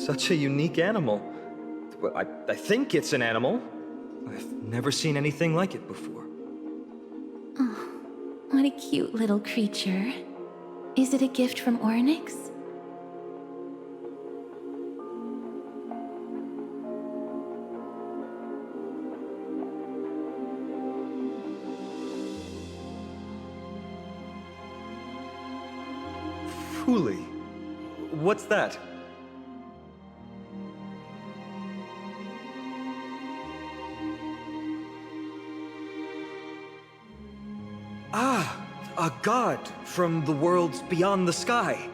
such a unique animal. Well, I think it's an animal. I've never seen anything like it before. Oh, what a cute little creature. Is it a gift from Oryx? Fuli. What's that? Ah, a god from the worlds beyond the sky.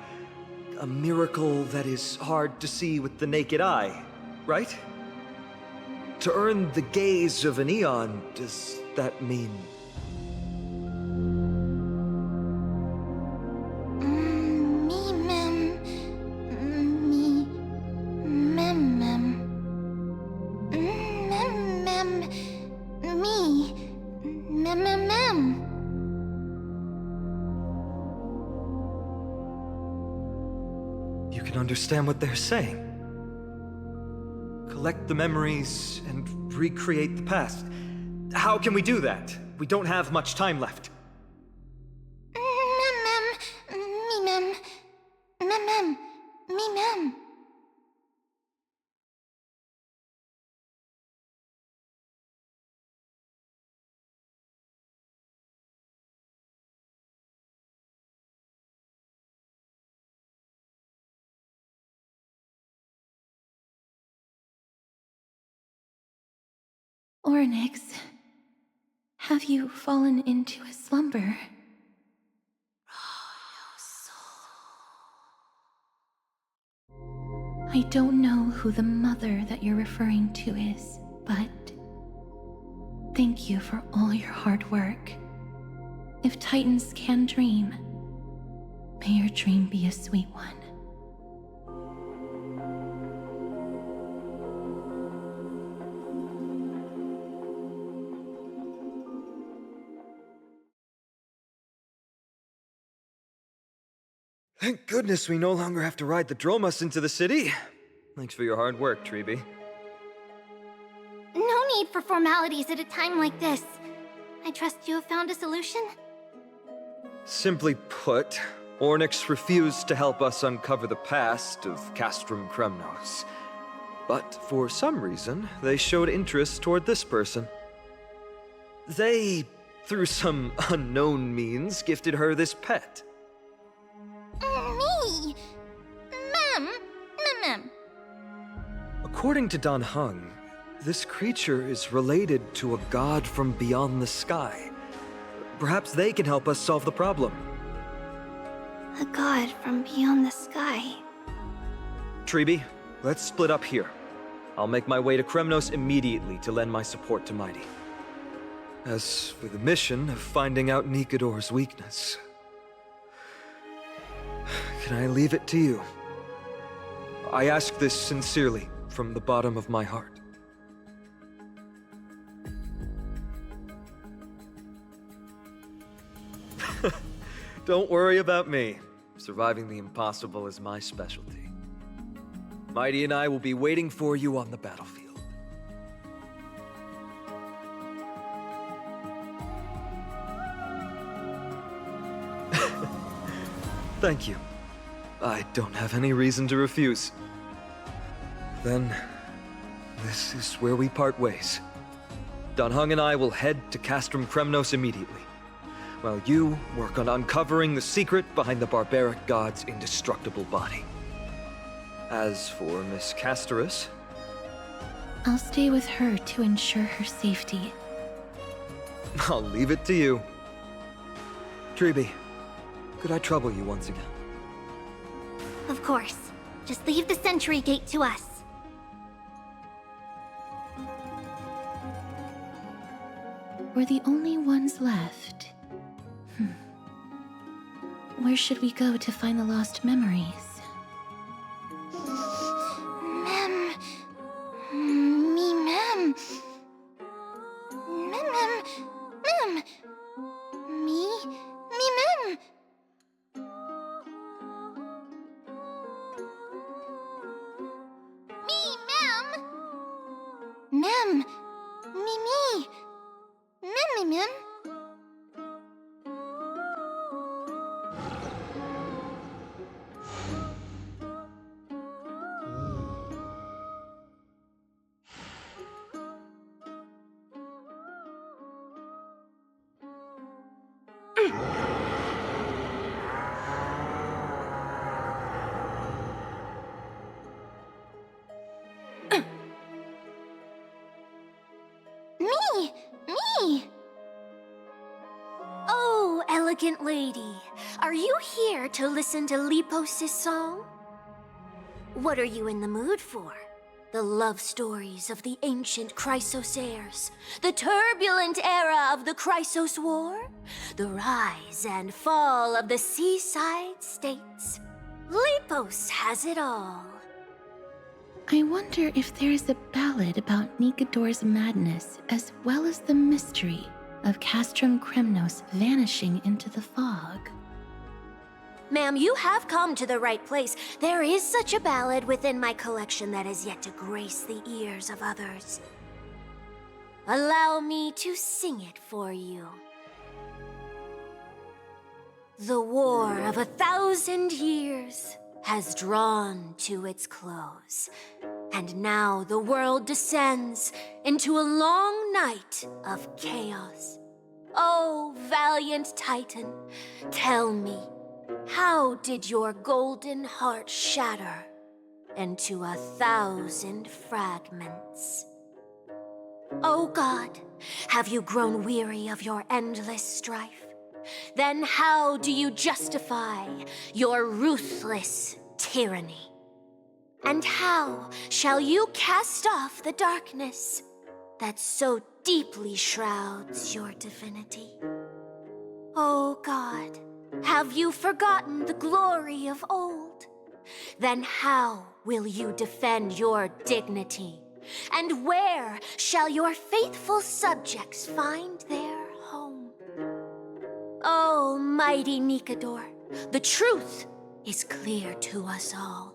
A miracle that is hard to see with the naked eye, right? To earn the gaze of an eon, does that mean... You can understand what they're saying. Collect the memories and recreate the past. How can we do that? We don't have much time left. Oryx, have you fallen into a slumber? I don't know who the mother that you're referring to is, but thank you for all your hard work. If Titans can dream, may your dream be a sweet one. Thank goodness we no longer have to ride the Dromas into the city. Thanks for your hard work, Treeby. No need for formalities at a time like this. I trust you have found a solution? Simply put, Ornyx refused to help us uncover the past of Castrum Kremnos. But for some reason, they showed interest toward this person. They, through some unknown means, gifted her this pet. Me! Mem. According to Dan Heng, this creature is related to a god from beyond the sky. Perhaps they can help us solve the problem. A god from beyond the sky. Treeby, let's split up here. I'll make my way to Kremnos immediately to lend my support to Mighty. As for the mission of finding out Nikador's weakness, can I leave it to you? I ask this sincerely, from the bottom of my heart. Don't worry about me. Surviving the impossible is my specialty. Mighty and I will be waiting for you on the battlefield. Thank you. I don't have any reason to refuse. Then, this is where we part ways. Dan Heng and I will head to Castrum Kremnos immediately, while you work on uncovering the secret behind the barbaric god's indestructible body. As for Miss Casterus, I'll stay with her to ensure her safety. I'll leave it to you. Treeby, could I trouble you once again? Of course. Just leave the sentry gate to us. We're the only ones left. Where should we go to find the lost memories? Mem. Me! Oh, elegant lady, are you here to listen to Lepos' song? What are you in the mood for? The love stories of the ancient Chrysos heirs, the turbulent era of the Chrysos War, the rise and fall of the seaside states. Lepos has it all. I wonder if there is a ballad about Nikodor's madness as well as the mystery of Castrum Kremnos vanishing into the fog. Ma'am, you have come to the right place. There is such a ballad within my collection that is yet to grace the ears of others. Allow me to sing it for you. The war of 1,000 years has drawn to its close, and now the world descends into a long night of chaos. Oh, valiant Titan, tell me, how did your golden heart shatter into 1,000 fragments? Oh God, have you grown weary of your endless strife? Then how do you justify your ruthless tyranny? And how shall you cast off the darkness that so deeply shrouds your divinity? Oh God, have you forgotten the glory of old? Then how will you defend your dignity? And where shall your faithful subjects find their home? Oh, mighty Nikodor, the truth is clear to us all.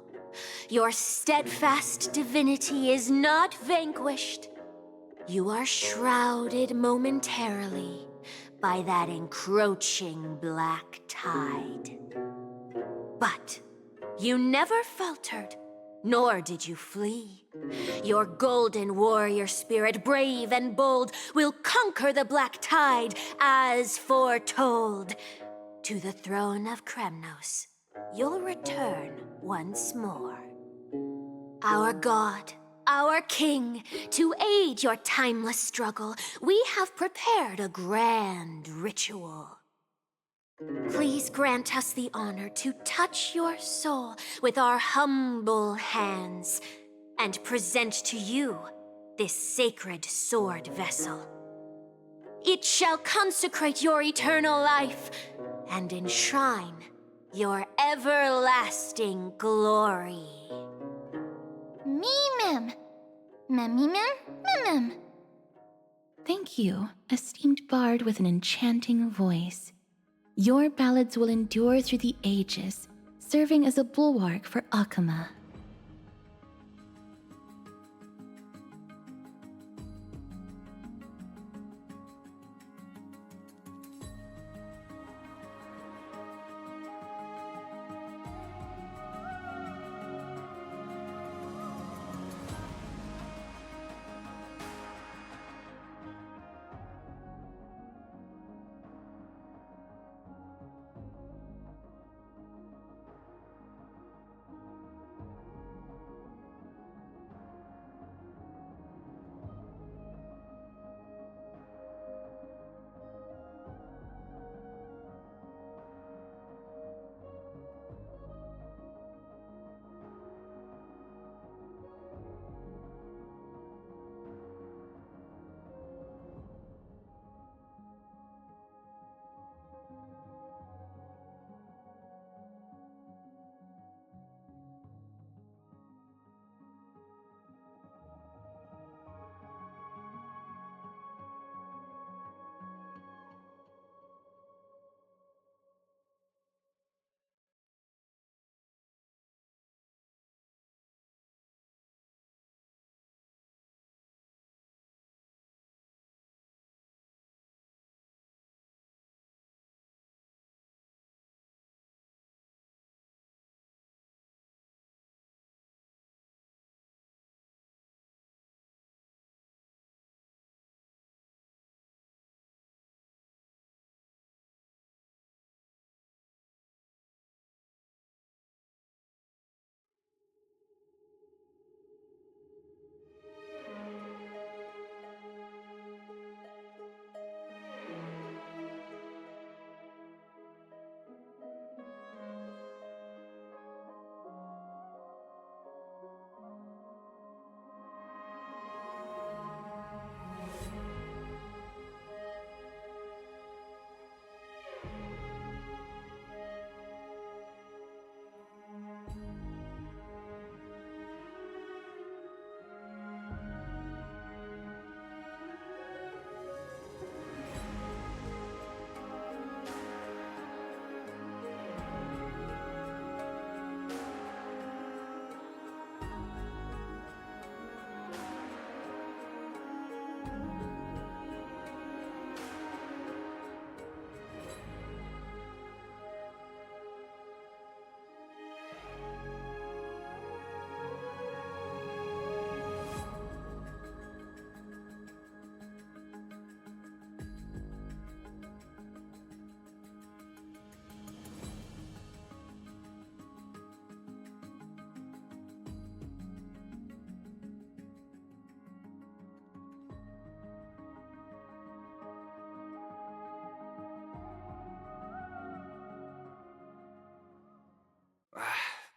Your steadfast divinity is not vanquished. You are shrouded momentarily by that encroaching black tide. But you never faltered, nor did you flee. Your golden warrior spirit, brave and bold, will conquer the black tide as foretold. To the throne of Kremnos, you'll return once more. Our God, our King, to aid your timeless struggle, we have prepared a grand ritual. Please grant us the honor to touch your soul with our humble hands and present to you this sacred sword vessel. It shall consecrate your eternal life and enshrine your everlasting glory. Me-mem. Mem-me-mem. Thank you, esteemed bard with an enchanting voice. Your ballads will endure through the ages, serving as a bulwark for Akama.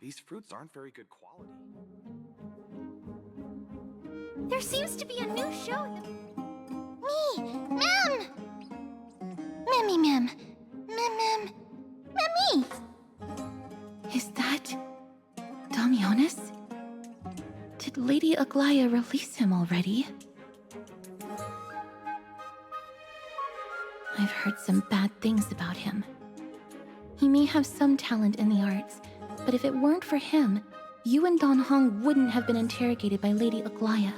These fruits aren't very good quality. There seems to be a new show that... Mem! Memmy Mem! Mem! Memmy! Is that... Damionis? Did Lady Aglaya release him already? I've heard some bad things about him. He may have some talent in the arts, but if it weren't for him, you and Dan Hong wouldn't have been interrogated by Lady Aglaya.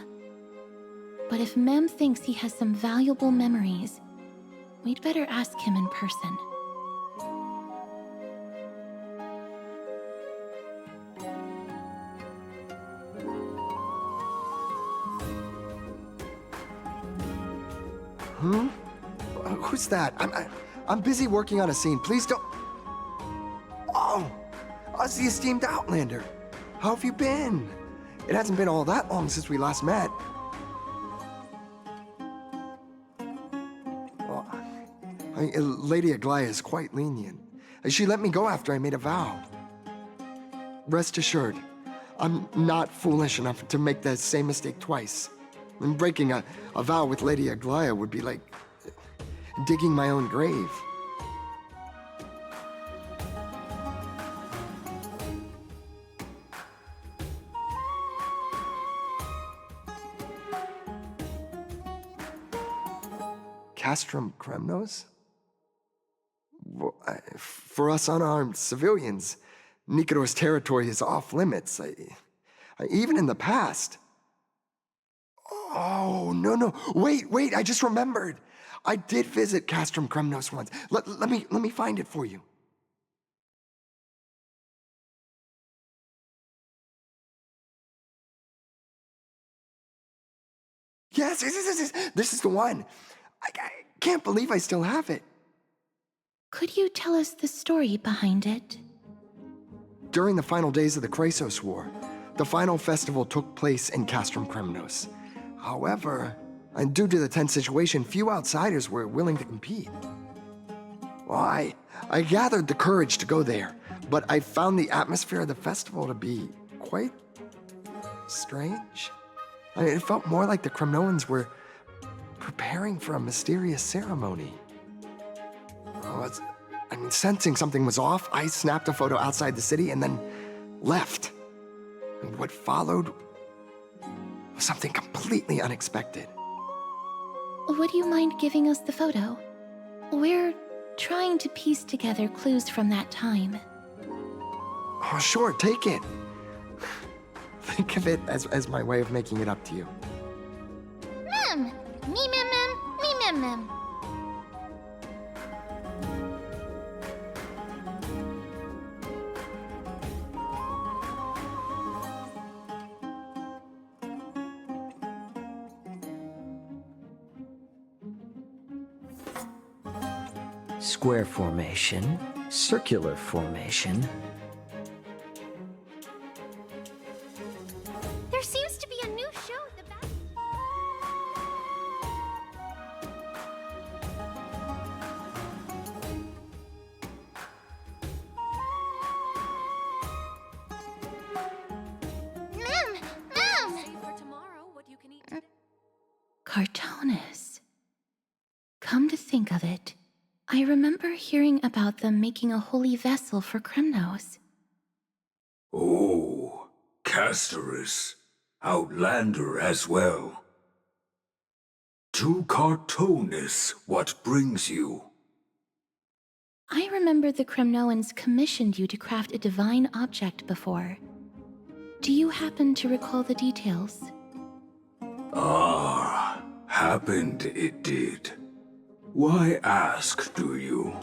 But if Mem thinks he has some valuable memories, we'd better ask him in person. Who's that? I'm busy working on a scene. Please don't... Oh! Us, the esteemed Outlander. How have you been? It hasn't been all that long since we last met. Well, Lady Aglaya is quite lenient. She let me go after I made a vow. Rest assured, I'm not foolish enough to make the same mistake twice. And breaking a vow with Lady Aglaya would be like digging my own grave. Castrum Kremnos? For us unarmed civilians, Nikodor's territory is off limits. Even in the past. Oh, no. Wait, I just remembered. I did visit Castrum Kremnos once. Let me find it for you. Yes, this is the one. I can't believe I still have it. Could you tell us the story behind it? During the final days of the Chrysos War, the final festival took place in Castrum Kremnos. However, due to the tense situation, few outsiders were willing to compete. Well, I gathered the courage to go there, but I found the atmosphere of the festival to be quite strange. It felt more like the Kremnoans were preparing for a mysterious ceremony. Sensing something was off, I snapped a photo outside the city and then left. And what followed was something completely unexpected. Would you mind giving us the photo? We're trying to piece together clues from that time. Oh, sure, take it. Think of it as my way of making it up to you. Mem! Me mem. Square formation, circular formation. There seems to be a new show at the back. Mem! Save for tomorrow what you can eat today. Cartonis. Come to think of it, I remember hearing about them making a holy vessel for Kremnos. Oh, Casterus, Outlander as well. To Cartonis, what brings you? I remember the Kremnoans commissioned you to craft a divine object before. Do you happen to recall the details? Ah, happened it did. Why ask, do you?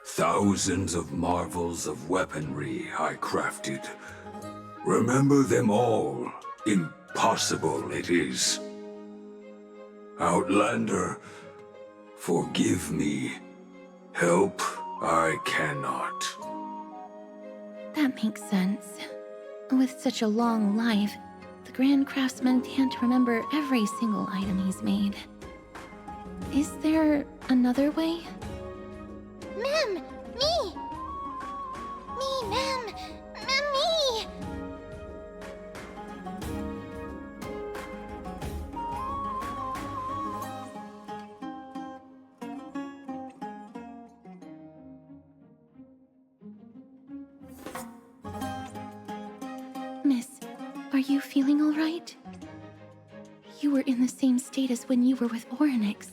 Thousands of marvels of weaponry I crafted. Remember them all. Impossible it is. Outlander, forgive me. Help I cannot. That makes sense. With such a long life, the Grand Craftsman can't remember every single item he's made. Is there another way? Ma'am! Me! Me, ma'am! Me! Miss, are you feeling all right? You were in the same state as when you were with Orynyx.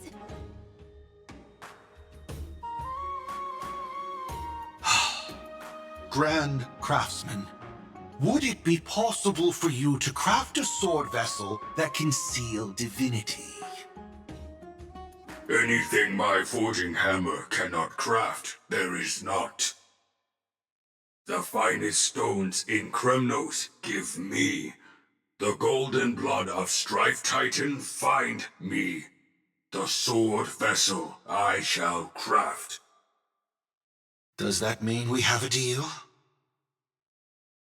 Grand Craftsman, would it be possible for you to craft a sword vessel that can seal divinity? Anything my forging hammer cannot craft, there is not. The finest stones in Kremnos give me. The golden blood of Strife Titan find me. The sword vessel I shall craft. Does that mean we have a deal?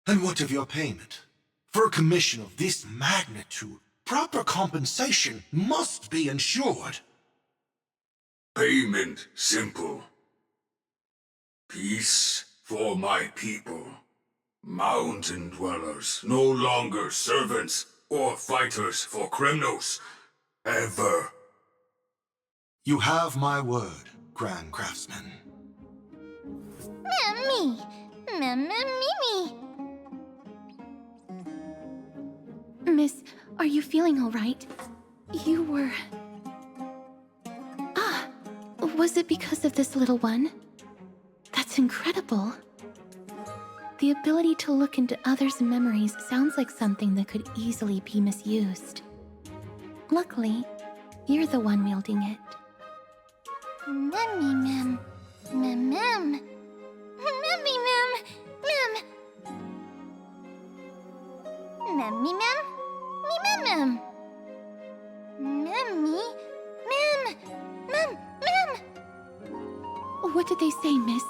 And what of your payment? For a commission of this magnitude, proper compensation must be ensured. Payment simple. Peace for my people. Mountain dwellers, no longer servants or fighters for Kremnos. Ever. You have my word, Grand Craftsman. Me! Me! Miss, are you feeling all right? You were... Ah! Was it because of this little one? That's incredible. The ability to look into others' memories sounds like something that could easily be misused. Luckily, you're the one wielding it. Memmy, ma'am. Ma'am. Memmy, ma'am. Ma'am. Memmy, ma'am. Me, ma'am. Memmy, ma'am. Ma'am. What did they say, miss?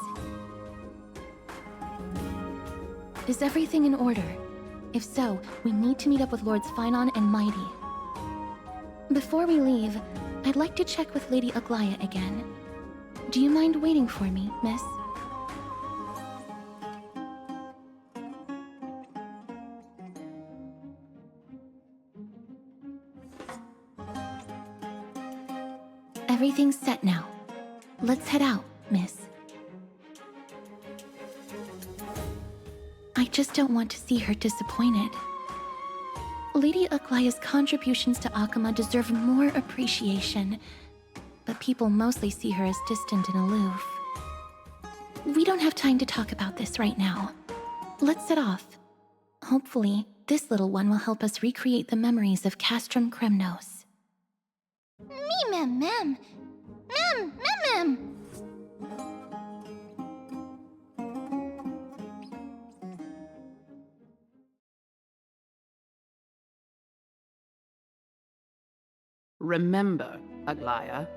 Is everything in order? If so, we need to meet up with Lords Phynon and Mighty. Before we leave, I'd like to check with Lady Aglaya again. Do you mind waiting for me, miss? Everything's set now. Let's head out, miss. I just don't want to see her disappointed. Lady Aglaya's contributions to Akama deserve more appreciation, but people mostly see her as distant and aloof. We don't have time to talk about this right now. Let's set off. Hopefully, this little one will help us recreate the memories of Castrum Kremnos. Me, ma'am. Ma'am. Remember, Aglaya,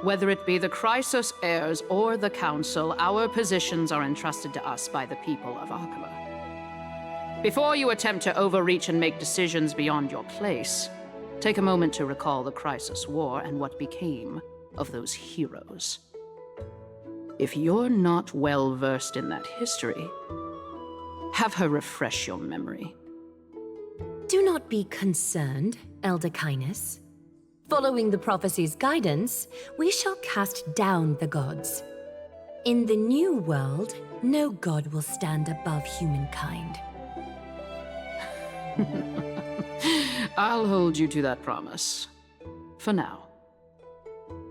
whether it be the Chrysos heirs or the Council, our positions are entrusted to us by the people of Akama. Before you attempt to overreach and make decisions beyond your place, take a moment to recall the Chrysos War and what became of those heroes. If you're not well versed in that history, have her refresh your memory. Do not be concerned, Elder Kynus. Following the prophecy's guidance, we shall cast down the gods. In the new world, no god will stand above humankind. I'll hold you to that promise. For now.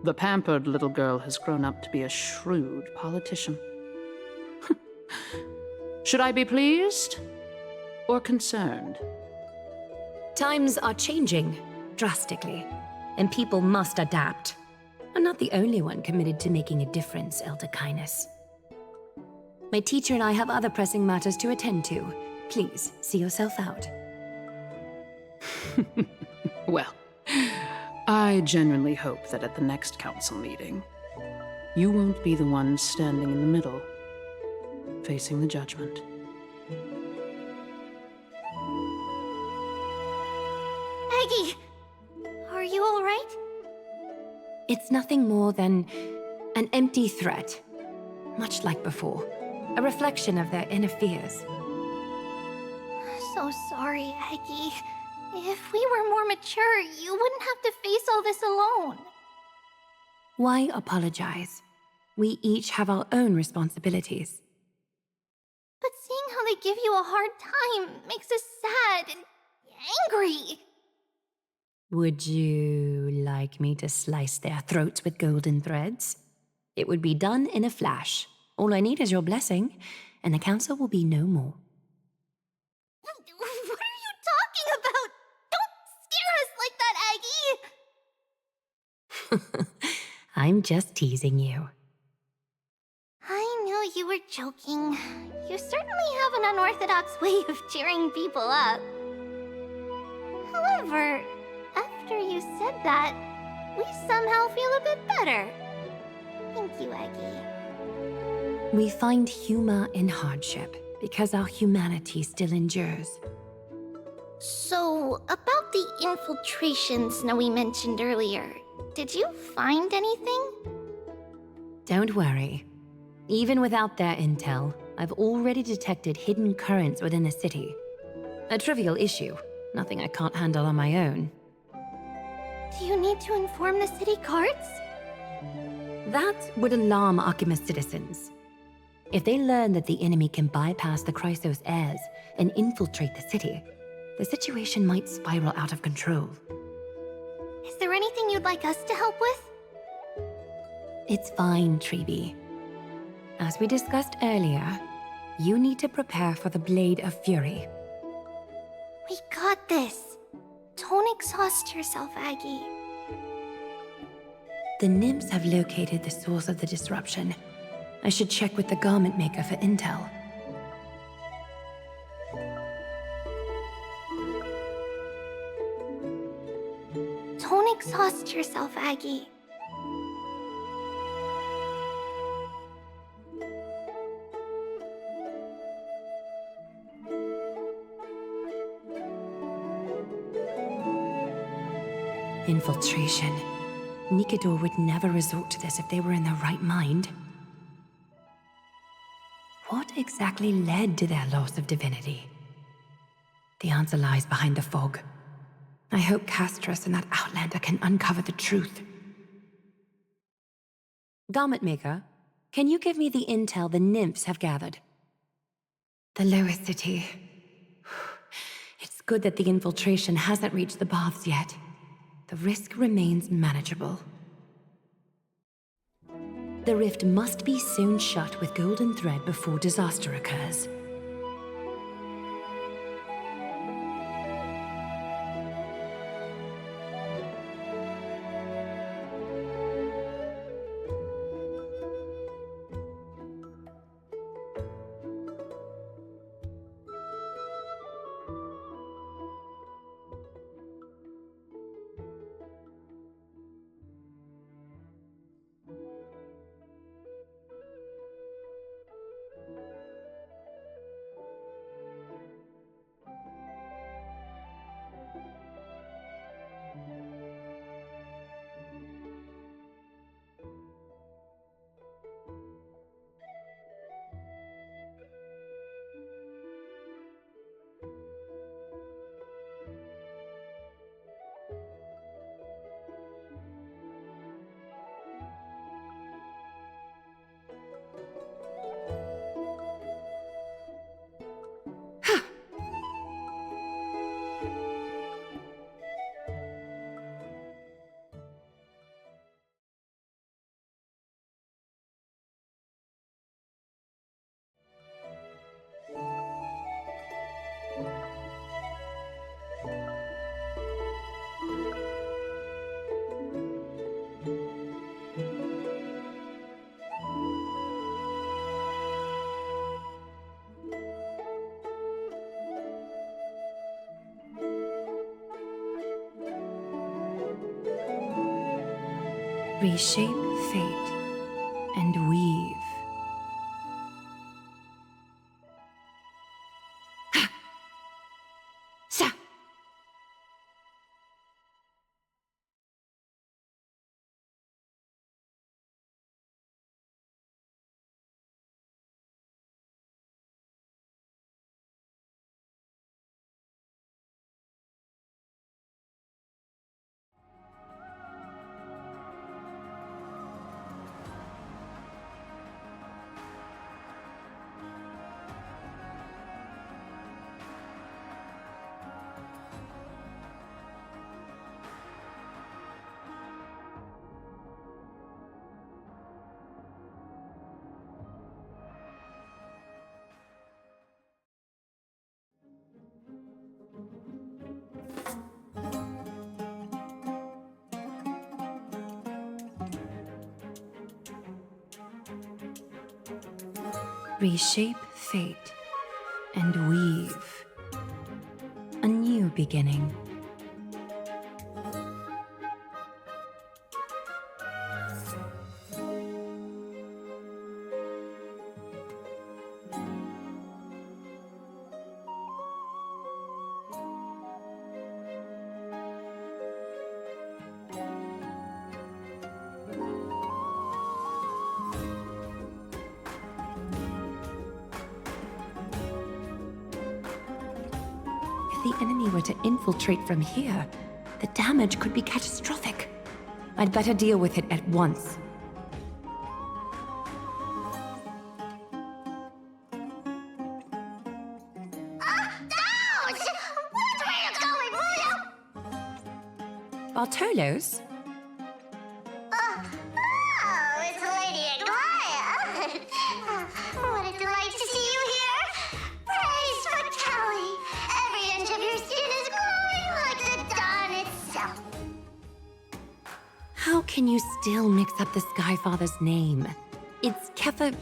The pampered little girl has grown up to be a shrewd politician. Should I be pleased or concerned? Times are changing drastically, and people must adapt. I'm not the only one committed to making a difference, Elder Kynus. My teacher and I have other pressing matters to attend to. Please, see yourself out. Well, I genuinely hope that at the next council meeting, you won't be the one standing in the middle, facing the judgment. Aggie! Are you alright? It's nothing more than an empty threat. Much like before. A reflection of their inner fears. So sorry, Aggie. If we were more mature, you wouldn't have to face all this alone. Why apologize? We each have our own responsibilities. But seeing how they give you a hard time makes us sad and angry. Would you like me to slice their throats with golden threads? It would be done in a flash. All I need is your blessing, and the council will be no more. What are you talking about? Don't scare us like that, Aggie! I'm just teasing you. I knew you were joking. You certainly have an unorthodox way of cheering people up. However, after you said that, we somehow feel a bit better. Thank you, Aggie. We find humor in hardship because our humanity still endures. So, about the infiltration Snowy mentioned earlier, did you find anything? Don't worry. Even without their intel, I've already detected hidden currents within the city. A trivial issue, nothing I can't handle on my own. Do you need to inform the city guards? That would alarm Archime's citizens. If they learn that the enemy can bypass the Chrysos heirs and infiltrate the city, the situation might spiral out of control. Is there anything you'd like us to help with? It's fine, Treeby. As we discussed earlier, you need to prepare for the Blade of Fury. We got this. Don't exhaust yourself, Aggie. The nymphs have located the source of the disruption. I should check with the garment maker for intel. Don't exhaust yourself, Aggie. Infiltration. Nikador would never resort to this if they were in their right mind. What exactly led to their loss of divinity? The answer lies behind the fog. I hope Castras and that Outlander can uncover the truth. Garment Maker, can you give me the intel the nymphs have gathered? The lower city. It's good that the infiltration hasn't reached the baths yet. The risk remains manageable. The rift must be sewn shut with golden thread before disaster occurs. Reshape fate and weave. Reshape fate and weave a new beginning. If the enemy were to infiltrate from here, the damage could be catastrophic. I'd better deal with it at once. Ouch! Which way is going, Bartolos? It's Lady Aglaya. What a delight to see you here. Praise for Kelly. Every inch of your skin is glowing like the dawn itself. How can you still mix up the Skyfather's name? It's Kepha...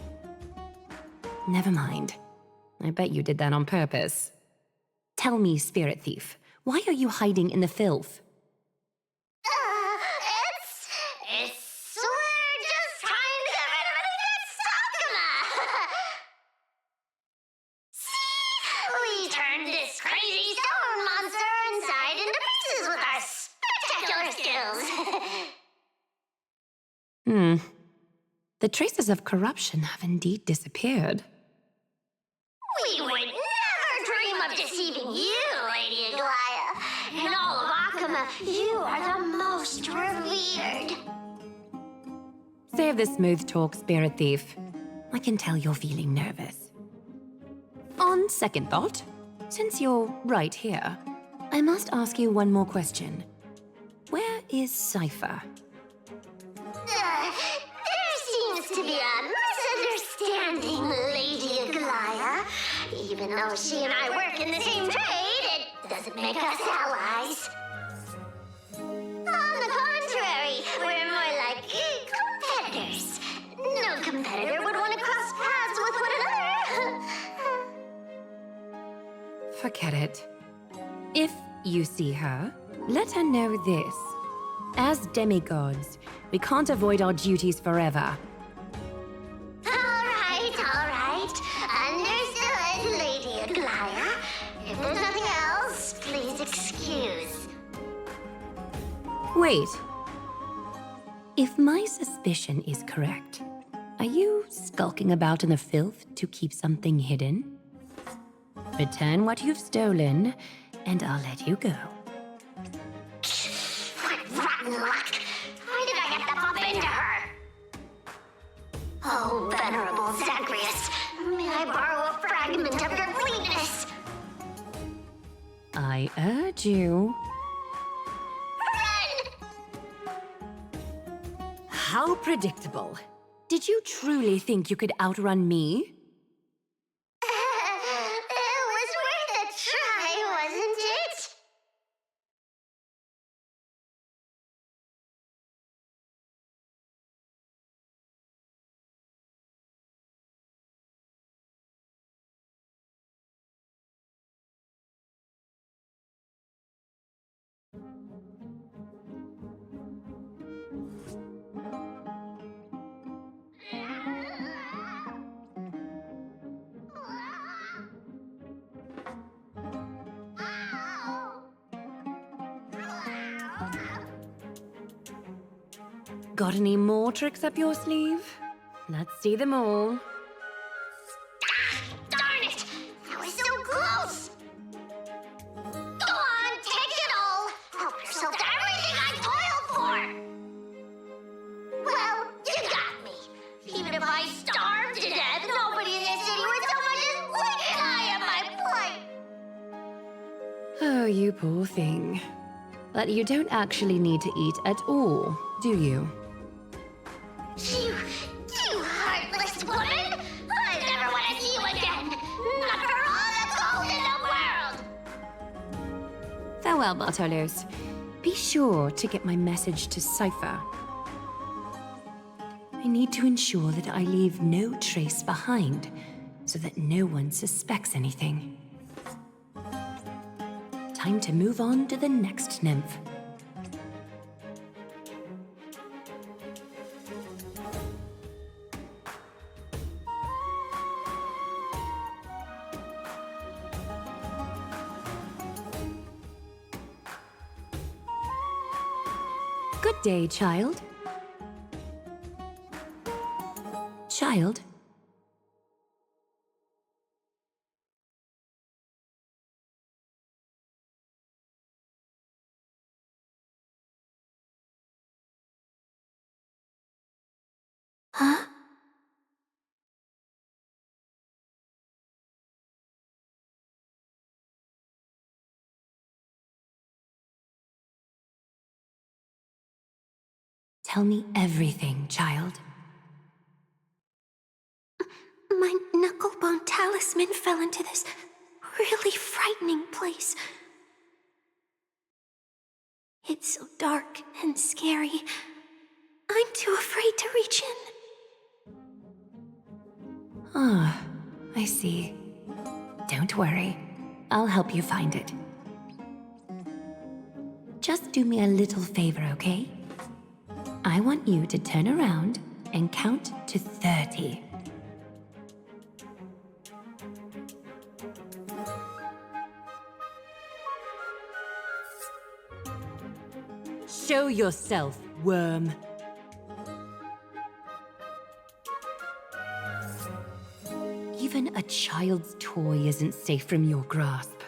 Never mind. I bet you did that on purpose. Tell me, Spirit Thief, why are you hiding in the filth? We're just trying to get rid of anything Sakuma. See? We turned this crazy stone monster inside into pieces with our spectacular skills. The traces of corruption have indeed disappeared. We would never dream of deceiving you, Lady Aglaya. In all of Akuma, you are the most revered. Save the smooth talk, Spirit Thief. I can tell you're feeling nervous. On second thought, since you're right here, I must ask you one more question. Where is Cypher? There seems to be a misunderstanding, Lady Aglaya. Even though she and I work in the same trade, it doesn't make us allies. On the contrary, we're more like competitors. No competitor would want to cross paths with one another. Forget it. If you see her, let her know this. As demigods, we can't avoid our duties forever. All right. Understood, Lady Aglaya. If there's nothing else, please excuse. Wait. If my suspicion is correct, are you skulking about in the filth to keep something hidden? Return what you've stolen, and I'll let you go. What rotten luck! Why did I have to bump into her? Oh, venerable Zagreus, may I borrow a fragment of your fleetness? I urge you. Run! How predictable. Did you truly think you could outrun me? It was worth a try, wasn't it? Got any more tricks up your sleeve? Let's see them all. Darn it! That was so close! Go on, take it all! Help yourself to everything I toiled for! Well, you got me. Even if I starved to death, nobody in this city would so much as blink an eye at my plight! Oh, you poor thing. But you don't actually need to eat at all, do you? You heartless woman! I never want to see you again! Not for all the gold in the world! Farewell, Bartolos. Be sure to get my message to Cypher. I need to ensure that I leave no trace behind so that no one suspects anything. Time to move on to the next nymph. Good day, child. Child? Huh? Tell me everything, child. My knucklebone talisman fell into this really frightening place. It's so dark and scary. I'm too afraid to reach in. Ah, I see. Don't worry. I'll help you find it. Just do me a little favor, okay? I want you to turn around and count to 30. Show yourself, worm. Even a child's toy isn't safe from your grasp.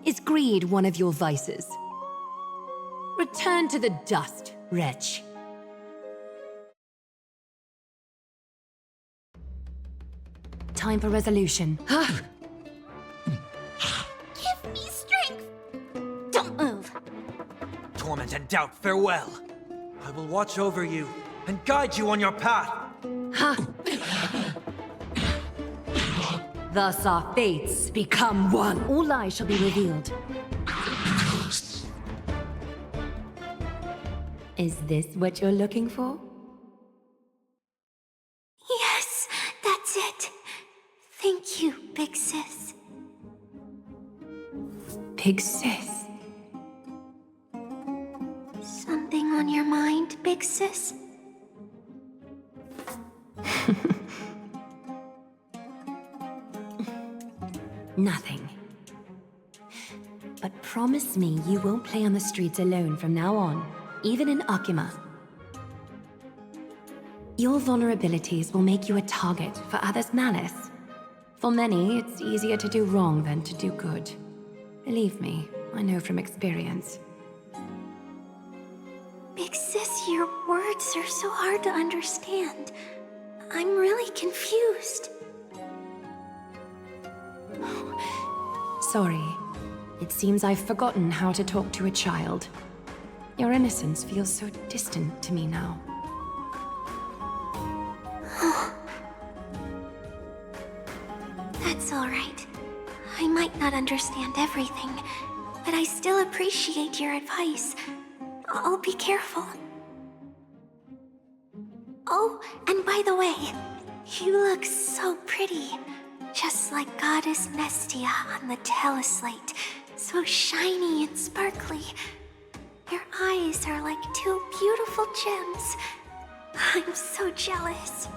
Is greed one of your vices? Return to the dust, wretch. Time for resolution. Give me strength! Don't move! Torment and doubt, farewell. I will watch over you and guide you on your path. Thus our fates become one. All lies shall be revealed. Is this what you're looking for? Yes, that's it. Thank you, big sis. Big sis. Something on your mind, big sis? Nothing. But promise me you won't play on the streets alone from now on, even in Akima. Your vulnerabilities will make you a target for others' malice. For many, it's easier to do wrong than to do good. Believe me, I know from experience. Big sis, your words are so hard to understand. I'm really confused. Sorry. It seems I've forgotten how to talk to a child. Your innocence feels so distant to me now. That's all right. I might not understand everything, but I still appreciate your advice. I'll be careful. Oh, and by the way, you look so pretty. Just like Goddess Nestia on the teleslate. So shiny and sparkly. Your eyes are like two beautiful gems. I'm so jealous.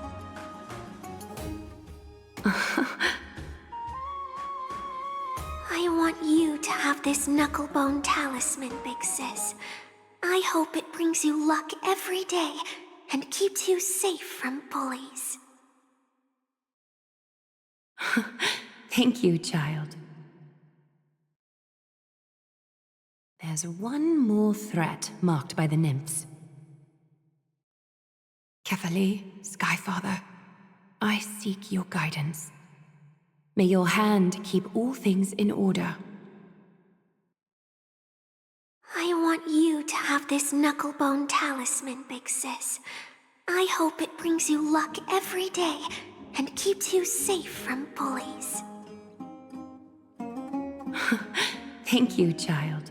I want you to have this knucklebone talisman, big sis. I hope it brings you luck every day and keeps you safe from bullies. Thank you, child. There's one more threat marked by the nymphs. Kefali, Skyfather, I seek your guidance. May your hand keep all things in order. I want you to have this knucklebone talisman, big sis. I hope it brings you luck every day and keeps you safe from bullies. Thank you, child.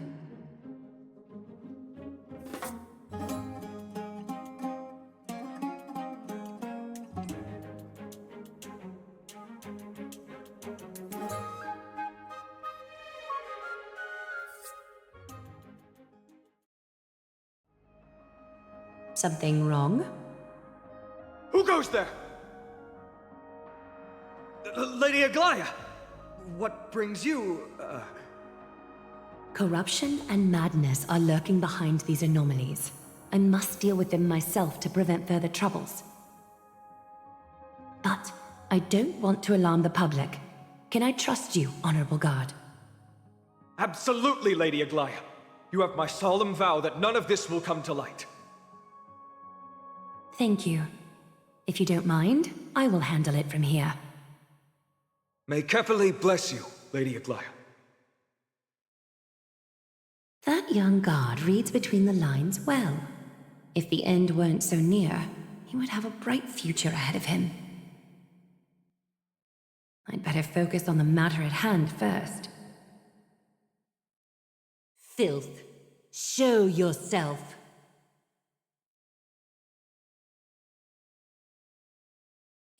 Something wrong? Who goes there? Lady Aglaya! What brings you, Corruption and madness are lurking behind these anomalies. I must deal with them myself to prevent further troubles. But I don't want to alarm the public. Can I trust you, Honorable Guard? Absolutely, Lady Aglaya. You have my solemn vow that none of this will come to light. Thank you. If you don't mind, I will handle it from here. May Kepali bless you, Lady Aglaya. That young guard reads between the lines well. If the end weren't so near, he would have a bright future ahead of him. I'd better focus on the matter at hand first. Filth, show yourself.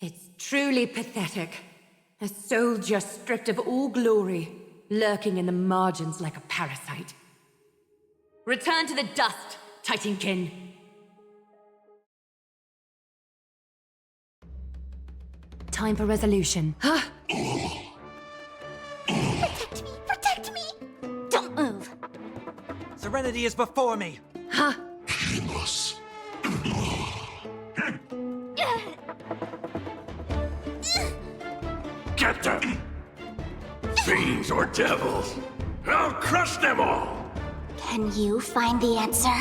It's truly pathetic. A soldier stripped of all glory, lurking in the margins like a parasite. Return to the dust, Titankin! Time for resolution. Protect me! Protect me! Don't move! Serenity is before me! Huh? Get them! Fiends or devils! I'll crush them all! Can you find the answer?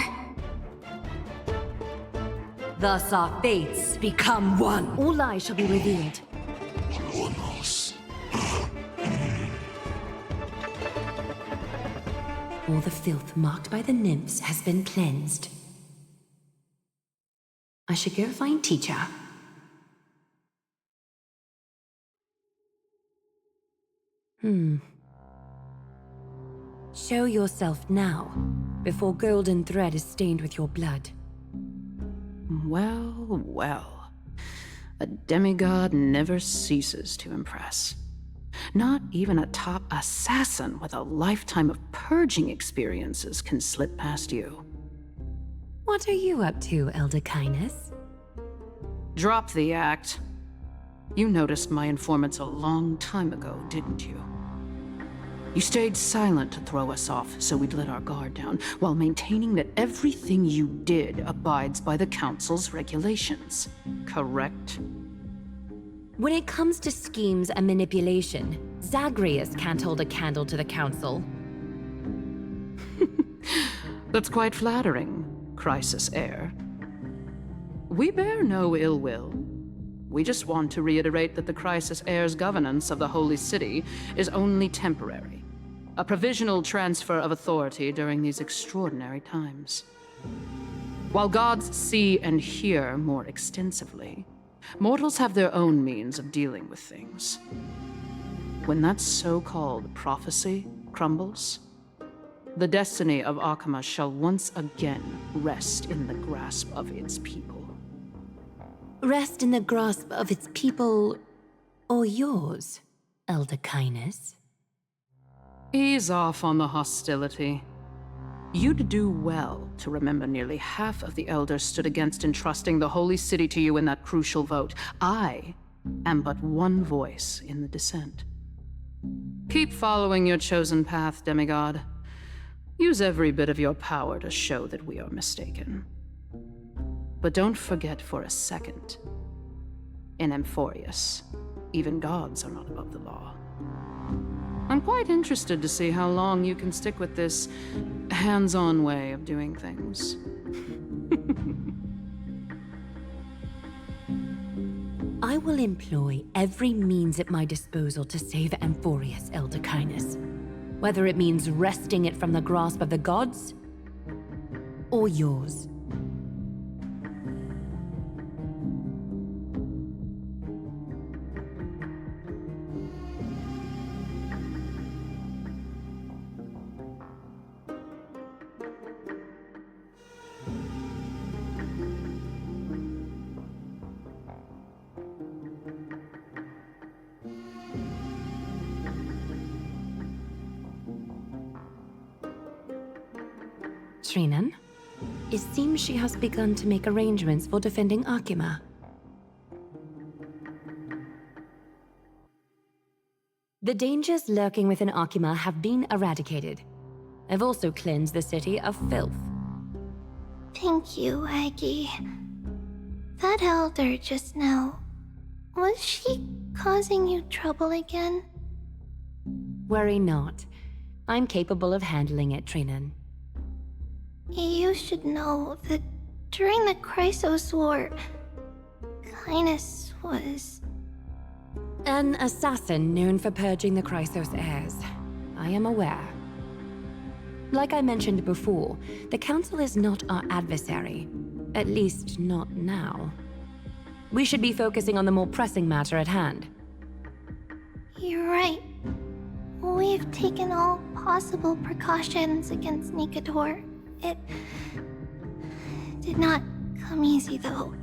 Thus our fates become one. All lies shall be revealed. All the filth marked by the nymphs has been cleansed. I should go find teacher. Show yourself now, before golden thread is stained with your blood. Well, well. A demigod never ceases to impress. Not even a top assassin with a lifetime of purging experiences can slip past you. What are you up to, Elder Kindness? Drop the act. You noticed my informants a long time ago, didn't you? You stayed silent to throw us off so we'd let our guard down, while maintaining that everything you did abides by the Council's regulations. Correct? When it comes to schemes and manipulation, Zagreus can't hold a candle to the Council. That's quite flattering, Crisis Heir. We bear no ill will. We just want to reiterate that the Crisis Heir's governance of the Holy City is only temporary. A provisional transfer of authority during these extraordinary times. While gods see and hear more extensively, mortals have their own means of dealing with things. When that so-called prophecy crumbles, the destiny of Akama shall once again rest in the grasp of its people. Rest in the grasp of its people, or yours, Elder Kindness? Ease off on the hostility. You'd do well to remember nearly half of the elders stood against entrusting the Holy City to you in that crucial vote. I am but one voice in the dissent. Keep following your chosen path, demigod. Use every bit of your power to show that we are mistaken. But don't forget for a second, in Amphorius, even gods are not above the law. I'm quite interested to see how long you can stick with this hands-on way of doing things. I will employ every means at my disposal to save Amphorius, Elder Kindness. Whether it means wresting it from the grasp of the gods, or yours. Srinan, it seems she has begun to make arrangements for defending Akima. The dangers lurking within Akima have been eradicated. I've also cleansed the city of filth. Thank you, Aggie. That elder just now, was she causing you trouble again? Worry not. I'm capable of handling it, Trinan. You should know that during the Chrysos War, Kindness was... An assassin known for purging the Chrysos heirs. I am aware. Like I mentioned before, the Council is not our adversary. At least, not now. We should be focusing on the more pressing matter at hand. You're right. We've taken all possible precautions against Nikador. It did not come easy, though.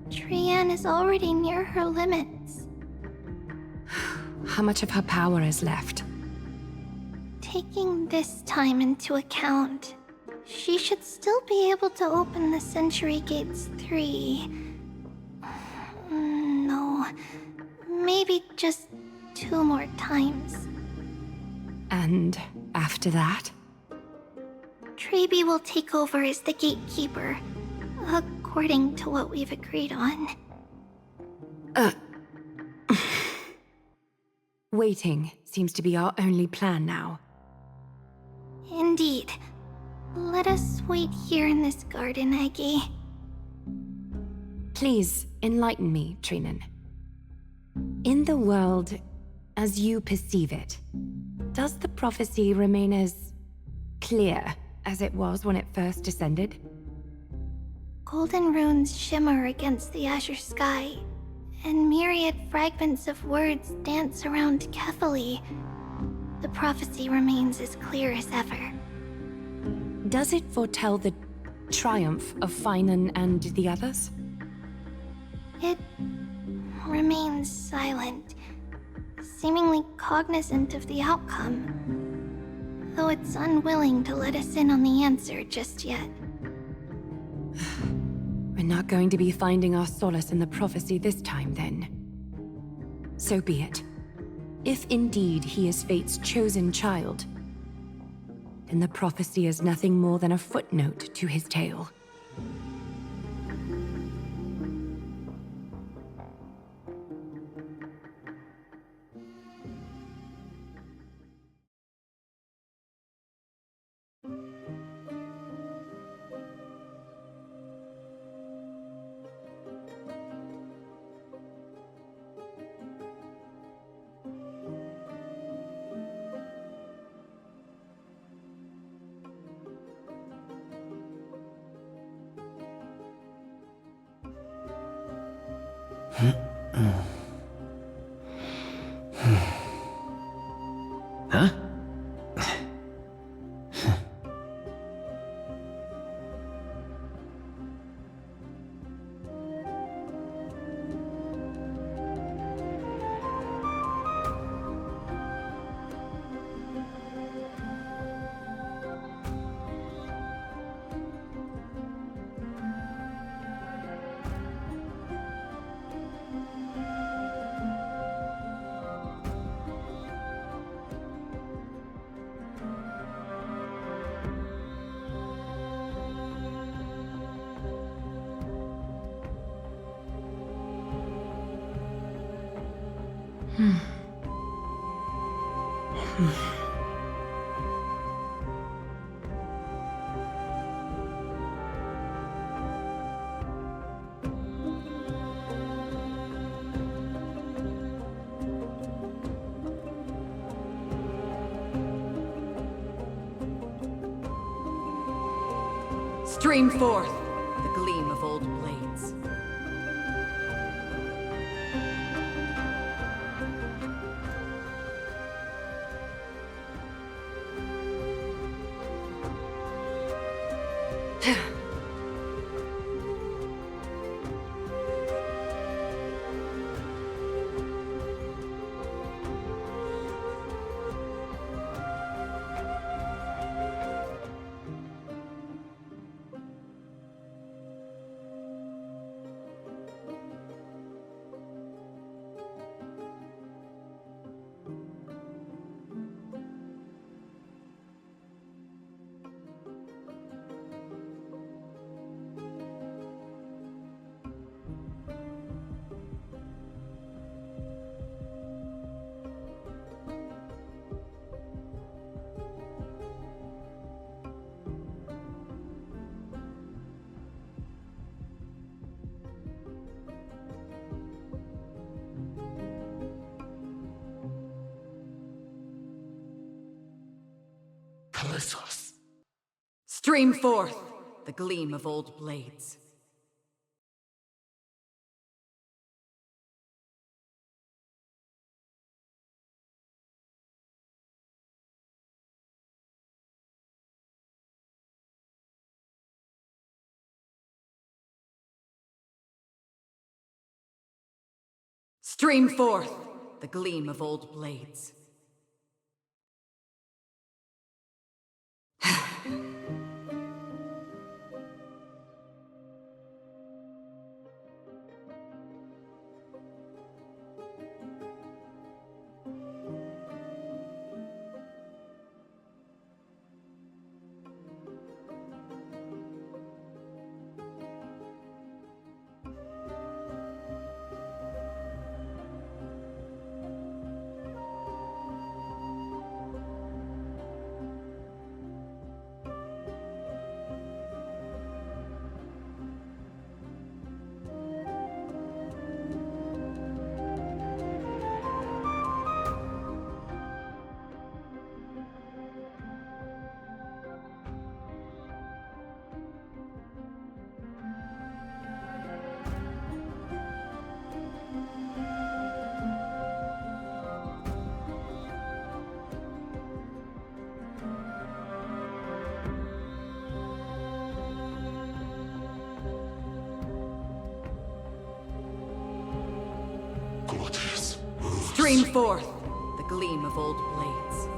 Trian is already near her limits. How much of her power is left? Taking this time into account, she should still be able to open the Century Gates 3. No, maybe just 2 more times. And after that? Trebi will take over as the gatekeeper, according to what we've agreed on. Waiting seems to be our only plan now. Indeed. Let us wait here in this garden, Aggie. Please, enlighten me, Trinan. In the world, as you perceive it, does the prophecy remain as clear as it was when it first descended? Golden runes shimmer against the azure sky, and myriad fragments of words dance around Kefali. The prophecy remains as clear as ever. Does it foretell the triumph of Finan and the others? It remains silent, seemingly cognizant of the outcome, though it's unwilling to let us in on the answer just yet. We're not going to be finding our solace in the prophecy this time, then. So be it. If indeed he is Fate's chosen child, then the prophecy is nothing more than a footnote to his tale. Huh? Stream forth the gleam of old blades. Callisos. Stream forth the gleam of old blades. Stream forth the gleam of old blades. Stream forth the gleam of old blades.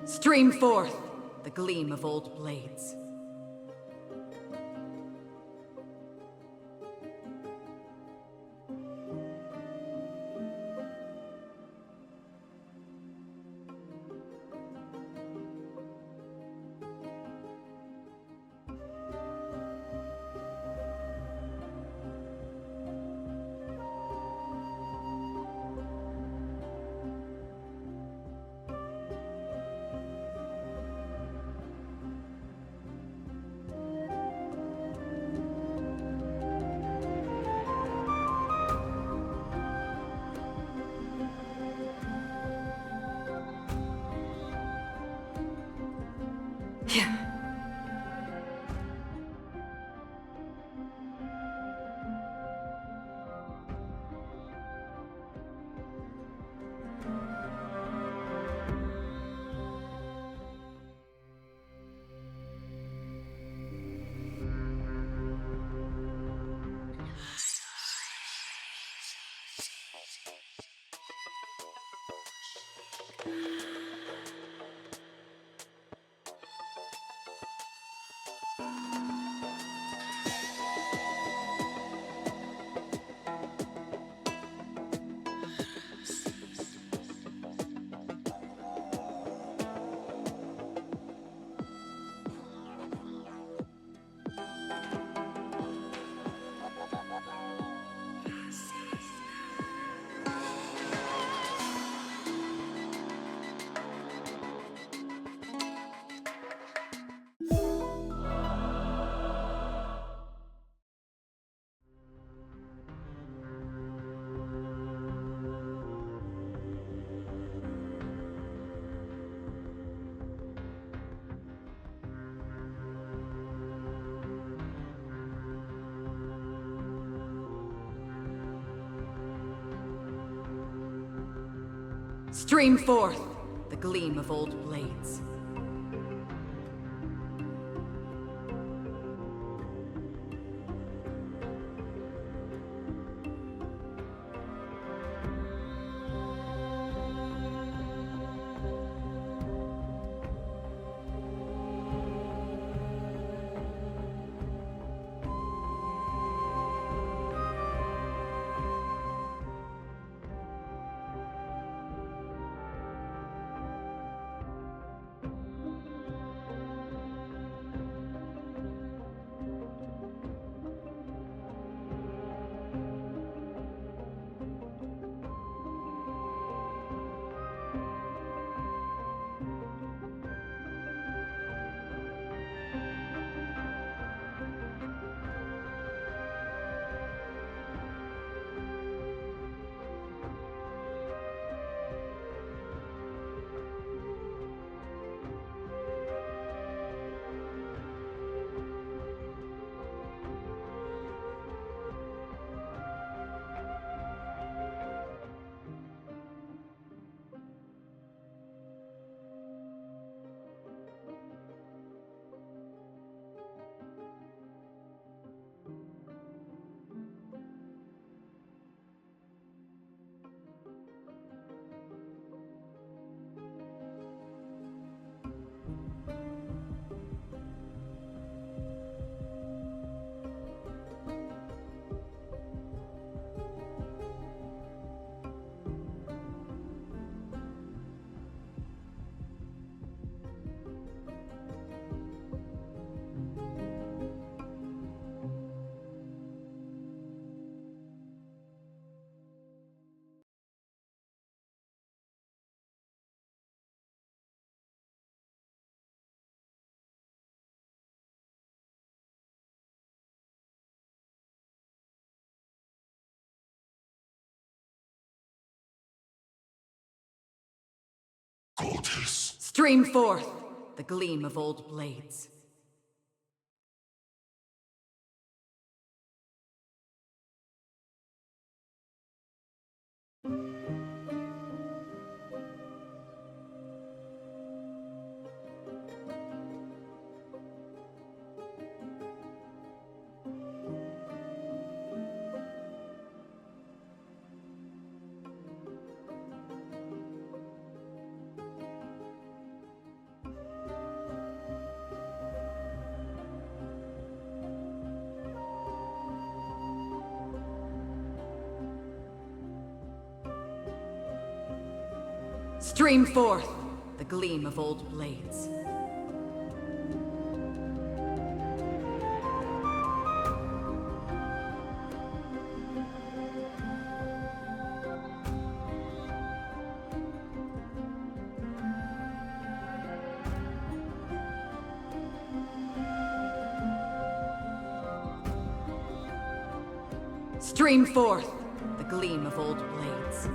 Stream forth the gleam of old blades. Stream forth the gleam of old blades. Stream forth the gleam of old blades. Stream forth the gleam of old blades. Stream forth the gleam of old blades.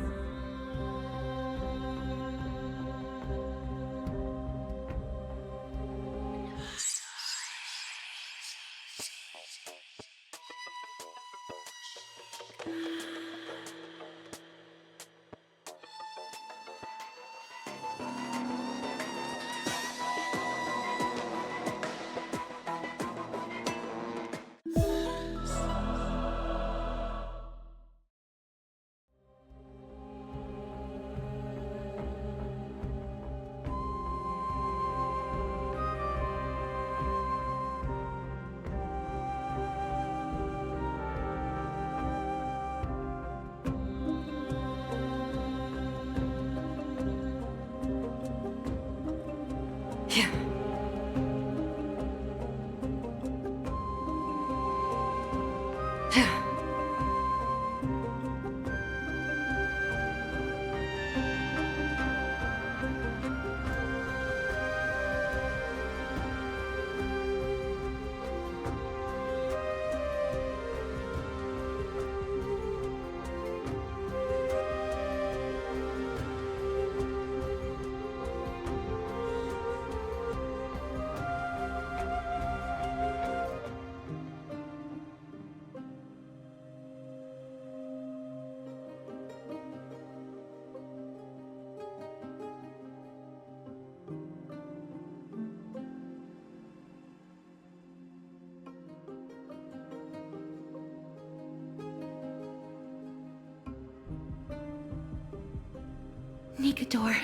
Nikador.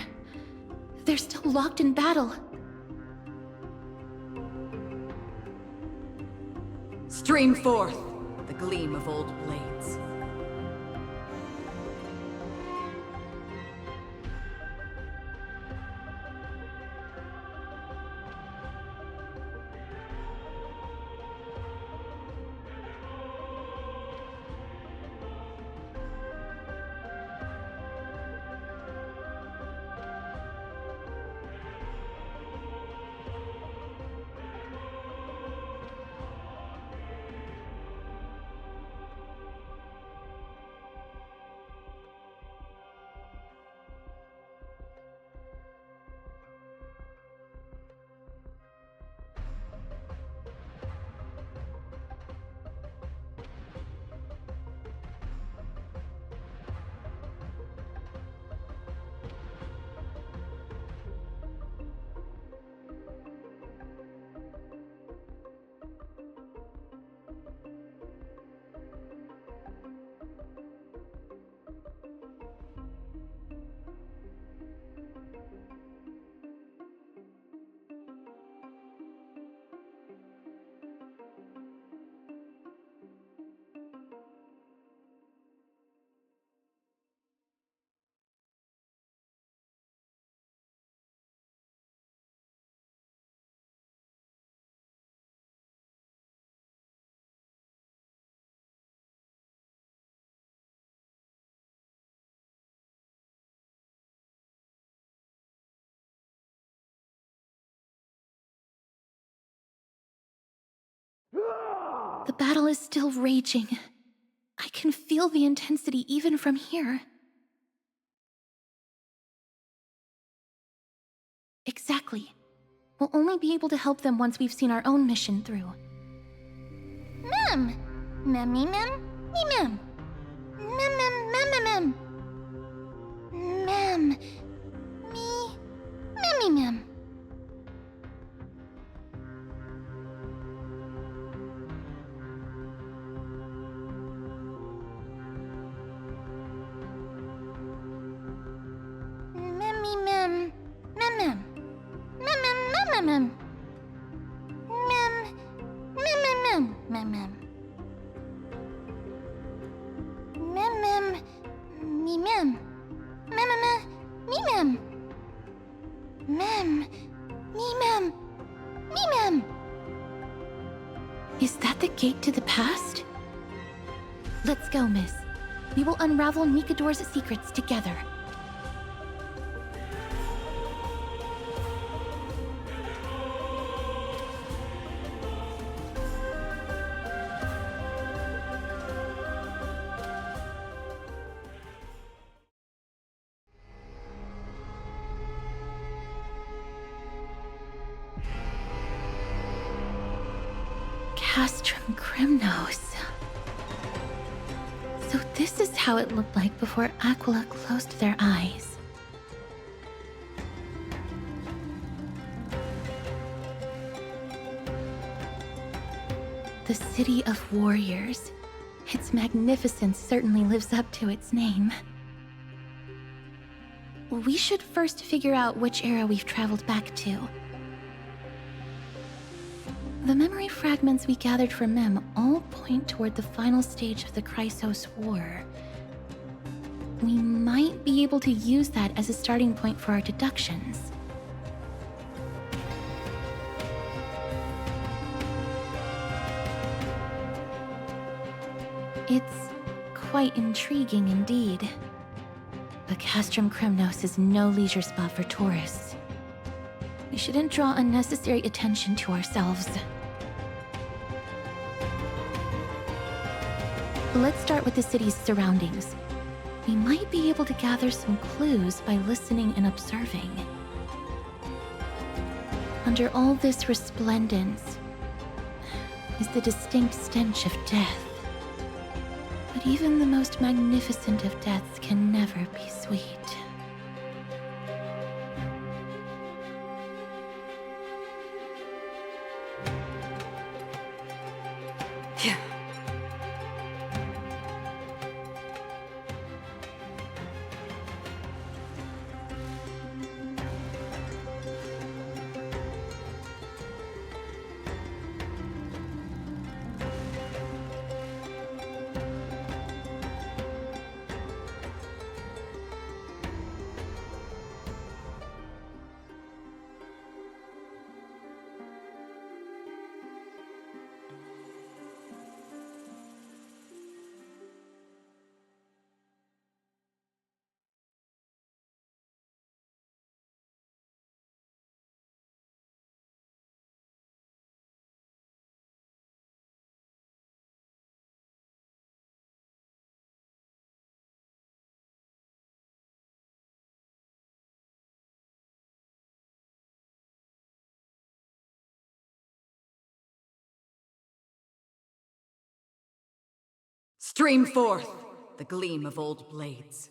They're still locked in battle. Stream forth the gleam of old blades. The battle is still raging. I can feel the intensity even from here. Exactly. We'll only be able to help them once we've seen our own mission through. Mem! Memmy mem? Me mem! Mem mem mem mem mem! Mem! Me... Memmy mem! Memmy mem! Mem mem! Mem mem mem mem! Mem! Mem mem mem mem mem! Mem mem, me mem, mem mem, me mem, mem, me mem, me mem. Is that the gate to the past? Let's go, miss. We will unravel Nikador's secrets together. Castrum Crimnos. So this is how it looked like before Aquila closed their eyes. The City of Warriors. Its magnificence certainly lives up to its name. We should first figure out which era we've traveled back to. The memory fragments we gathered from Mem all point toward the final stage of the Chrysos War. We might be able to use that as a starting point for our deductions. It's quite intriguing indeed. But Castrum Crimnos is no leisure spot for tourists. We shouldn't draw unnecessary attention to ourselves. Let's start with the city's surroundings. We might be able to gather some clues by listening and observing. Under all this resplendence is the distinct stench of death. But even the most magnificent of deaths can never be sweet. Stream forth the gleam of old blades.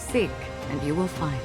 Seek, and you will find.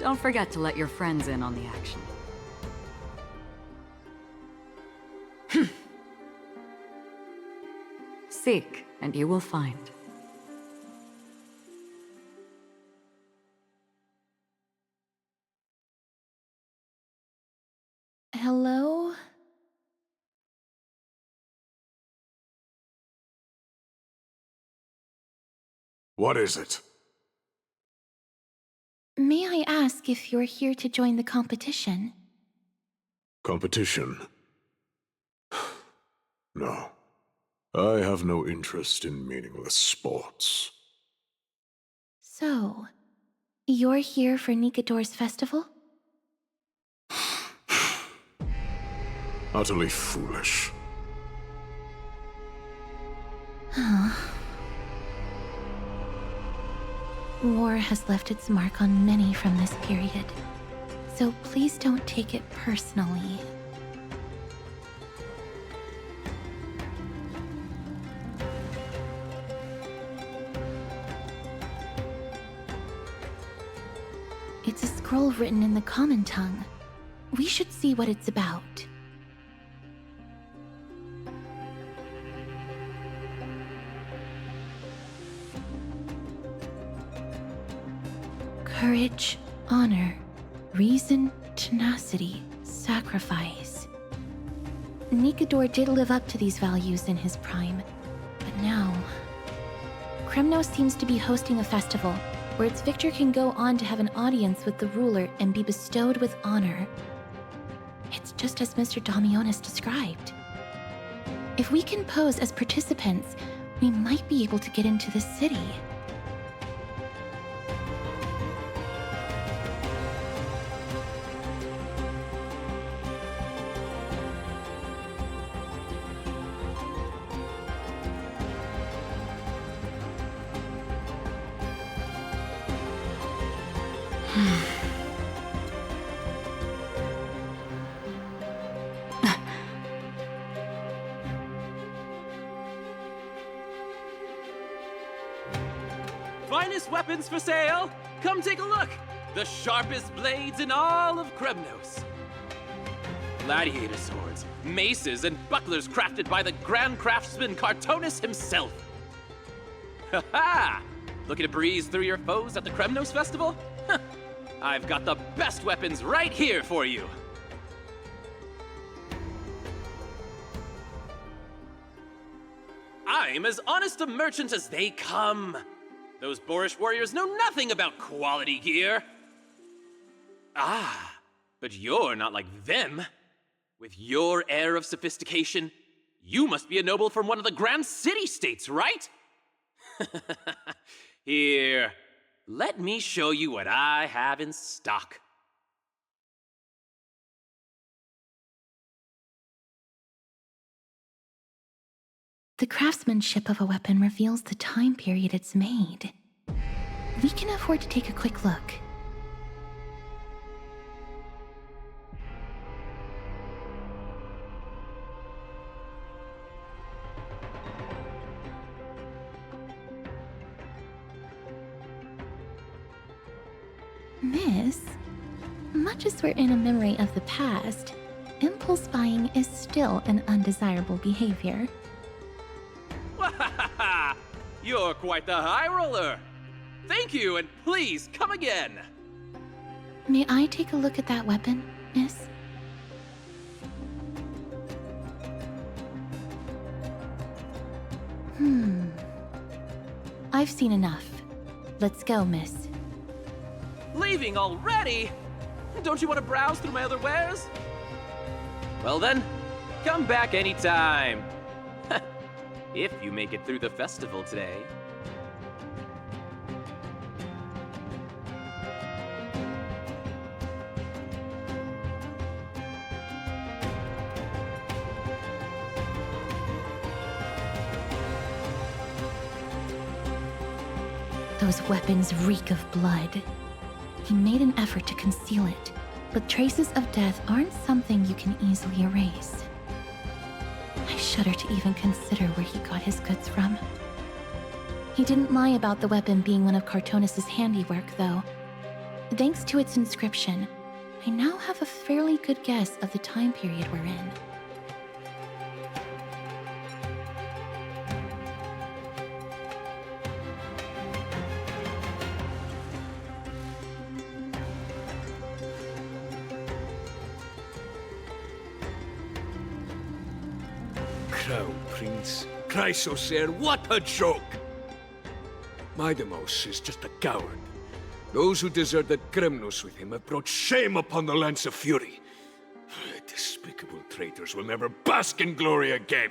Don't forget to let your friends in on the action. Seek, and you will find. Hello? What is it? May I ask if you're here to join the competition? Competition? No. I have no interest in meaningless sports. So, you're here for Nikador's festival? Utterly foolish. War has left its mark on many from this period, so please don't take it personally. It's a scroll written in the common tongue. We should see what it's about. Courage, honor, reason, tenacity, sacrifice. Nikador did live up to these values in his prime, but now... Kremnos seems to be hosting a festival where its victor can go on to have an audience with the ruler and be bestowed with honor. It's just as Mr. Damionis described. If we can pose as participants, we might be able to get into the city. Finest weapons for sale! Come take a look! The sharpest blades in all of Kremnos. Gladiator swords, maces, and bucklers crafted by the Grand Craftsman Cartonis himself. Ha ha! Looking to breeze through your foes at the Kremnos Festival? I've got the best weapons right here for you! I'm as honest a merchant as they come. Those boorish warriors know nothing about quality gear. Ah, but you're not like them. With your air of sophistication, you must be a noble from one of the Grand City-states, right? Here, let me show you what I have in stock. The craftsmanship of a weapon reveals the time period it's made. We can afford to take a quick look. Miss, much as we're in a memory of the past, impulse buying is still an undesirable behavior. You're quite the high roller. Thank you, and please come again. May I take a look at that weapon, miss? I've seen enough. Let's go, miss. Leaving already? Don't you want to browse through my other wares? Well then, come back anytime. If you make it through the festival today. Those weapons reek of blood. He made an effort to conceal it, but traces of death aren't something you can easily erase. I shudder to even consider where he got his goods from. He didn't lie about the weapon being one of Cartonis' handiwork, though. Thanks to its inscription, I now have a fairly good guess of the time period we're in. Crown Prince, Chrysosaur, what a joke! Midemos is just a coward. Those who deserted Kremnos with him have brought shame upon the Lance of Fury. Despicable traitors will never bask in glory again.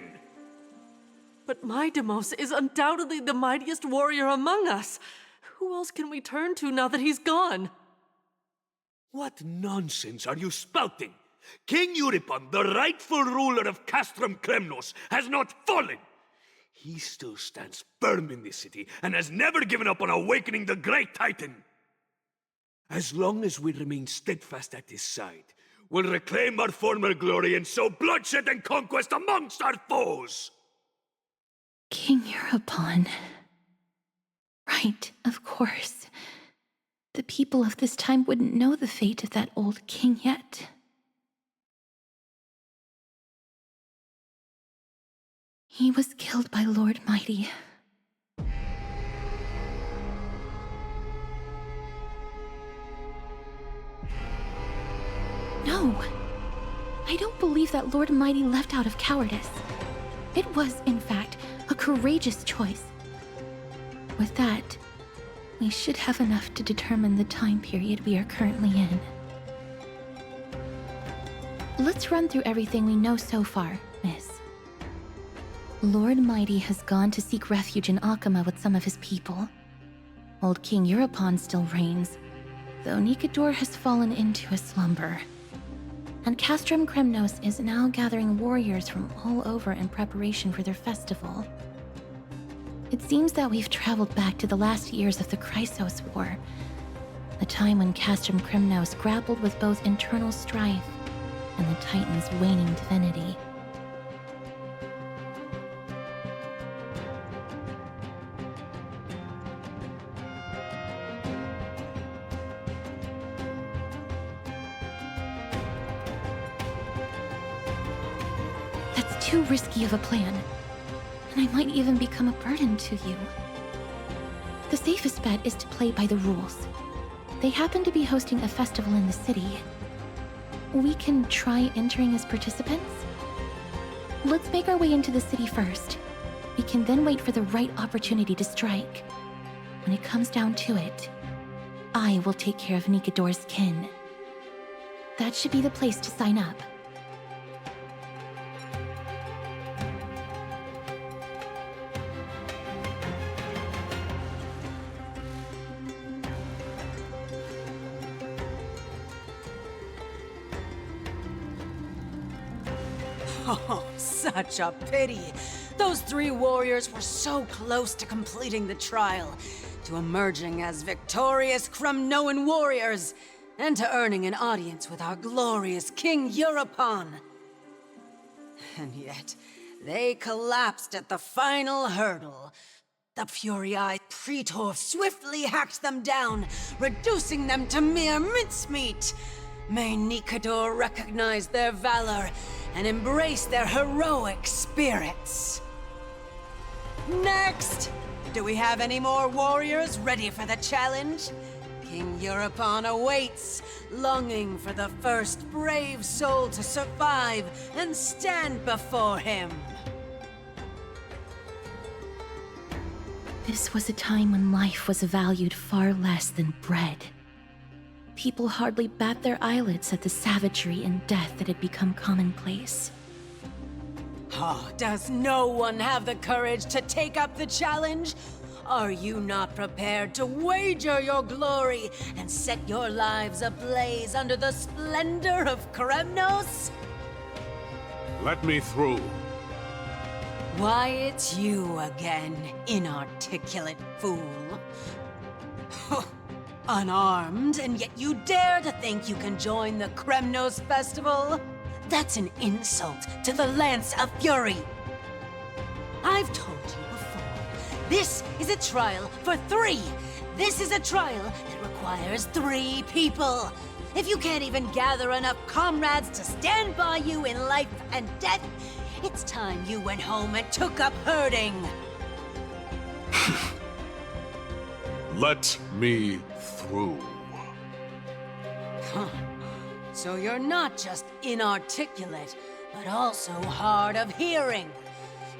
But Midemos is undoubtedly the mightiest warrior among us. Who else can we turn to now that he's gone? What nonsense are you spouting? King Euripon, the rightful ruler of Castrum Kremnos, has not fallen. He still stands firm in this city and has never given up on awakening the great Titan. As long as we remain steadfast at his side, we'll reclaim our former glory and sow bloodshed and conquest amongst our foes. King Euripon. Right, of course. The people of this time wouldn't know the fate of that old king yet. He was killed by Lord Mighty. No! I don't believe that Lord Mighty left out of cowardice. It was, in fact, a courageous choice. With that, we should have enough to determine the time period we are currently in. Let's run through everything we know so far, miss. Lord Mighty has gone to seek refuge in Akama with some of his people. Old King Euripon still reigns, though Nikador has fallen into a slumber. And Castrum Kremnos is now gathering warriors from all over in preparation for their festival. It seems that we've traveled back to the last years of the Chrysos War, a time when Castrum Kremnos grappled with both internal strife and the Titan's waning divinity. Too risky of a plan, and I might even become a burden to you. The safest bet is to play by the rules. They happen to be hosting a festival in the city. We can try entering as participants? Let's make our way into the city first. We can then wait for the right opportunity to strike. When it comes down to it, I will take care of Nikador's kin. That should be the place to sign up. Oh, such a pity. Those three warriors were so close to completing the trial, to emerging as victorious Kremnoan warriors, and to earning an audience with our glorious King Euripon. And yet, they collapsed at the final hurdle. The fury-eyed Praetor swiftly hacked them down, reducing them to mere mincemeat. May Nikador recognize their valor and embrace their heroic spirits. Next! Do we have any more warriors ready for the challenge? King Euripon awaits, longing for the first brave soul to survive and stand before him. This was a time when life was valued far less than bread. People hardly bat their eyelids at the savagery and death that had become commonplace. Oh, does no one have the courage to take up the challenge? Are you not prepared to wager your glory and set your lives ablaze under the splendor of Kremnos? Let me through. Why, it's you again, inarticulate fool. Unarmed, and yet you dare to think you can join the Kremnos festival? That's an insult to the Lance of Fury. I've told you before, this is a trial for 3. This is a trial that requires 3 people. If you can't even gather enough comrades to stand by you in life and death, it's time you went home and took up herding. Let me through. Huh. So you're not just inarticulate, but also hard of hearing.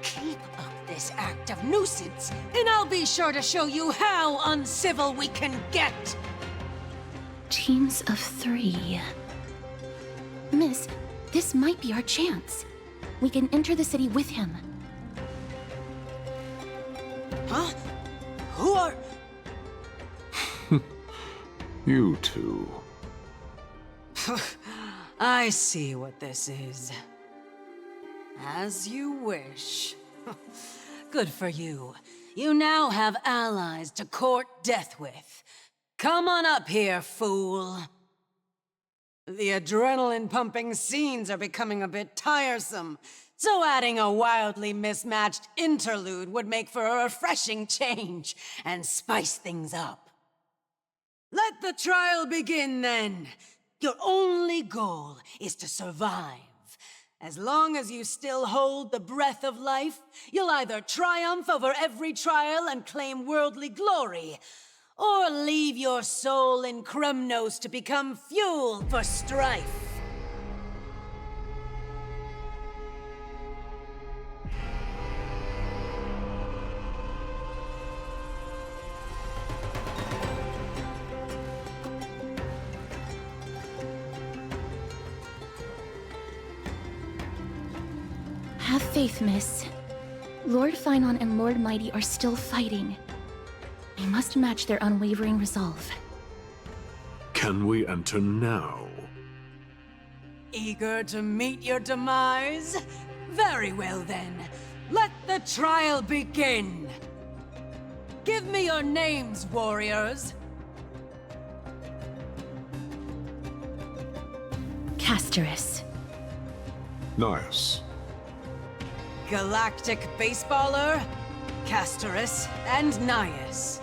Keep up this act of nuisance, and I'll be sure to show you how uncivil we can get. Teams of 3. Miss, this might be our chance. We can enter the city with him. Huh? Who are... You two. I see what this is. As you wish. Good for you. You now have allies to court death with. Come on up here, fool. The adrenaline-pumping scenes are becoming a bit tiresome, so adding a wildly mismatched interlude would make for a refreshing change and spice things up. Let the trial begin, then. Your only goal is to survive. As long as you still hold the breath of life, you'll either triumph over every trial and claim worldly glory, or leave your soul in Kremnos to become fuel for strife. Have faith, miss. Lord Finon and Lord Mighty are still fighting. I must match their unwavering resolve. Can we enter now? Eager to meet your demise? Very well then. Let the trial begin. Give me your names, warriors. Casterus. Nice. Galactic Baseballer, Casterus, and Nias.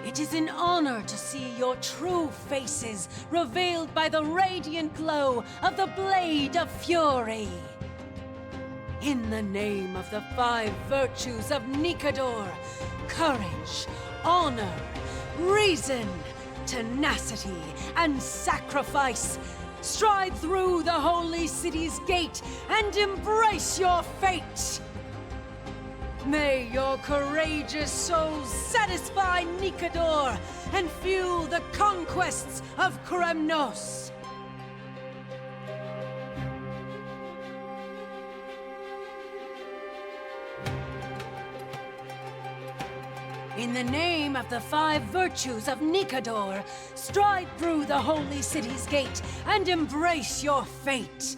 It is an honor to see your true faces revealed by the radiant glow of the Blade of Fury. In the name of the 5 virtues of Nikador, courage, honor, reason, tenacity, and sacrifice, stride through the holy city's gate and embrace your fate! May your courageous souls satisfy Nikador and fuel the conquests of Kremnos! In the name of the 5 virtues of Nikador, stride through the holy city's gate and embrace your fate.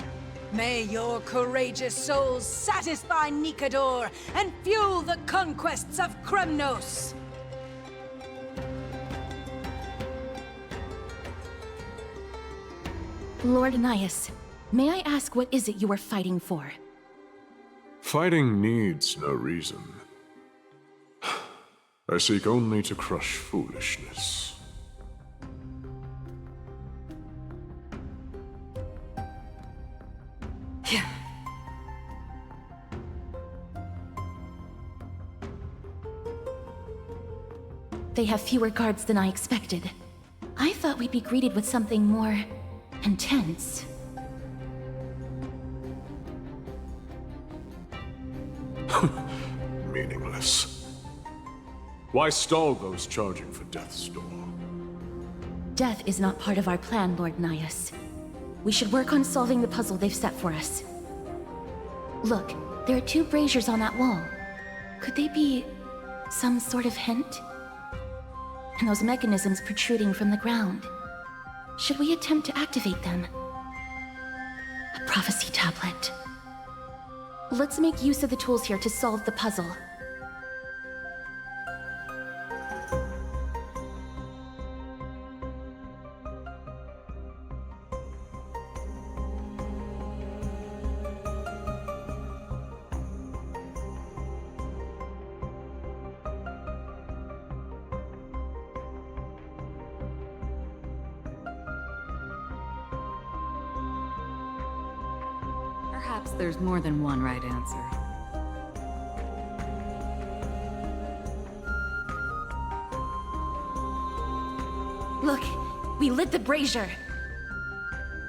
May your courageous souls satisfy Nikador and fuel the conquests of Kremnos! Lord Nias, may I ask what is it you are fighting for? Fighting needs no reason. I seek only to crush foolishness. They have fewer guards than I expected. I thought we'd be greeted with something more intense. Meaningless. Why stall those charging for death's door? Death is not part of our plan, Lord Naius. We should work on solving the puzzle they've set for us. Look, there are 2 braziers on that wall. Could they be some sort of hint? And those mechanisms protruding from the ground. Should we attempt to activate them? A prophecy tablet. Let's make use of the tools here to solve the puzzle. Perhaps there's more than one right answer. Look, we lit the brazier.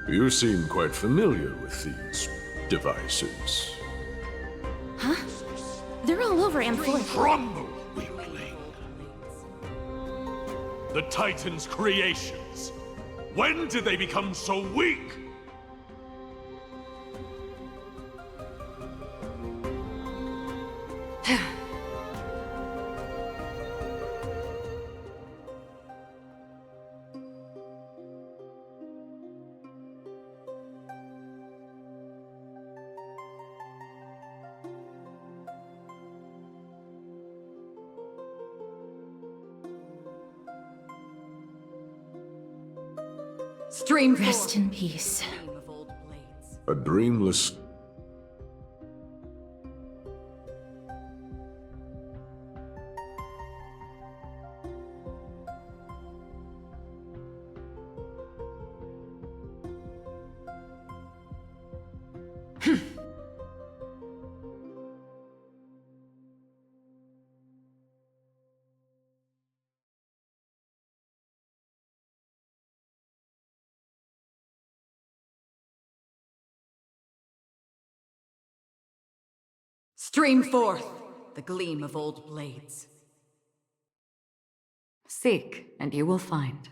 You seem quite familiar with these devices. Huh? They're all over Amphoria. Crumble, weakling. The Titan's creations. When did they become so weak? Stream rest in peace. A dreamless... Stream forth the gleam of old blades. Seek, and you will find.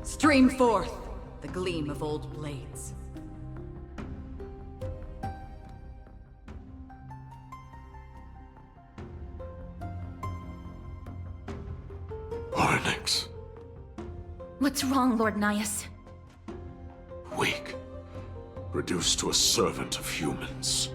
Stream forth the gleam of old blades. Onyx. What's wrong, Lord Naius? Weak. Reduced to a servant of humans.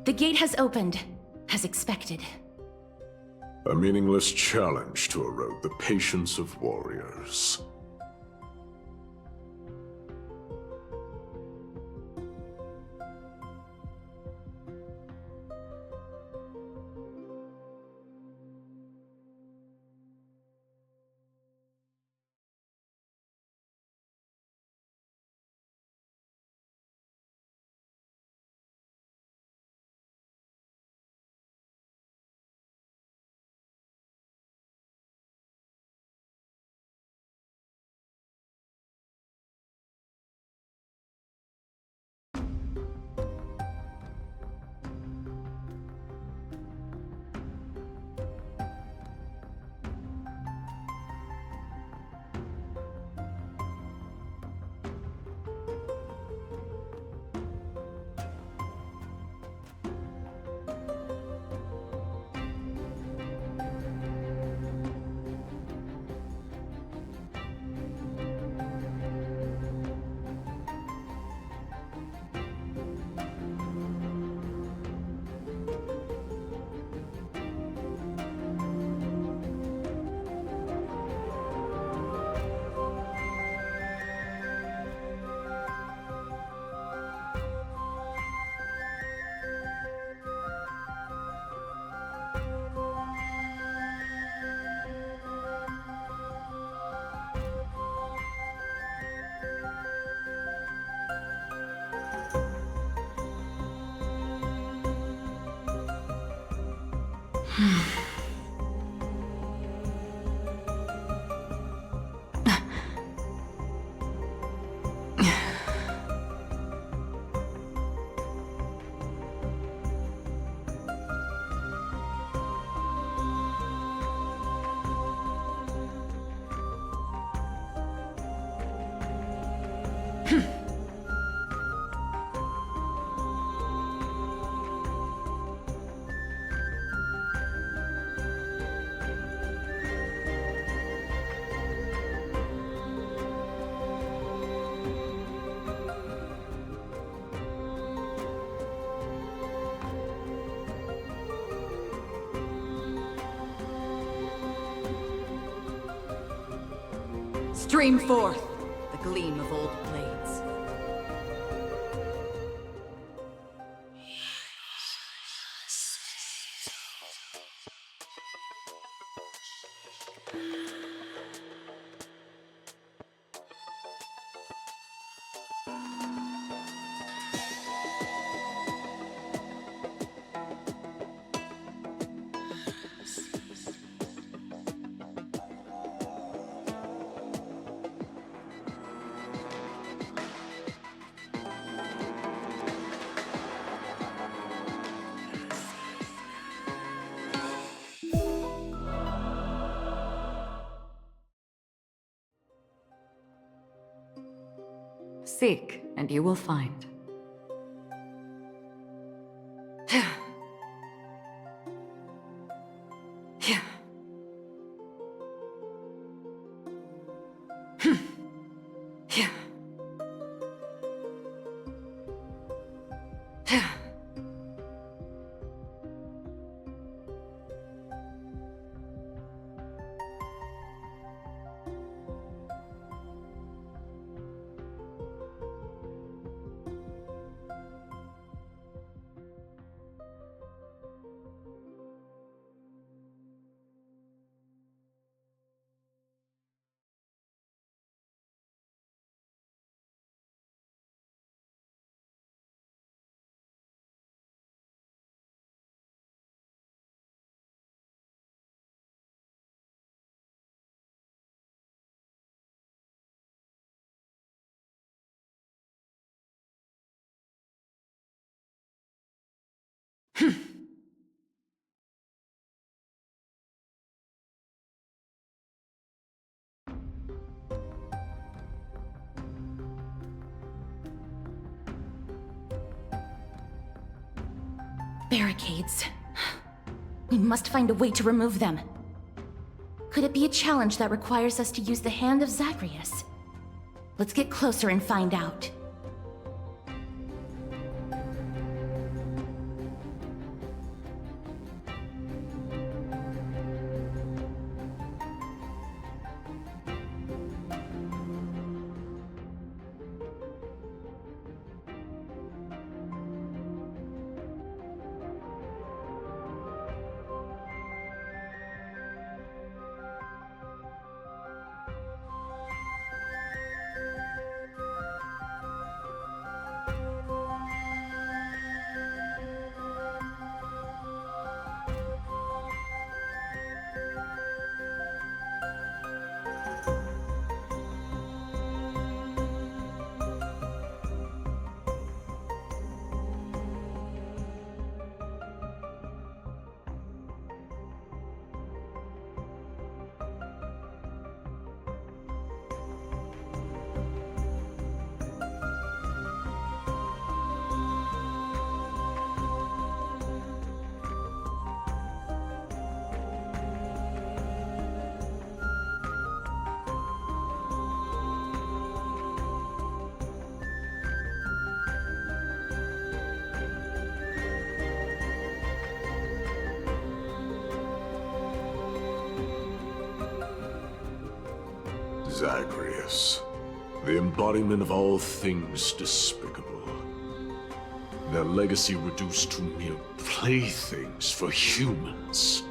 The gate has opened, as expected. A meaningless challenge to erode the patience of warriors. Stream forth the gleam of old blades. Seek, and you will find. Barricades. We must find a way to remove them. Could it be a challenge that requires us to use the hand of Zagreus? Let's get closer and find out. Zagreus, the embodiment of all things despicable. Their legacy reduced to mere playthings for humans.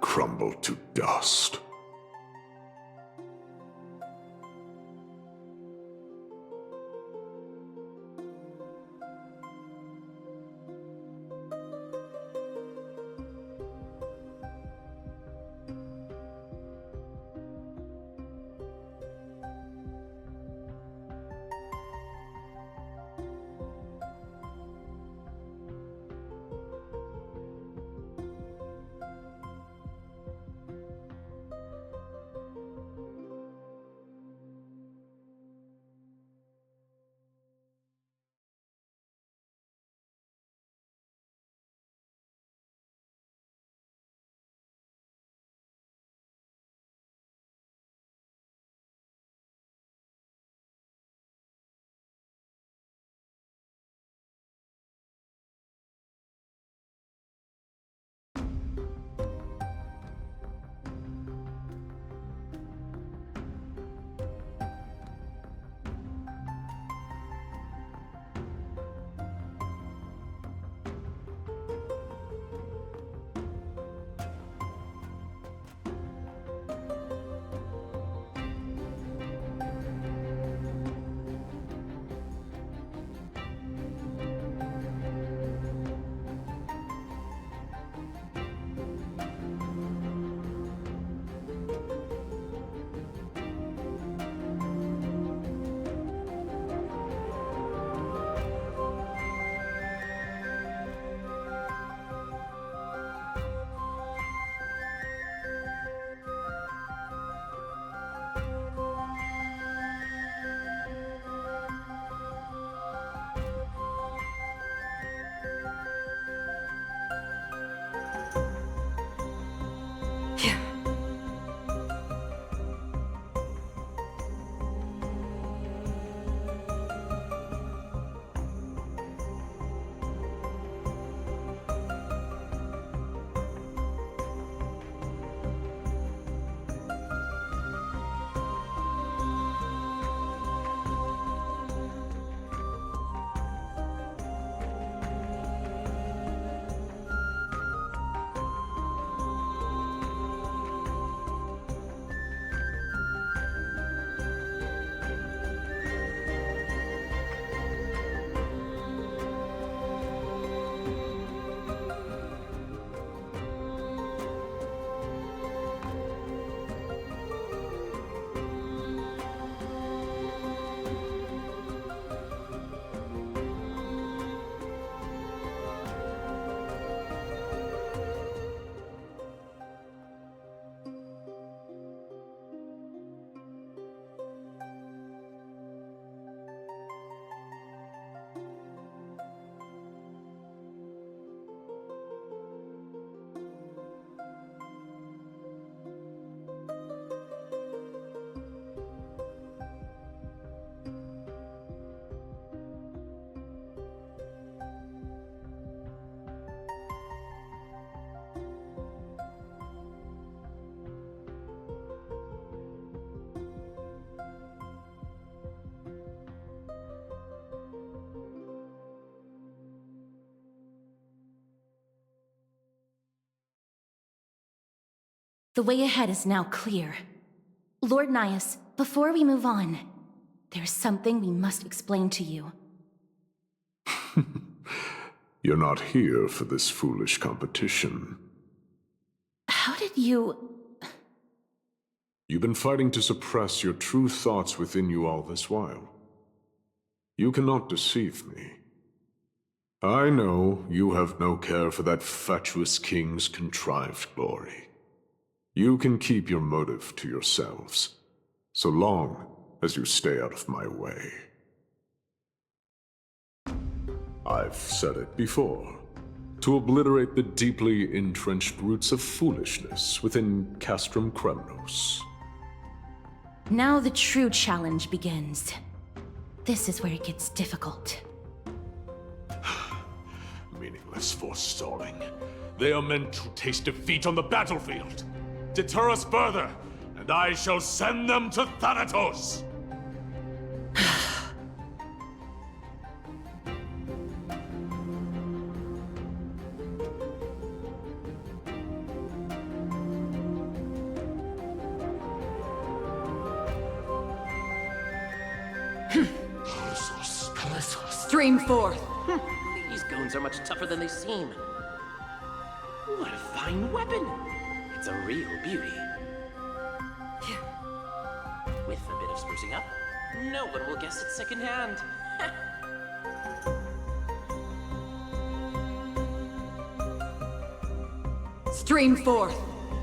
Crumble to dust. The way ahead is now clear. Lord Nias, before we move on, there's something we must explain to you. You're not here for this foolish competition. How did you... You've been fighting to suppress your true thoughts within you all this while. You cannot deceive me. I know you have no care for that fatuous king's contrived glory. You can keep your motive to yourselves, so long as you stay out of my way. I've said it before. To obliterate the deeply entrenched roots of foolishness within Castrum Kremnos. Now the true challenge begins. This is where it gets difficult. stalling. They are meant to taste defeat on the battlefield. Deter us further, and I shall send them to Thanatos! Stream forth! These goons are much tougher than they seem. What a fine weapon! It's a real beauty. With a bit of sprucing up, no one will guess it's secondhand. Stream forth!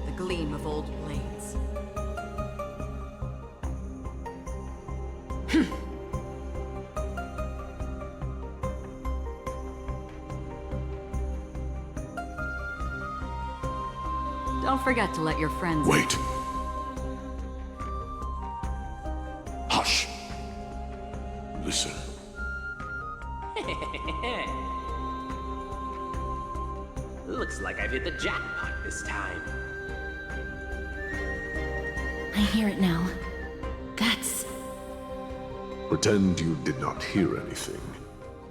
The gleam of old blades. Don't forget to let your friends... Wait! Hush! Listen. Looks like I've hit the jackpot this time. I hear it now. That's... Pretend you did not hear anything.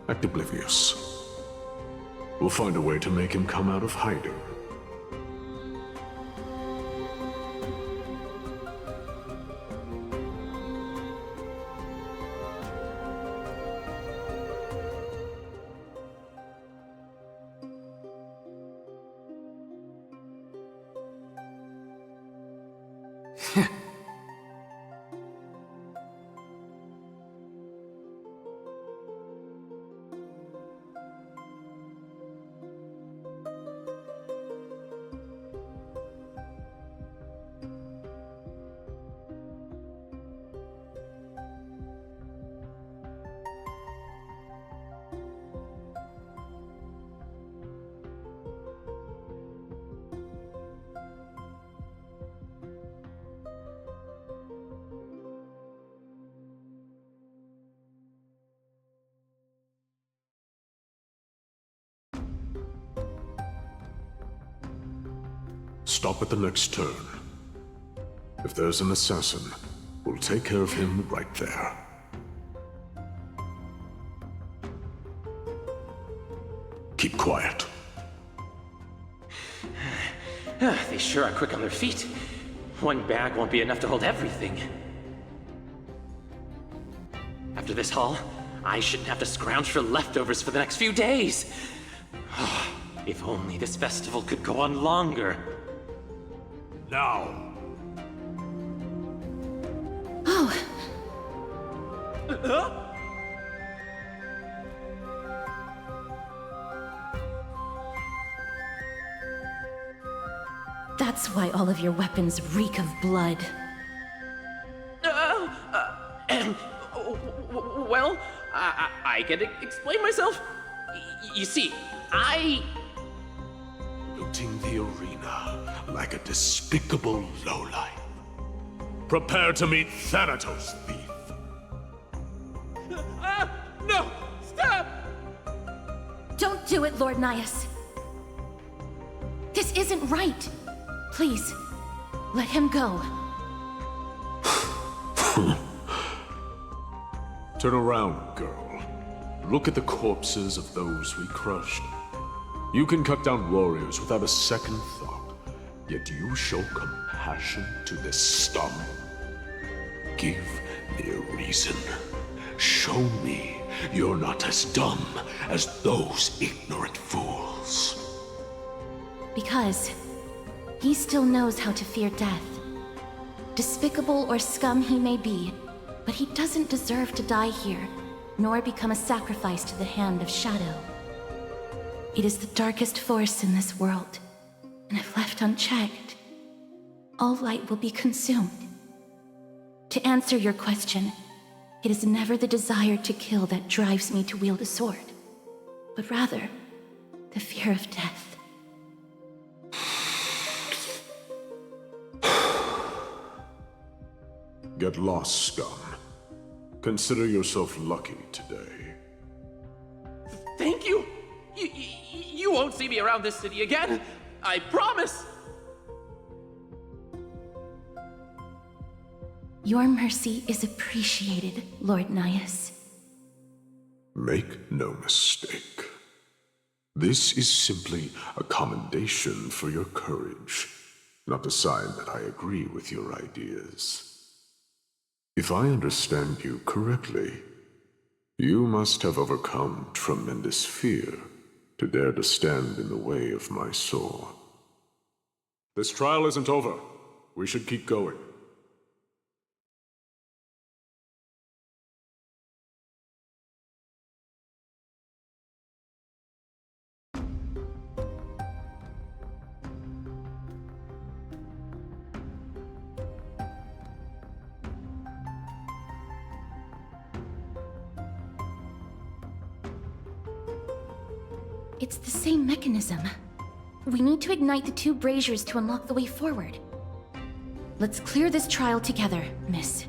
Act oblivious. We'll find a way to make him come out of hiding. Stop at the next turn. If there's an assassin, we'll take care of him right there. Keep quiet. They sure are quick on their feet. One bag won't be enough to hold everything. After this haul, I shouldn't have to scrounge for leftovers for the next few days. If only this festival could go on longer. Now! Oh! That's why all of your weapons reek of blood. Well, I can explain myself. You see, Looting the arena like a despicable lowlife. Prepare to meet Thanatos, thief. No! Stop! Don't do it, Lord Nias. This isn't right. Please, let him go. Turn around, girl. Look at the corpses of those we crushed. You can cut down warriors without a second thought, yet you show compassion to this scum. Give me a reason. Show me you're not as dumb as those ignorant fools. Because he still knows how to fear death. Despicable or scum he may be, but he doesn't deserve to die here, nor become a sacrifice to the hand of Shadow. It is the darkest force in this world, and if left unchecked, all light will be consumed. To answer your question, it is never the desire to kill that drives me to wield a sword, but rather the fear of death. Get lost, scum. Consider yourself lucky today. Thank you! You won't see me around this city again. I promise! Your mercy is appreciated, Lord Nias. Make no mistake. This is simply a commendation for your courage, not a sign that I agree with your ideas. If I understand you correctly, you must have overcome tremendous fear to dare to stand in the way of my sword. This trial isn't over. We should keep going. It's the same mechanism. We need to ignite the two braziers to unlock the way forward. Let's clear this trial together, miss.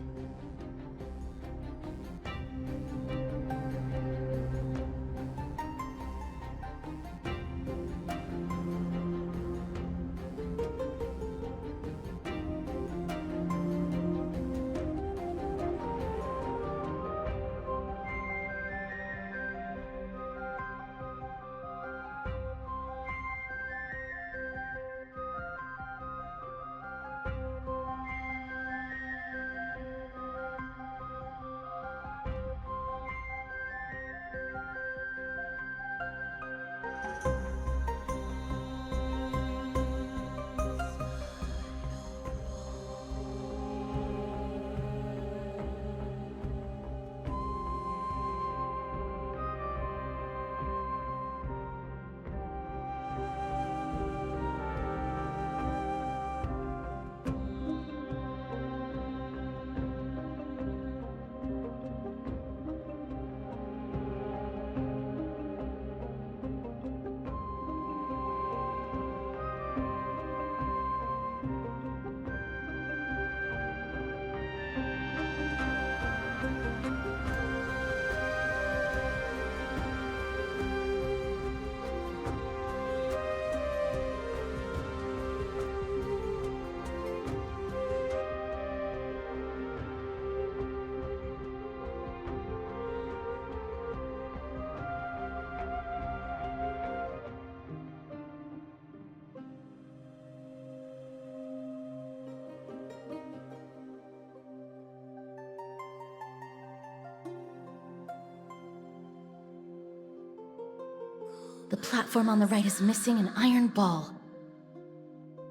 The platform on the right is missing an iron ball.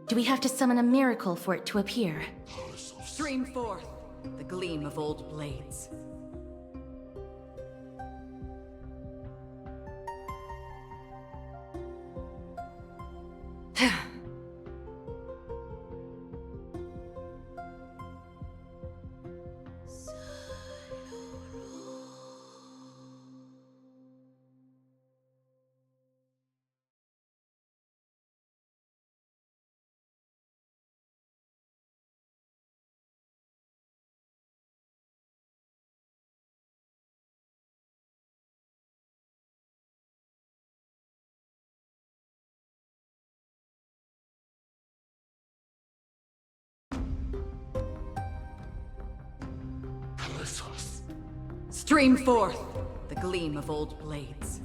Do we have to summon a miracle for it to appear? Stream forth the gleam of old blades. Stream forth the gleam of old blades.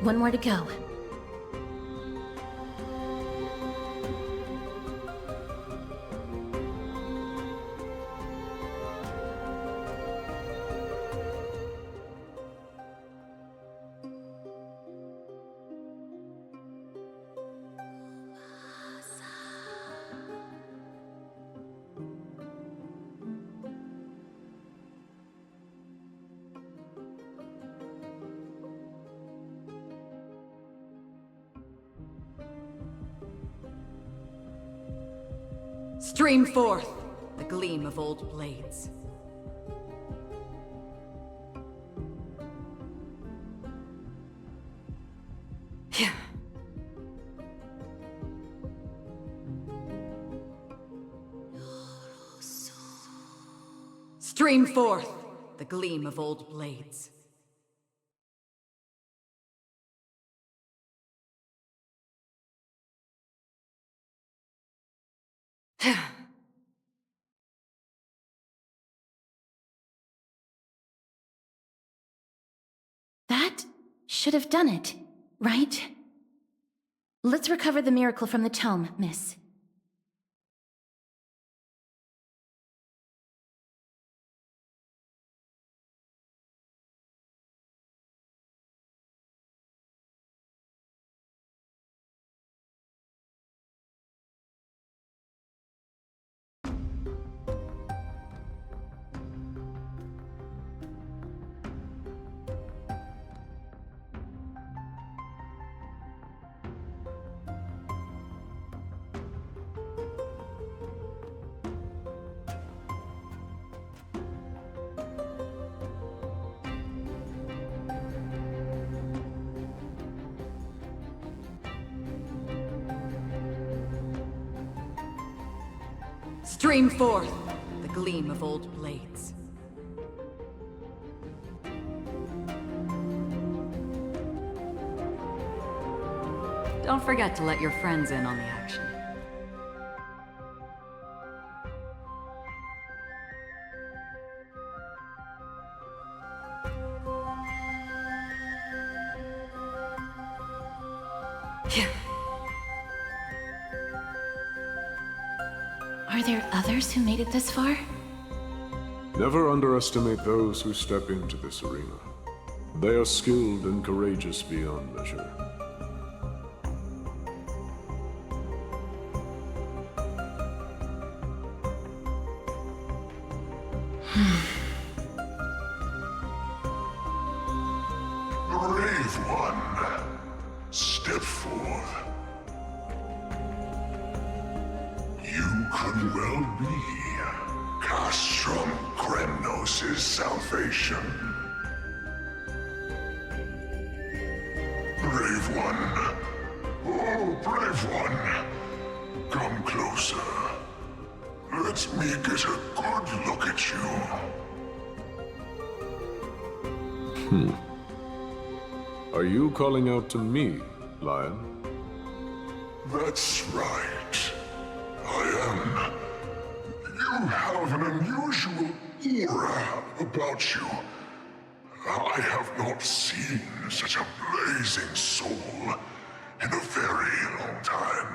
one more to go. Stream forth the gleam of old blades. Stream forth the gleam of old blades. That should have done it, right? Let's recover the miracle from the tome, miss. Stream forth the gleam of old blades. Don't forget to let your friends in on the action. Are there others who made it this far? Never underestimate those who step into this arena. They are skilled and courageous beyond measure. Brave one, step forth. You could well be Castrum Kremnos' salvation. Brave one. Oh, brave one. Come closer. Let me get a good look at you. Are you calling out to me, Lion? That's right. I am. You have an unusual aura about you. I have not seen such a blazing soul in a very long time.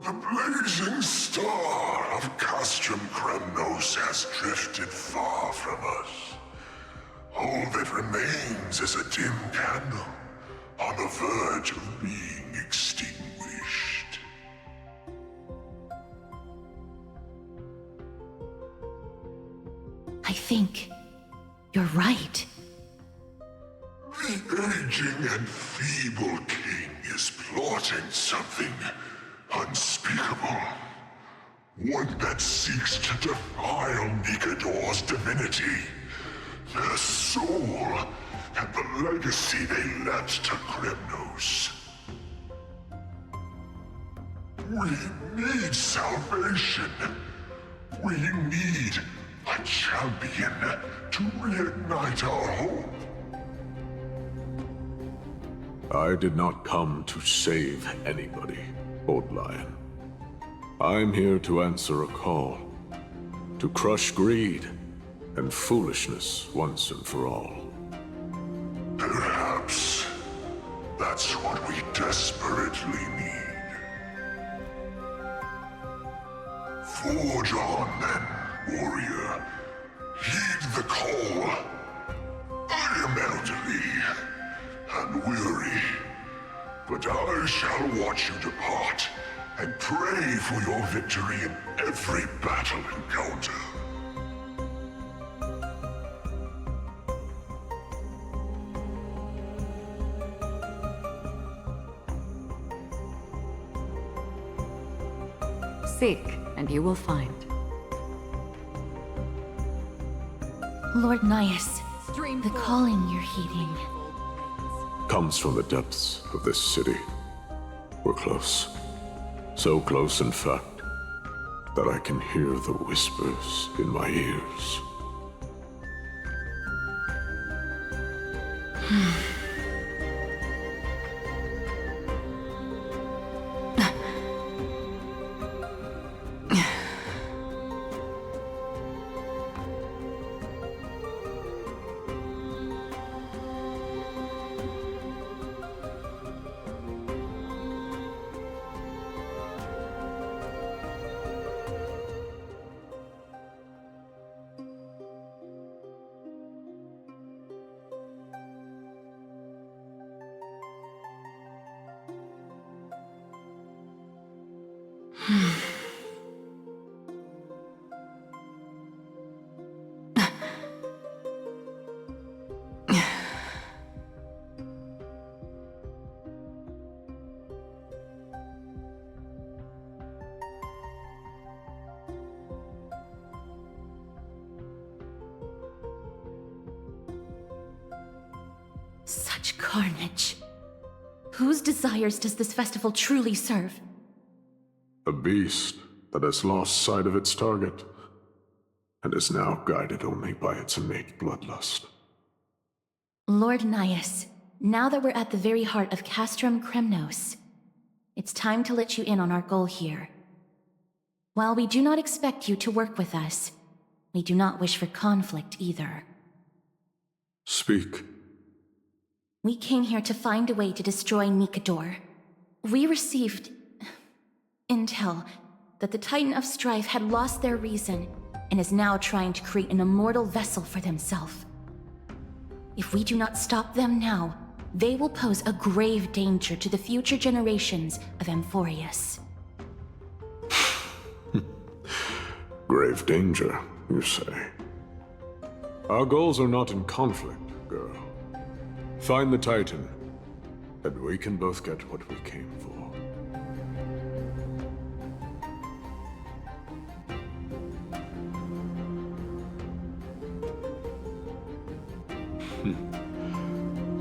The blazing star of Castrum Kremnos has drifted far from us. All that remains is a dim candle on the verge of being extinguished. I think you're right. The aging and feeble king is plotting something unspeakable. One that seeks to defile Nikador's divinity, their soul, and the legacy they left to Kremnos. We need salvation. We need a champion to reignite our hope. I did not come to save anybody, Old Lion. I'm here to answer a call, to crush greed and foolishness once and for all. desperately need. Forge on then, warrior. Heed the call. I am elderly and weary, but I shall watch you depart and pray for your victory in every battle encounter. Seek, and you will find. Lord Nias, the calling you're heeding. Comes from the depths of this city. We're close. So close, in fact, that I can hear the whispers in my ears. Such carnage. Whose desires does this festival truly serve? A beast that has lost sight of its target, and is now guided only by its innate bloodlust. Lord Nias, now that we're at the very heart of Castrum Kremnos, it's time to let you in on our goal here. While we do not expect you to work with us, we do not wish for conflict either. Speak. We came here to find a way to destroy Nikador. We received intel that the Titan of Strife had lost their reason and is now trying to create an immortal vessel for themselves. If we do not stop them now, they will pose a grave danger to the future generations of Amphorius. Grave danger, you say? Our goals are not in conflict, girl. Find the Titan, and we can both get what we came for.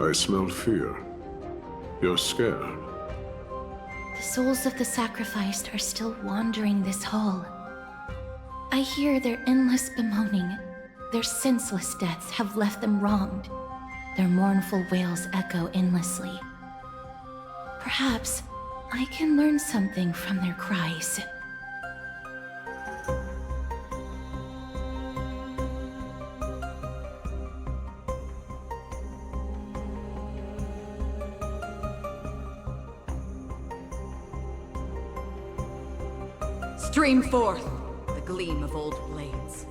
I smell fear. You're scared. The souls of the sacrificed are still wandering this hall. I hear their endless bemoaning. Their senseless deaths have left them wronged. Their mournful wails echo endlessly. Perhaps I can learn something from their cries. Stream forth the gleam of old blades.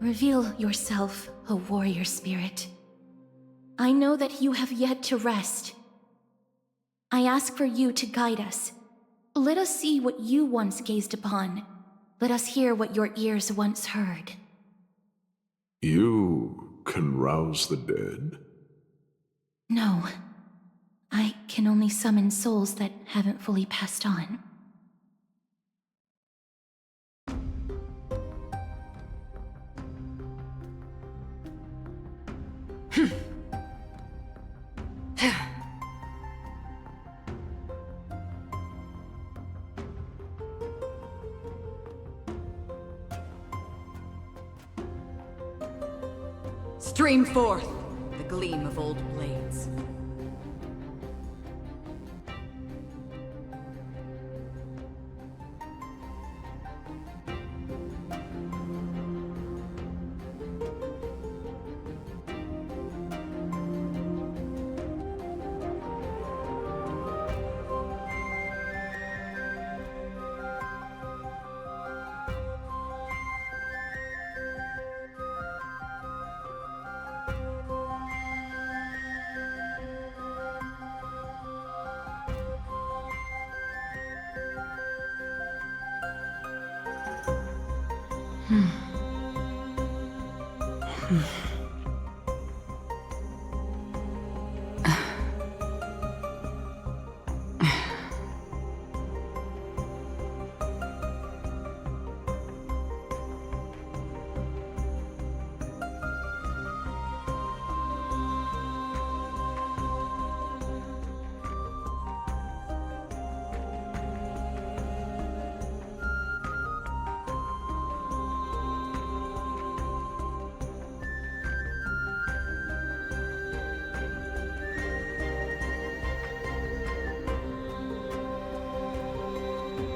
Reveal yourself, O warrior spirit. I know that you have yet to rest. I ask for you to guide us. Let us see what you once gazed upon. Let us hear what your ears once heard. You can rouse the dead? No. I can only summon souls that haven't fully passed on. Stream forth the gleam of old blades.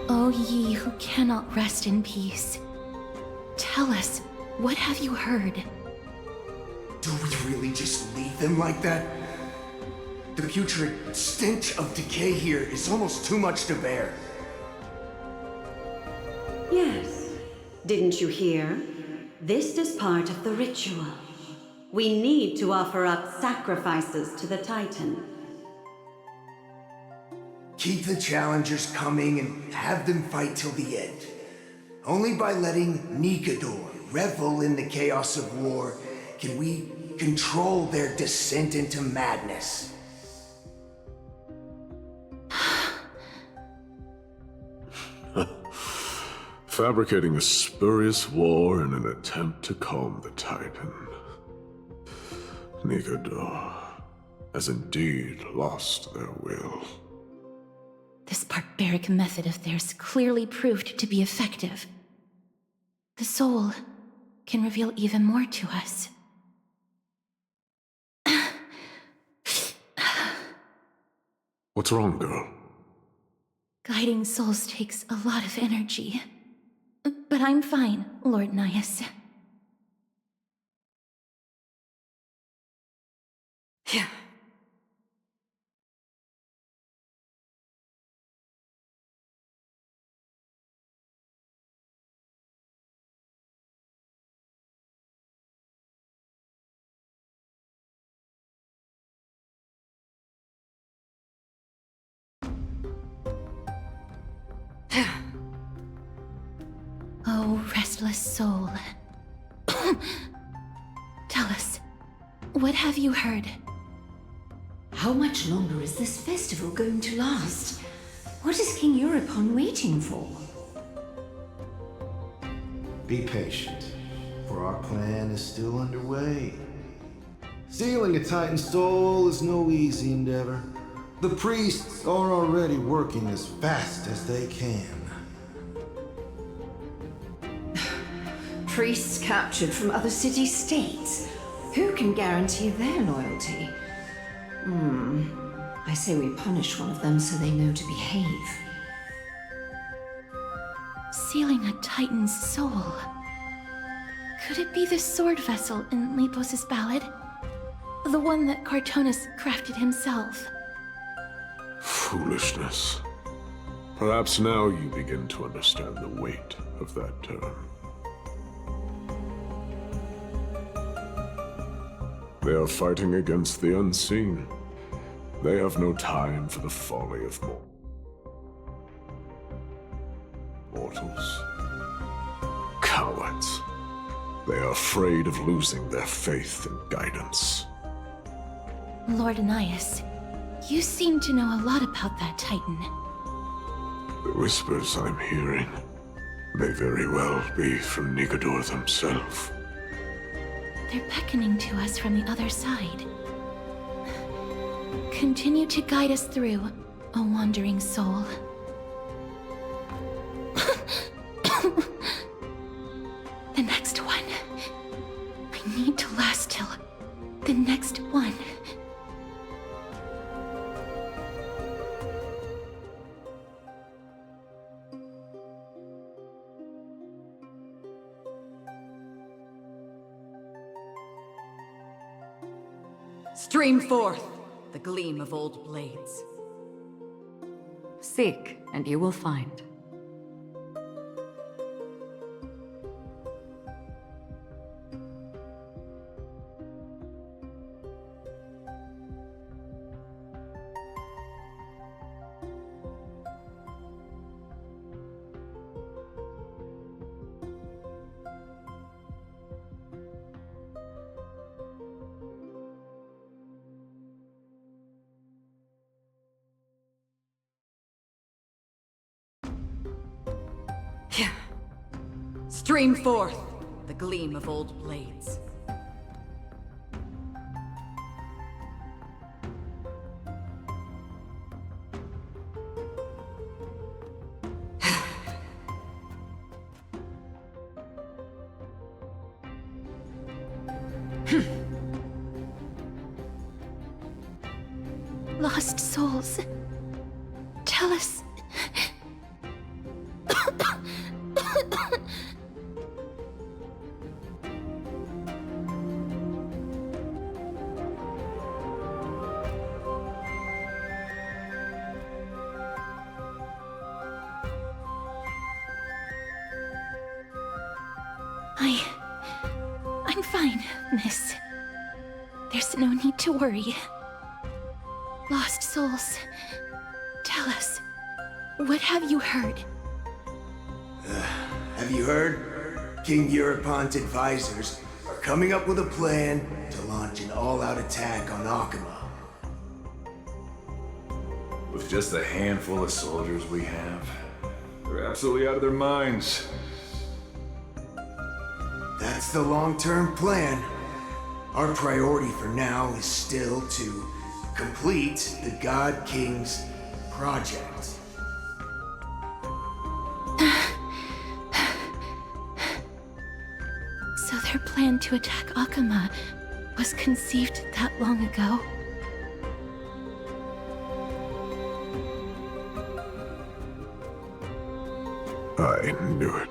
O ye who cannot rest in peace, tell us, what have you heard? Do we really just leave them like that? The putrid stench of decay here is almost too much to bear. Yes. Didn't you hear? This is part of the ritual. We need to offer up sacrifices to the Titan. Keep the challengers coming and have them fight till the end. Only by letting Nikador revel in the chaos of war can we control their descent into madness. Fabricating a spurious war in an attempt to calm the Titan. Nikador has indeed lost their will. This barbaric method of theirs clearly proved to be effective. The soul can reveal even more to us. What's wrong, girl? Guiding souls takes a lot of energy. But I'm fine, Lord Nias. Yeah. Oh, restless soul. Tell us, what have you heard? How much longer is this festival going to last? What is King Euripon waiting for? Be patient, for our plan is still underway. Stealing a Titan soul is no easy endeavor. The priests are already working as fast as they can. Priests captured from other city-states. Who can guarantee their loyalty? I say we punish one of them so they know to behave. Sealing a Titan's soul. Could it be the sword vessel in Lepos's ballad? The one that Cartonus crafted himself? Foolishness. Perhaps now you begin to understand the weight of that term. They are fighting against the unseen. They have no time for the folly of mortals. Cowards. They are afraid of losing their faith and guidance. Lord Anais, you seem to know a lot about that Titan. The whispers I'm hearing may very well be from Nigador themselves. They're beckoning to us from the other side. Continue to guide us through, O wandering soul. The next one. I need to last till the next one. Stream forth the gleam of old blades. Seek, and you will find. Stream forth the gleam of old blades. Lost souls. Tell us. I'm fine, miss. There's no need to worry. Lost souls, tell us, what have you heard? Have you heard? King Eurypon's advisors are coming up with a plan to launch an all-out attack on Akama. With just a handful of soldiers we have, they're absolutely out of their minds. That's the long-term plan. Our priority for now is still to complete the God King's project. So their plan to attack Akama was conceived that long ago? I knew it.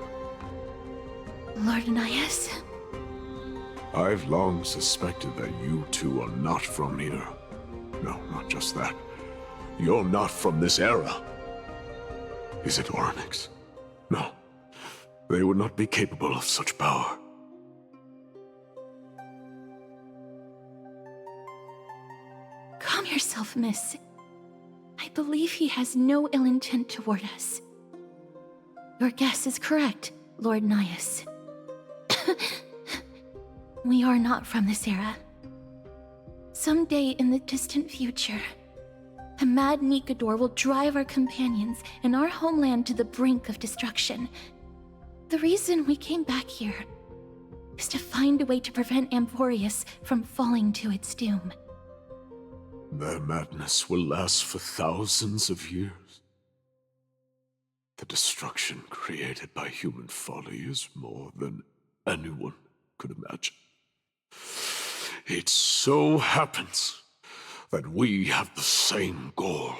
Lord Anais? I've long suspected that you two are not from here. No, not just that. You're not from this era. Is it Oryx? No. They would not be capable of such power. Calm yourself, miss. I believe he has no ill intent toward us. Your guess is correct, Lord Nias. We are not from this era. Someday in the distant future, a mad Nigador will drive our companions and our homeland to the brink of destruction. The reason we came back here is to find a way to prevent Amphorius from falling to its doom. Their madness will last for thousands of years. The destruction created by human folly is more than anyone could imagine. It so happens that we have the same goal.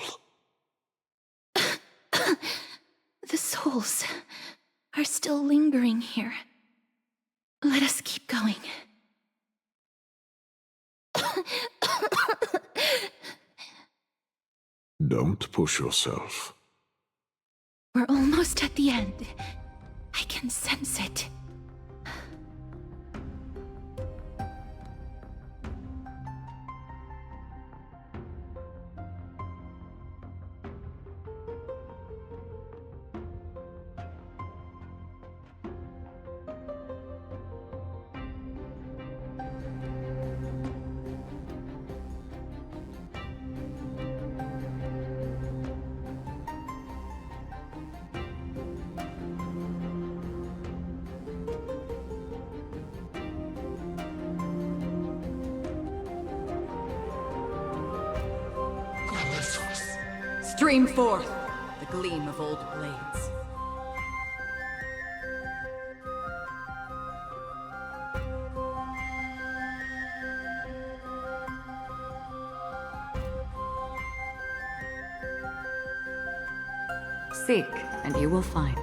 The souls are still lingering here. Let us keep going. Don't push yourself. We're almost at the end. I can sense it. Stream forth the gleam of old blades. Seek, and you will find.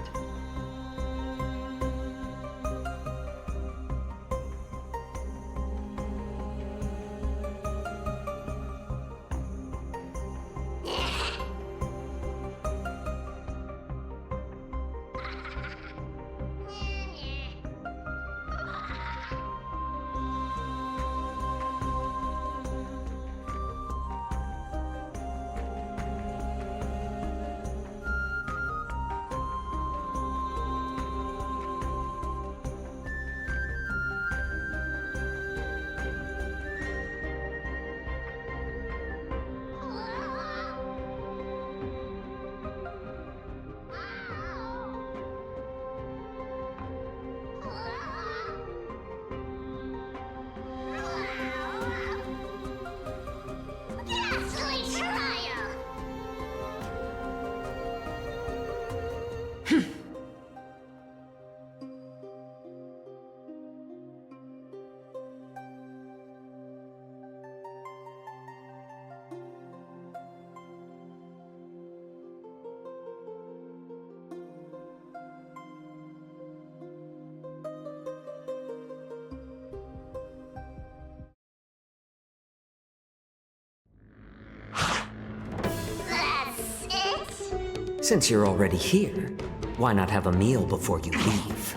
Since you're already here, why not have a meal before you leave?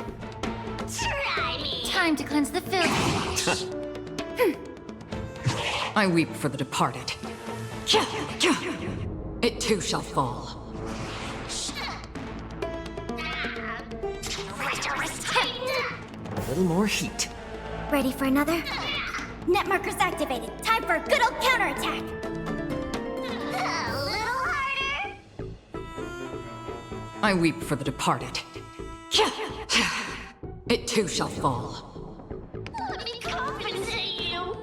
Try me! Time to cleanse the filth. I weep for the departed. It too shall fall. A little more heat. Ready for another? Net markers activated. Time for a good old counterattack. A little harder. I weep for the departed. It too shall fall. Let me compensate you.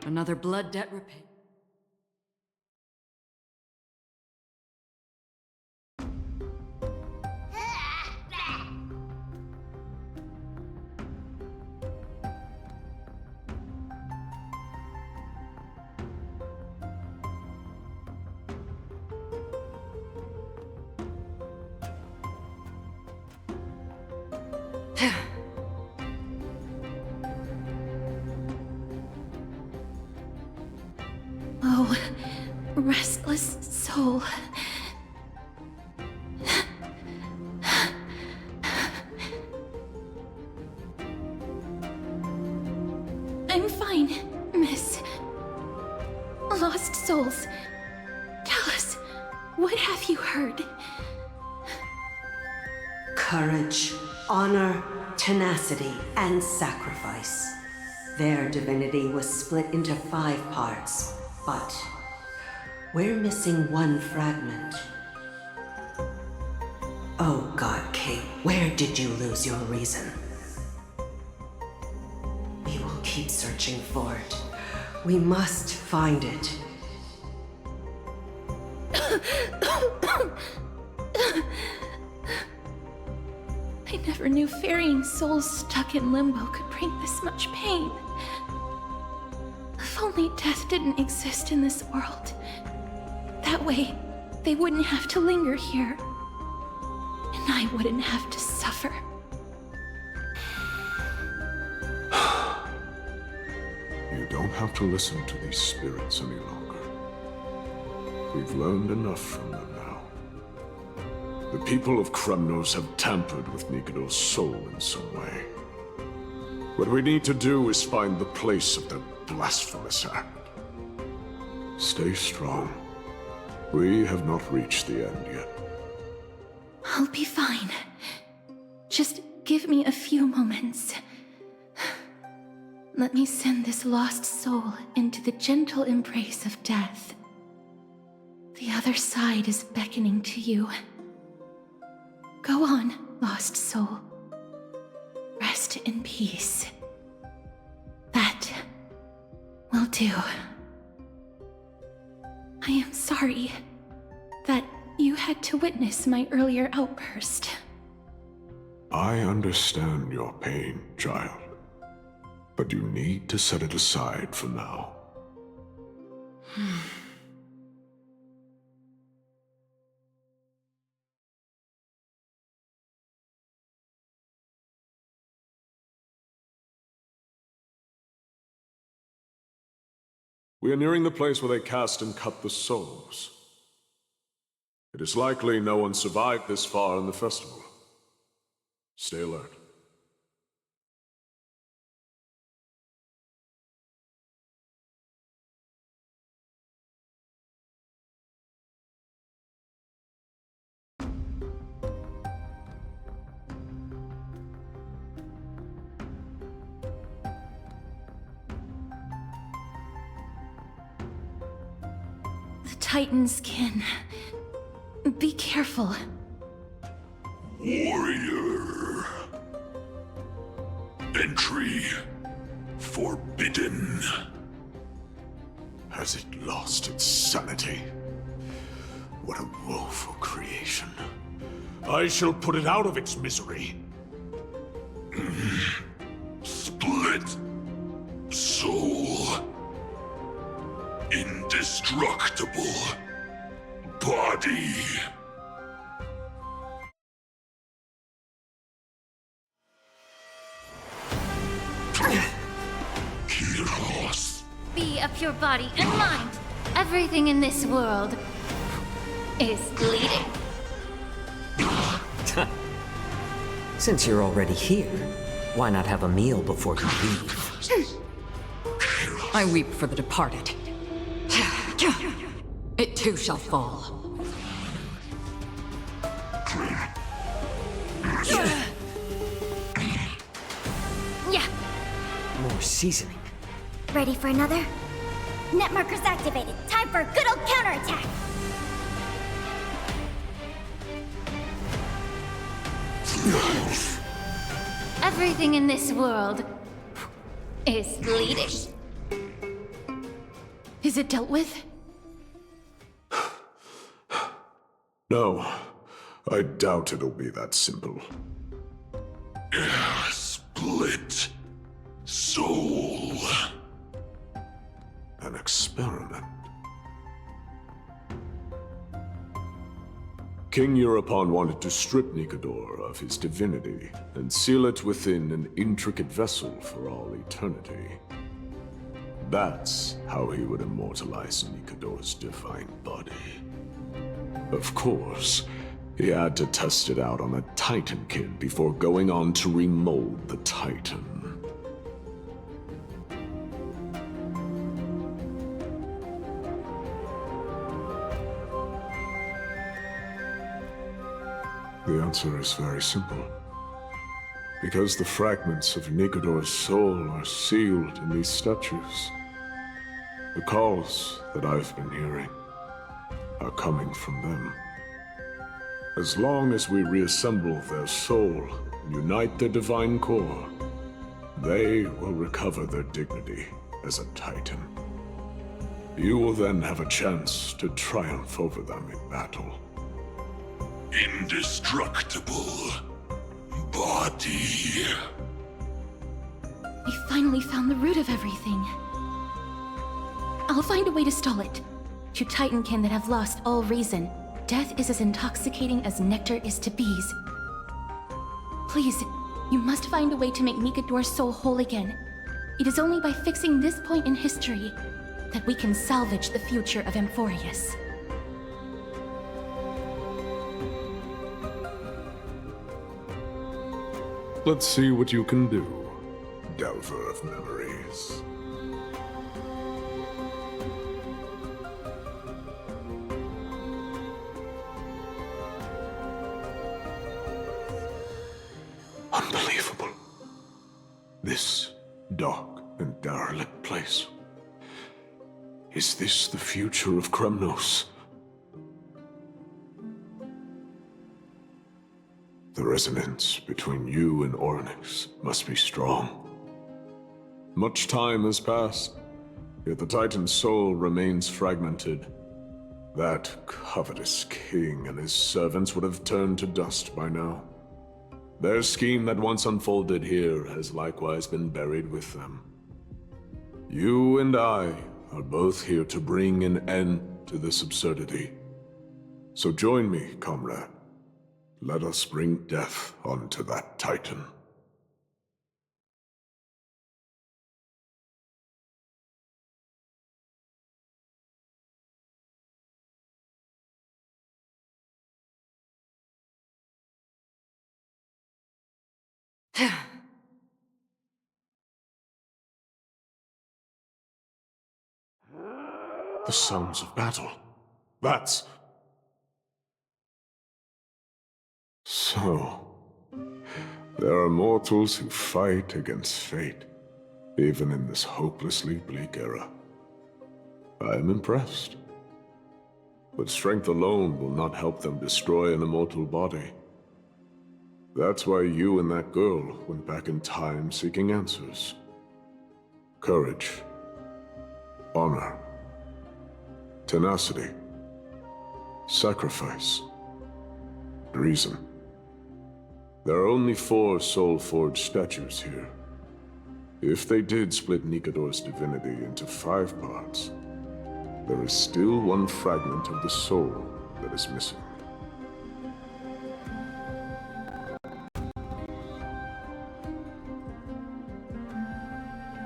Another blood debt repaid. Oh, restless soul. I'm fine, miss. Lost souls. Tell us, what have you heard? Courage, honor, tenacity, and sacrifice. Their divinity was split into 5 parts, but we're missing one fragment. Oh, God King, where did you lose your reason? We will keep searching for it. We must find it. I never knew ferrying souls stuck in limbo could bring this much pain. If only death didn't exist in this world. That way, they wouldn't have to linger here. And I wouldn't have to suffer. You don't have to listen to these spirits any longer. We've learned enough from them now. The people of Kremnos have tampered with Nikodo's soul in some way. What we need to do is find the place of their blasphemous act. Stay strong. We have not reached the end yet. I'll be fine. Just give me a few moments. Let me send this lost soul into the gentle embrace of death. The other side is beckoning to you. Go on, lost soul. Rest in peace. That will do. I am sorry that you had to witness my earlier outburst. I understand your pain, child. But you need to set it aside for now. We are nearing the place where they cast and cut the souls. It is likely no one survived this far in the festival. Stay alert. The Titans can... Be careful. Warrior. Entry forbidden. Has it lost its sanity? What a woeful creation. I shall put it out of its misery. Split soul. Indestructible body. Kiros. Be a pure body and mind. Everything in this world is bleeding. Since you're already here, why not have a meal before you leave? I weep for the departed. It too shall fall. Yeah. More seasoning. Ready for another? Net markers activated. Time for a good old counterattack. Everything in this world is bleeding. Is it dealt with? No, I doubt it'll be that simple. Split soul. An experiment. King Europon wanted to strip Nikodor of his divinity and seal it within an intricate vessel for all eternity. That's how he would immortalize Nikodor's divine body. Of course, he had to test it out on a Titan kid before going on to remold the Titan. The answer is very simple. Because the fragments of Nikodor's soul are sealed in these statues. The calls that I've been hearing are coming from them. As long as we reassemble their soul and unite their divine core, they will recover their dignity as a Titan. You will then have a chance to triumph over them in battle. Indestructible body. We finally found the root of everything. I'll find a way to stall it. To Titankin that have lost all reason, death is as intoxicating as nectar is to bees. Please, you must find a way to make Nikodor's soul whole again. It is only by fixing this point in history that we can salvage the future of Amphorius. Let's see what you can do, Delver of Memories. Unbelievable. This dark and derelict place. Is this the future of Kremnos? The resonance between you and Ornyx must be strong. Much time has passed, yet the Titan's soul remains fragmented, That covetous king and his servants would have turned to dust by now. Their scheme that once unfolded here has likewise been buried with them. You and I are both here to bring an end to this absurdity. So join me, comrade. Let us bring death onto that Titan. The sounds of battle. That's... So... there are mortals who fight against fate, even in this hopelessly bleak era. I am impressed. But strength alone will not help them destroy an immortal body. That's why you and that girl went back in time seeking answers. Courage. Honor. Tenacity. Sacrifice. Reason. There are only 4 soul-forged statues here. If they did split Nikador's divinity into 5 parts, there is still one fragment of the soul that is missing.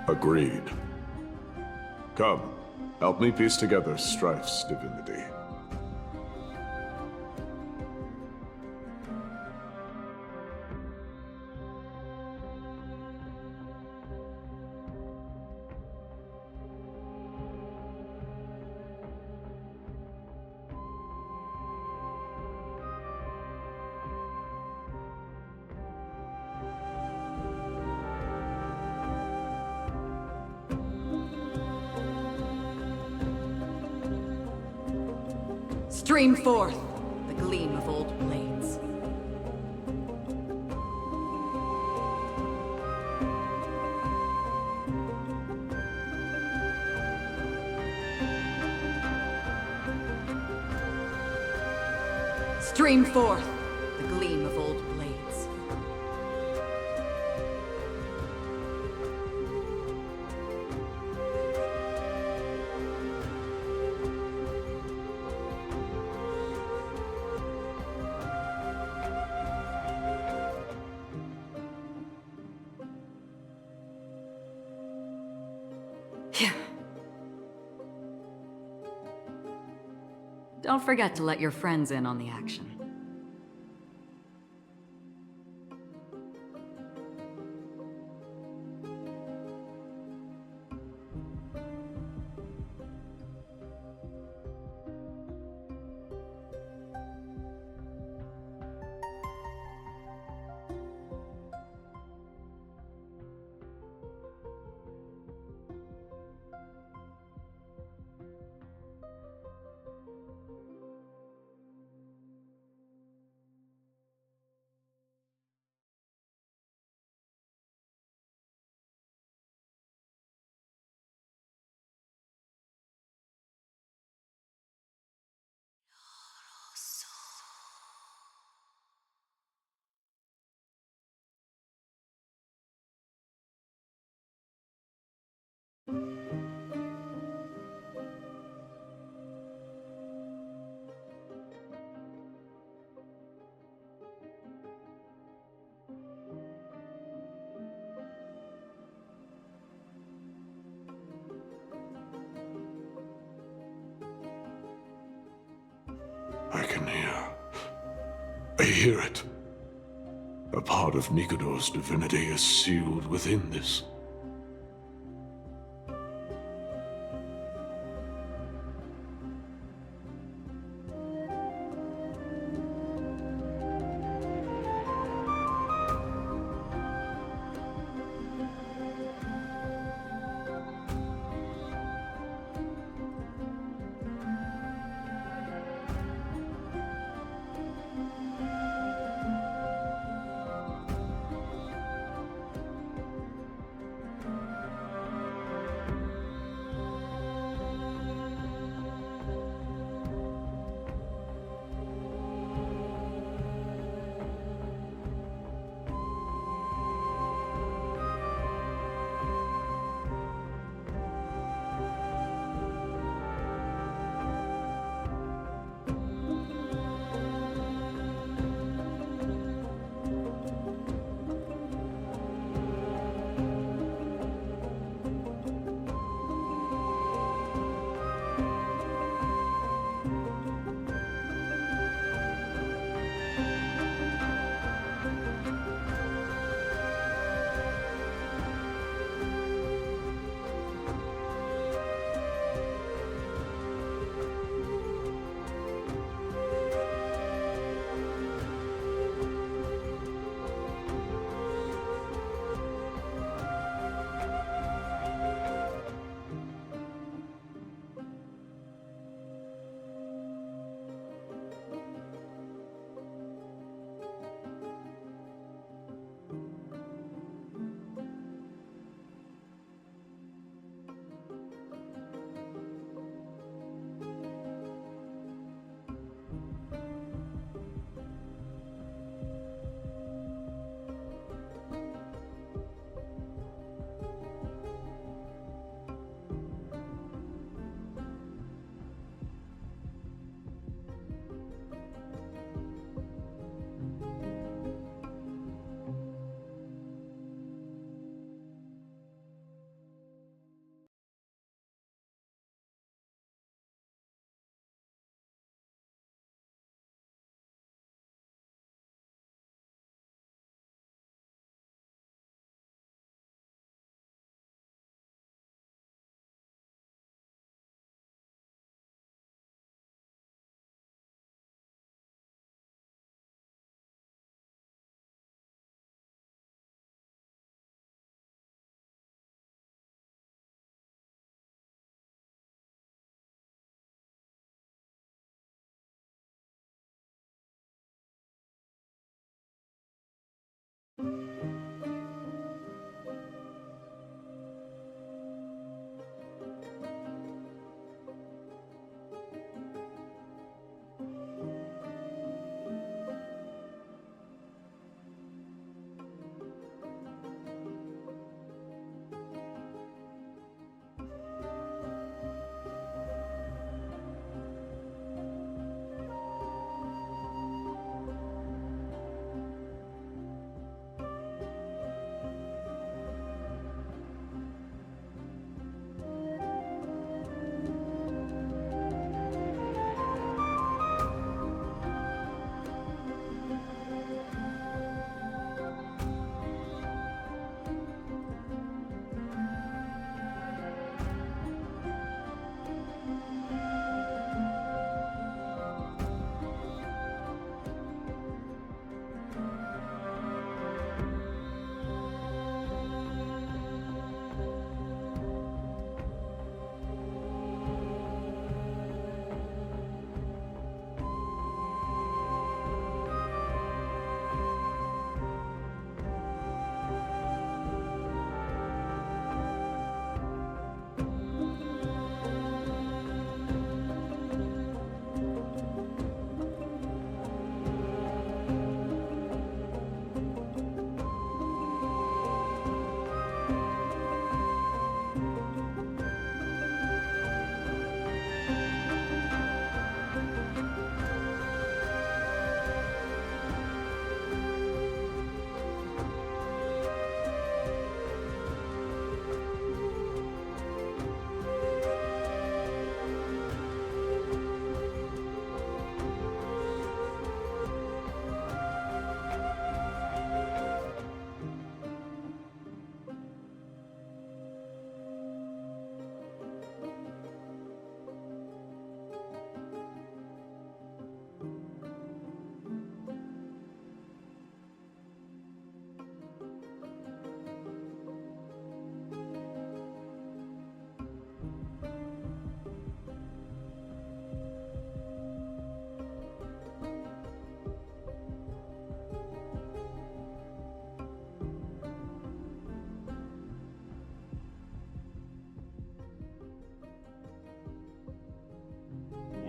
Agreed. Come, help me piece together Strife's divinity. Stream forth the gleam of old blades. Stream forth the gleam of old blades. Don't forget to let your friends in on the action. I hear it. A part of Nikador's divinity is sealed within this.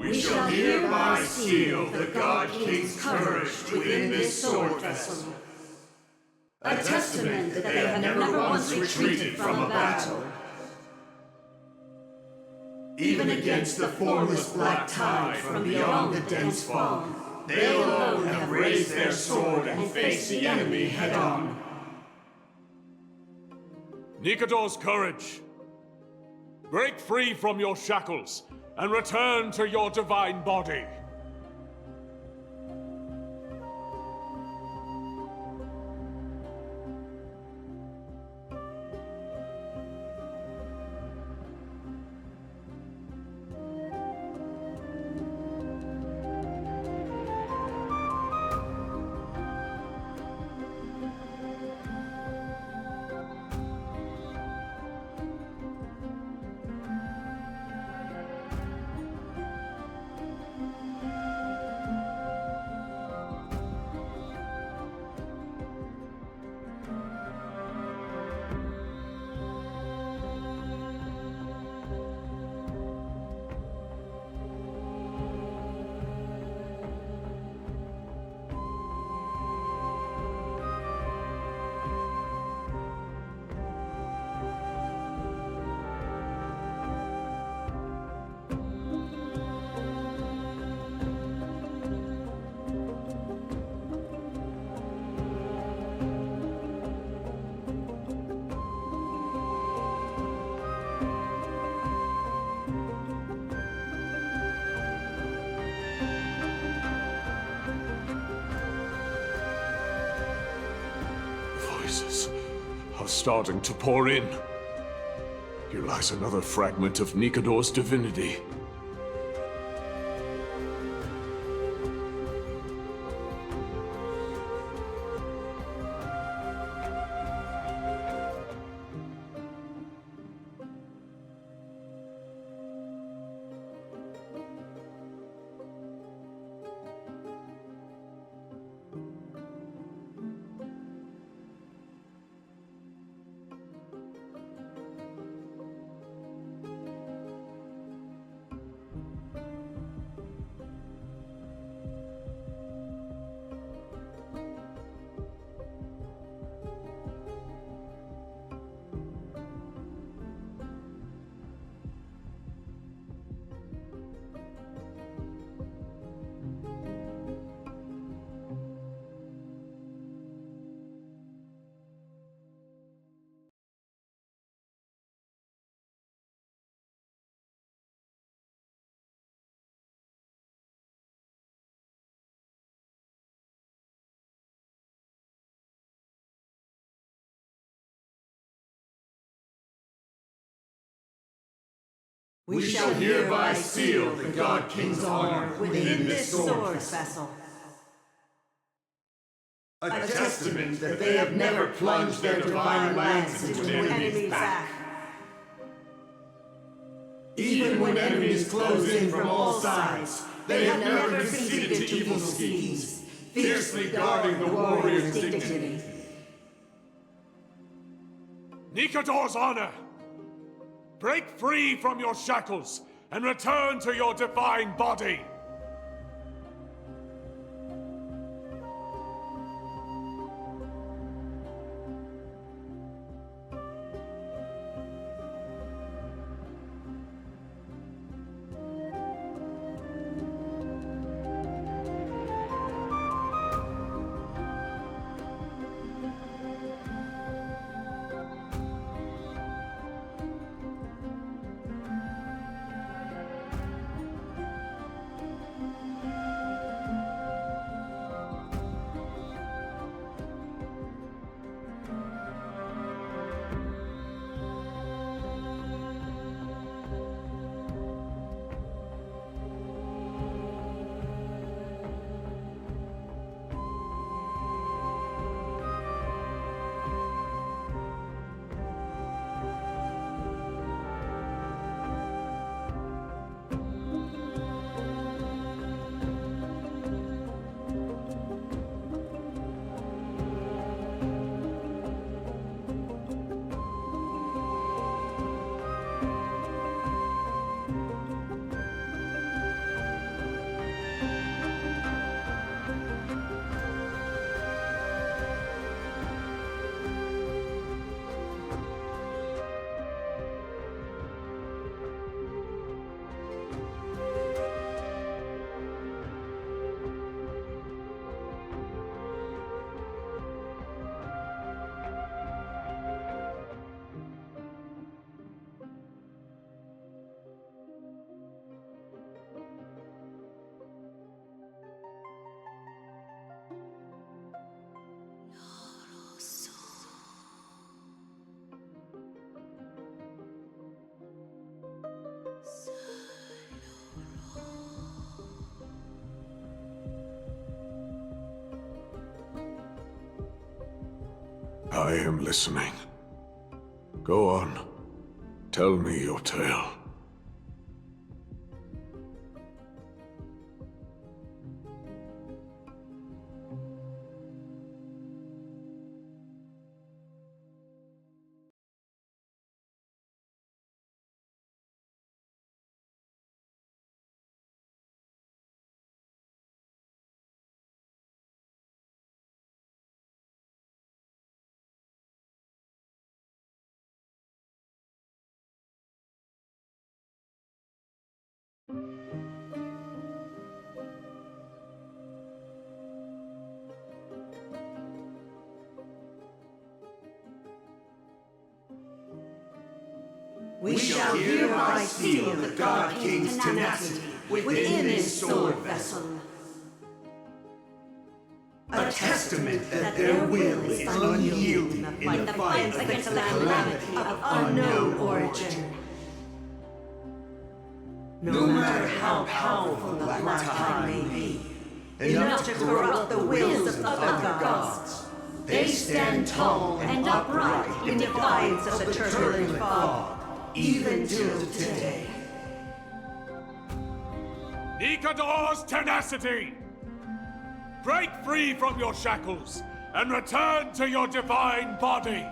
We shall hereby seal the God King's courage within this sword vessel. A testament that they have never once retreated from a battle. Even against the formless black tide from beyond the dense fog, they alone have raised their sword and faced the enemy head-on. Nikador's courage! Break free from your shackles and return to your divine body. Voices are starting to pour in. Here lies another fragment of Nikador's divinity. We shall hereby seal the God King's honor within this sword vessel. A testament that they have never plunged their divine lance into an enemy's back. Even when enemies close in from all sides, they have never conceded to evil schemes, fiercely guarding the warrior's dignity. Nikador's honor! Break free from your shackles and return to your divine body! I am listening. Go on. Tell me your tale. We shall hereby seal the God King's tenacity within this sword vessel. A testament that their will is unyielding in the fight against the calamity of unknown origin. No matter how powerful the Black Tide may be, enough to corrupt the wills of other gods, they stand tall and upright in defiance of the turbulent fog, even till today. Nikador's tenacity! Break free from your shackles and return to your divine body!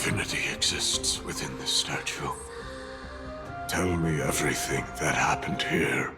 divinity exists within this statue. Tell me everything that happened here.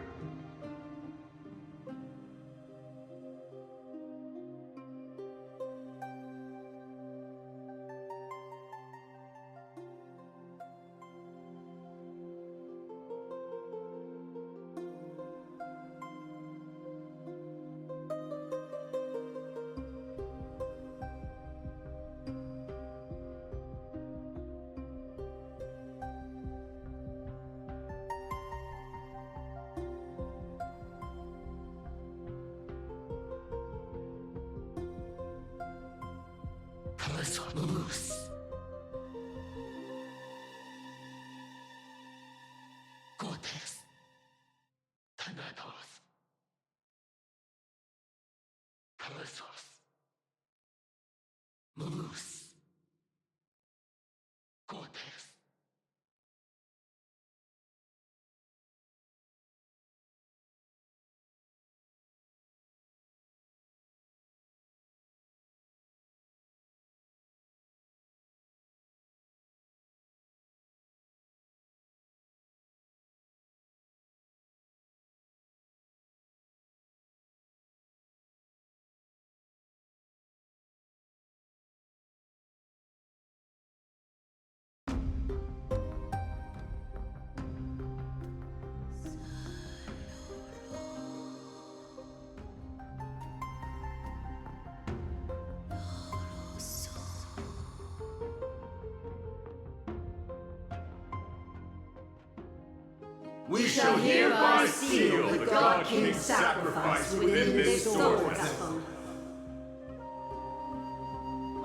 We shall hereby seal the God King's sacrifice within this sword vessel.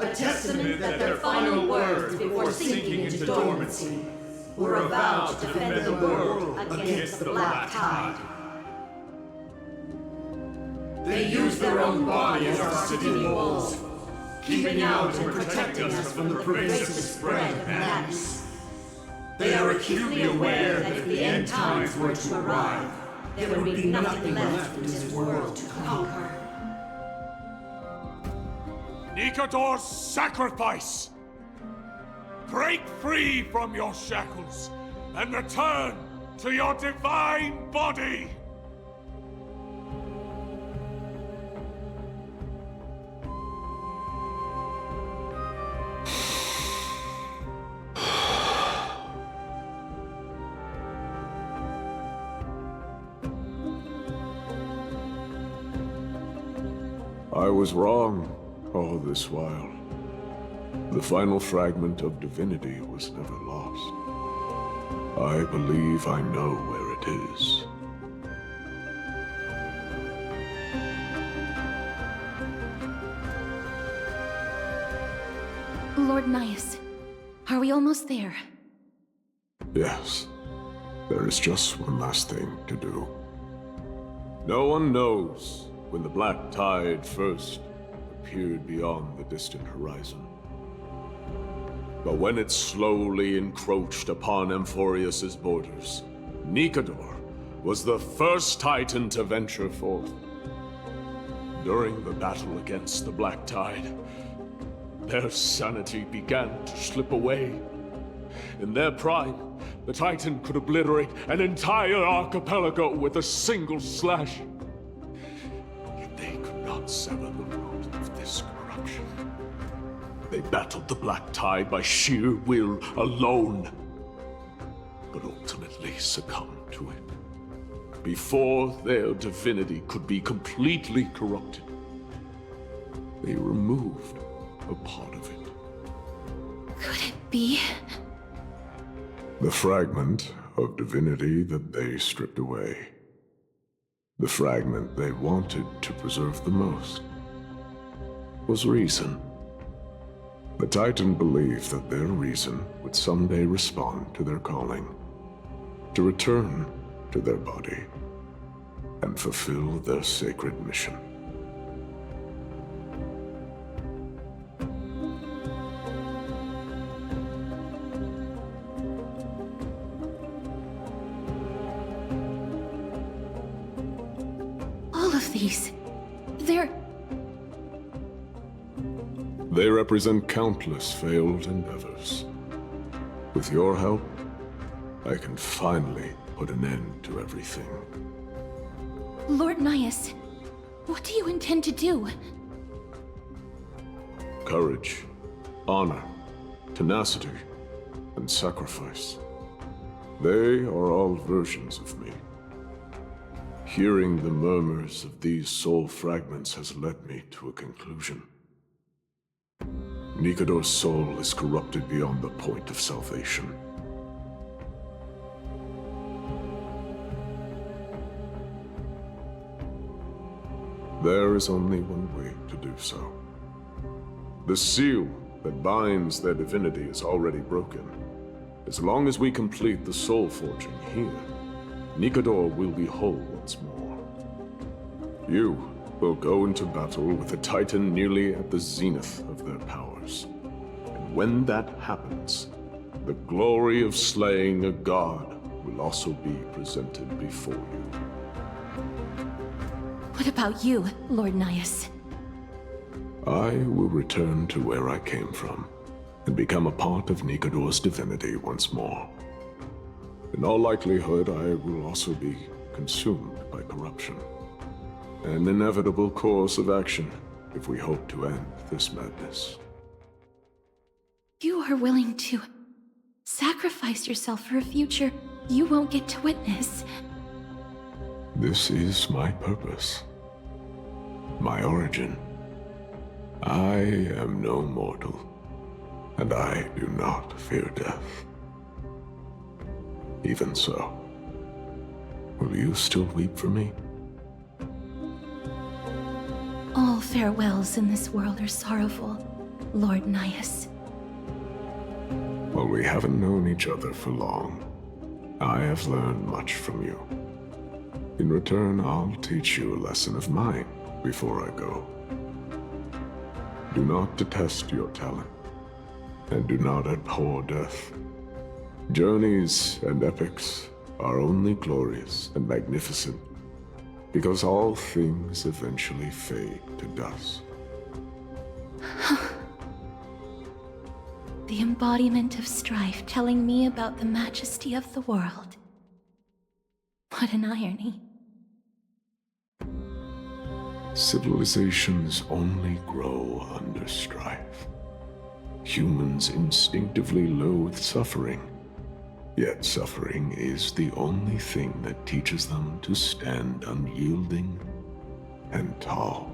A testament that their final words before sinking into dormancy were a vow to defend the world against the Black Tide. They used their own body as our city walls, keeping out and protecting us from the pervasive spread of madness. They are acutely aware that if the end times were to arrive, there would be nothing left in this world to conquer. Nikador's sacrifice! Break free from your shackles and return to your divine body! I was wrong all this while. The final fragment of divinity was never lost. I believe I know where it is. Lord Nias, are we almost there? Yes. There is just one last thing to do. No one knows when the Black Tide first appeared beyond the distant horizon. But when it slowly encroached upon Amphorius's borders, Nikador was the first Titan to venture forth. During the battle against the Black Tide, their sanity began to slip away. In their prime, the Titan could obliterate an entire archipelago with a single slash. Yet they could not sever the root of this corruption. They battled the Black Tide by sheer will alone, but ultimately succumbed to it. Before their divinity could be completely corrupted, they removed a part of it. Could it be? The fragment of divinity that they stripped away. The fragment they wanted to preserve the most was reason. The Titan believed that their reason would someday respond to their calling, to return to their body, and fulfill their sacred mission. They represent countless failed endeavors. With your help, I can finally put an end to everything. Lord Nias, what do you intend to do? Courage, honor, tenacity, and sacrifice. They are all versions of me. Hearing the murmurs of these soul fragments has led me to a conclusion. Nikador's soul is corrupted beyond the point of salvation. There is only one way to do so. The seal that binds their divinity is already broken. As long as we complete the soul forging here, Nikador will be whole once more. You will go into battle with a Titan nearly at the zenith of their powers. And when that happens, the glory of slaying a god will also be presented before you. What about you, Lord Nias? I will return to where I came from, and become a part of Nikador's divinity once more. In all likelihood, I will also be consumed by corruption. An inevitable course of action if we hope to end this madness. You are willing to sacrifice yourself for a future you won't get to witness. This is my purpose. My origin. I am no mortal, and I do not fear death. Even so, will you still weep for me? All farewells in this world are sorrowful, Lord Nias. While we haven't known each other for long, I have learned much from you. In return, I'll teach you a lesson of mine before I go. Do not detest your talent, and do not abhor death. Journeys and epics are only glorious and magnificent because all things eventually fade to dust. The embodiment of strife telling me about the majesty of the world. What an irony. Civilizations only grow under strife. Humans instinctively loathe suffering. Yet suffering is the only thing that teaches them to stand unyielding and tall.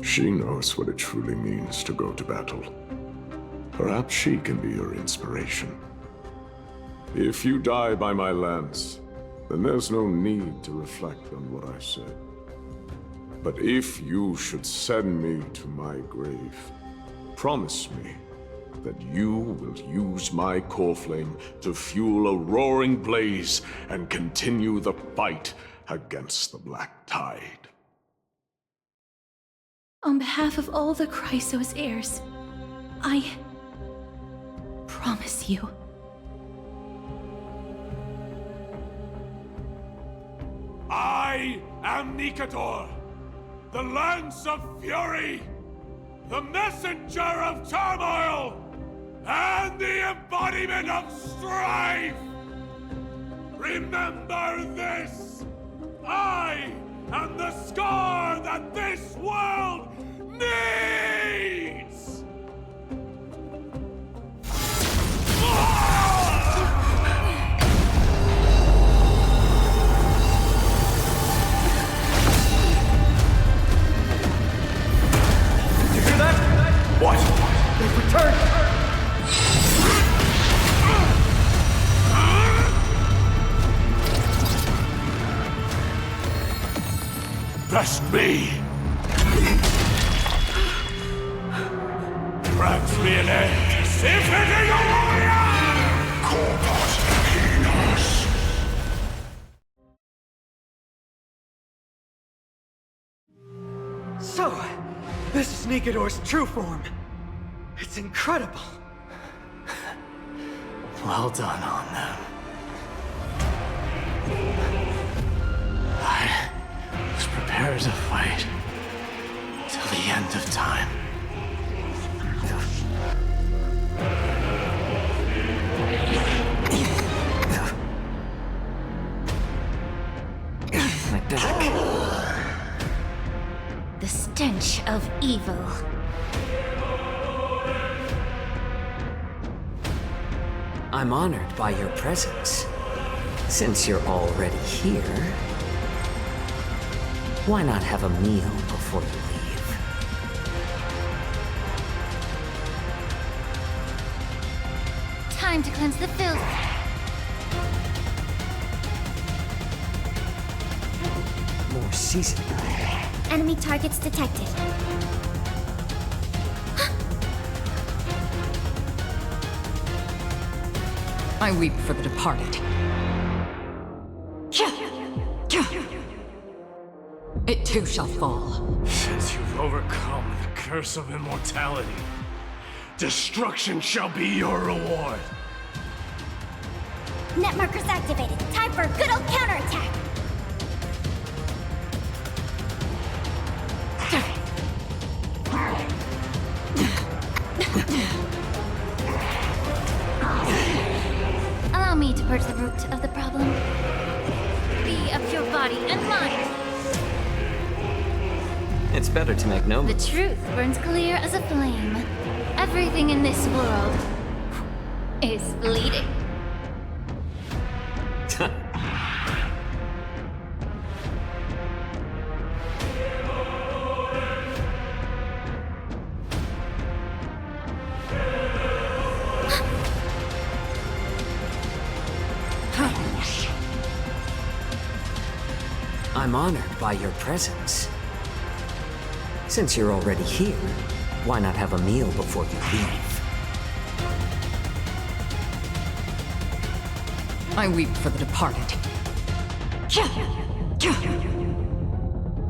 She knows what it truly means to go to battle. Perhaps she can be your inspiration. If you die by my lance, then there's no need to reflect on what I said. But if you should send me to my grave, promise me that you will use my core flame to fuel a roaring blaze and continue the fight against the Black Tide. On behalf of all the Chrysos heirs, I promise you. I am Nikador, the Lance of Fury, the Messenger of Turmoil, and the embodiment of strife! Remember this! I am the scar that this world needs! You hear that? What? They've returned! Trust me! Grant me an end! Symphony of Warrior! Corpus Penis! So, Sneakador's true form. It's incredible. Well done on them. I was prepared to fight till the end of time. My back. The stench of evil. I'm honored by your presence. Since you're already here, why not have a meal before you leave? Time to cleanse the filth. More seasoned. Enemy targets detected. I weep for the departed. It too shall fall. Since you've overcome the curse of immortality, destruction shall be your reward. Net markers activated. Time for a good old counterattack. Allow me to purge the root of the problem. Be of your body and mind. It's better to make no The move. truth burns clear as a flame. Everything in this world is bleeding. I'm honored by your presence. Since you're already here, why not have a meal before you leave? I weep for the departed.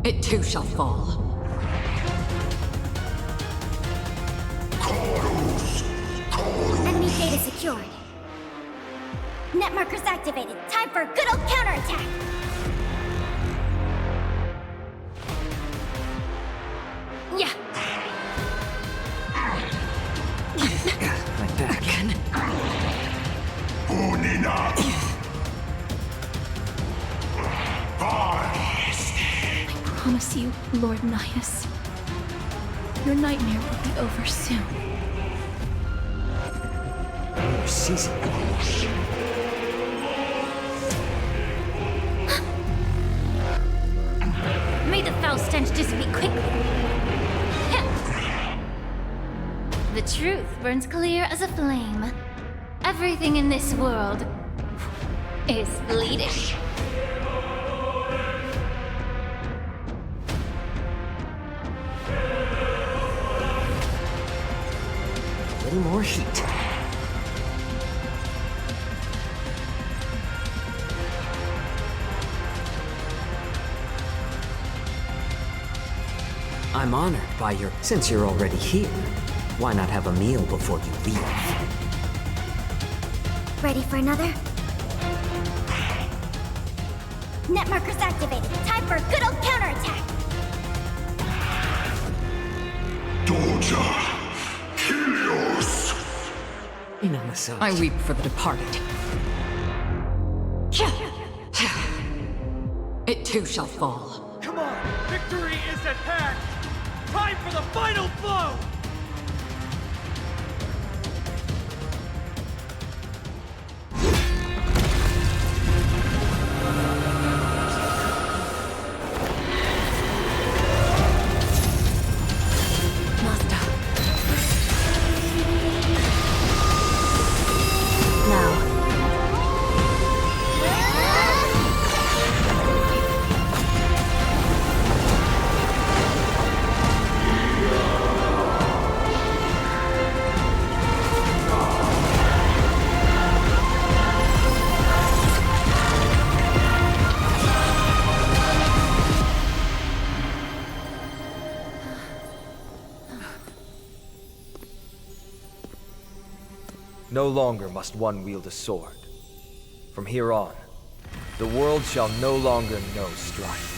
It too shall fall. Enemy data secured. Net markers activated. Time for a good old counterattack. Yeah. My back. I promise you, Lord Nias, your nightmare will be over soon. More seasoned. May the foul stench dissipate quickly. The truth burns clear as a flame. Everything in this world is bleeding. A little more heat. I'm honored by your... Since you're already here, why not have a meal before you leave? Ready for another? Net markers activated. Time for a good old counterattack. In on the side. I weep for the departed. It too shall fall. Come on! Victory is at hand! Time for the final blow! No longer must one wield a sword. From here on, the world shall no longer know strife.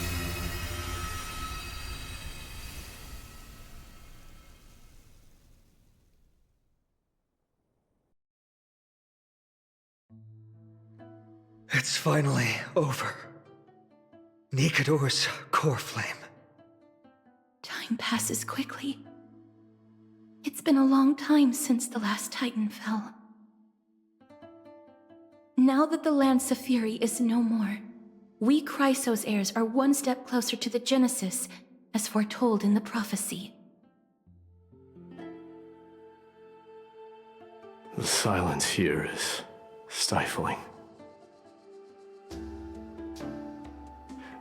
It's finally over. Nikador's core flame. Time passes quickly. It's been a long time since the last Titan fell. Now that the Lance of Fury is no more, we Chrysos heirs are one step closer to the Genesis, as foretold in the prophecy. The silence here is stifling.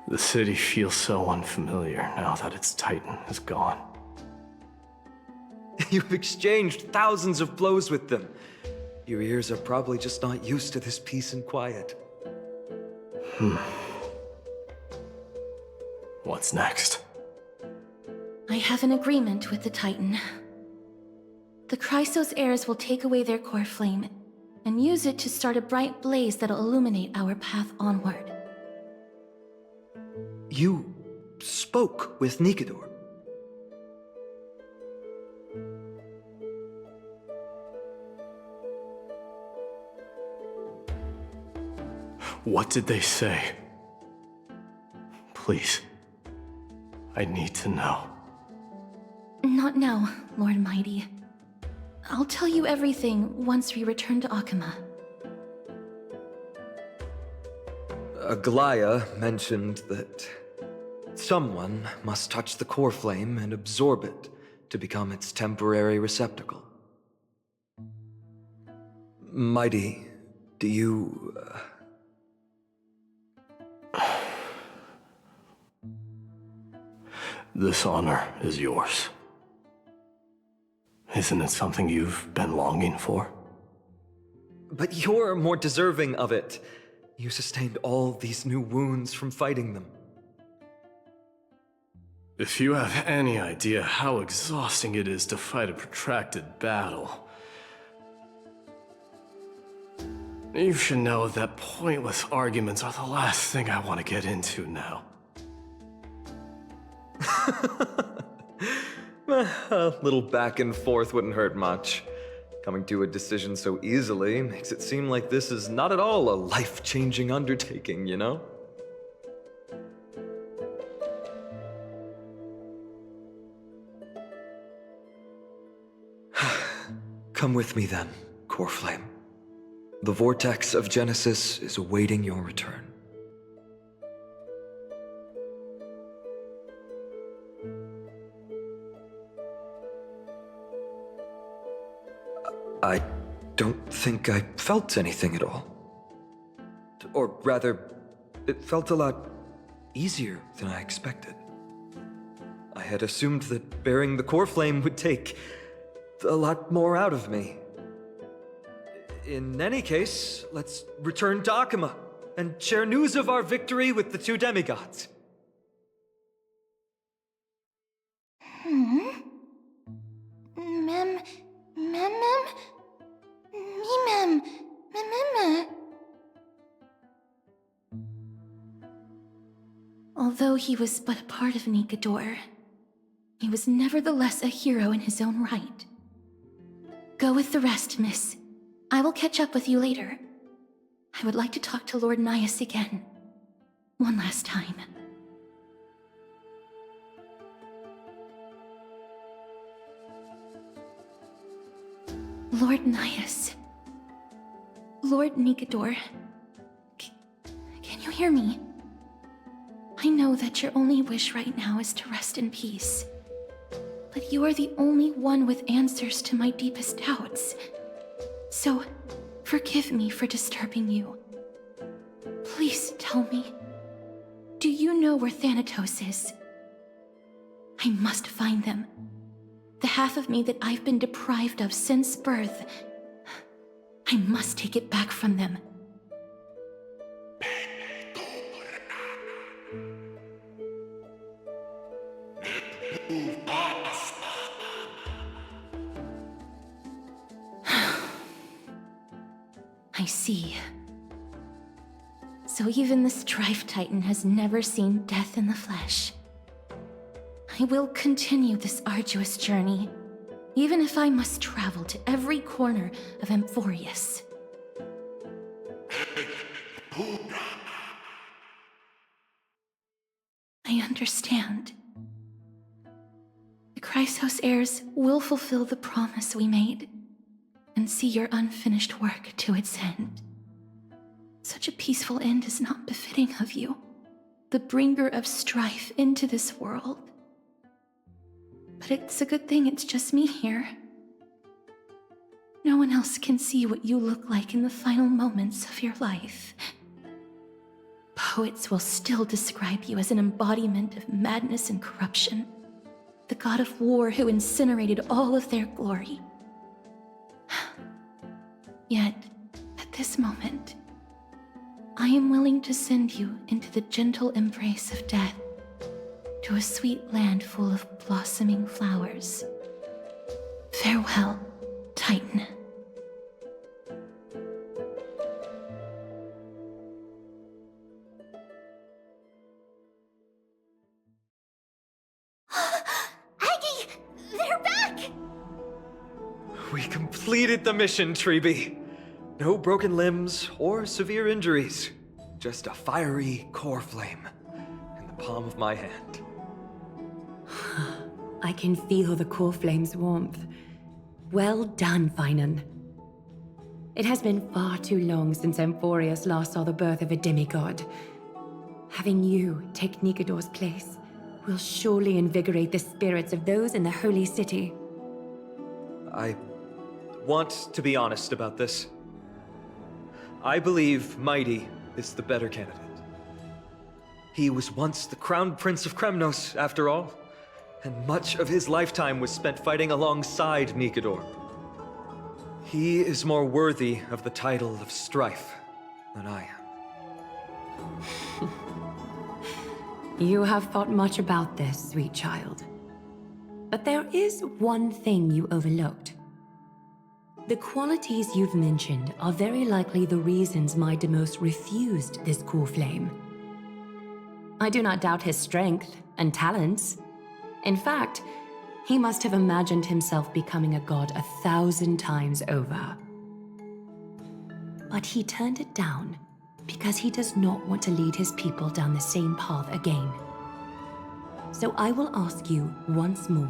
The city feels so unfamiliar now that its Titan is gone. You've exchanged thousands of blows with them. Your ears are probably just not used to this peace and quiet. What's next? I have an agreement with the Titan. The Chrysos heirs will take away their core flame and use it to start a bright blaze that'll illuminate our path onward. You spoke with Nikador. What did they say? Please. I need to know. Not now, Lord Mighty. I'll tell you everything once we return to Akama. Aglaya mentioned that someone must touch the core flame and absorb it to become its temporary receptacle. Mighty, do you... This honor is yours. Isn't it something you've been longing for? But you're more deserving of it. You sustained all these new wounds from fighting them. If you have any idea how exhausting it is to fight a protracted battle, you should know that pointless arguments are the last thing I want to get into now. A little back and forth wouldn't hurt much. Coming to a decision so easily makes it seem like this is not at all a life-changing undertaking, you know? Come with me then, Core Flame. The vortex of Genesis is awaiting your return. I don't think I felt anything at all. Or rather, it felt a lot easier than I expected. I had assumed that bearing the core flame would take a lot more out of me. In any case, let's return to Akama and share news of our victory with the two demigods. Although he was but a part of Nikador, he was nevertheless a hero in his own right. Go with the rest, miss. I will catch up with you later. I would like to talk to Lord Nias again. One last time. Lord Nias. Lord Nikador. Can you hear me? I know that your only wish right now is to rest in peace. But you are the only one with answers to my deepest doubts. So, forgive me for disturbing you. Please tell me, do you know where Thanatos is? I must find them. The half of me that I've been deprived of since birth. I must take it back from them. I see. So even the Strife Titan has never seen death in the flesh. I will continue this arduous journey, even if I must travel to every corner of Amphorius. I understand. The Chrysos heirs will fulfill the promise we made, and see your unfinished work to its end. Such a peaceful end is not befitting of you, the bringer of strife into this world. But it's a good thing it's just me here. No one else can see what you look like in the final moments of your life. Poets will still describe you as an embodiment of madness and corruption, the god of war who incinerated all of their glory. Yet, at this moment, I am willing to send you into the gentle embrace of death, to a sweet land full of blossoming flowers. Farewell, Titan. Aggie, they're back! We completed the mission, Treeby. No broken limbs or severe injuries. Just a fiery core flame in the palm of my hand. I can feel the core flame's warmth. Well done, Finan. It has been far too long since Amphorius last saw the birth of a demigod. Having you take Nikador's place will surely invigorate the spirits of those in the holy city. I want to be honest about this. I believe Mighty is the better candidate. He was once the crown prince of Kremnos, after all, and much of his lifetime was spent fighting alongside Nikador. He is more worthy of the title of Strife than I am. You have thought much about this, sweet child. But there is one thing you overlooked. The qualities you've mentioned are very likely the reasons my Demos refused this core flame. I do not doubt his strength and talents. In fact, he must have imagined himself becoming a god 1,000 times over. But he turned it down because he does not want to lead his people down the same path again. So I will ask you once more.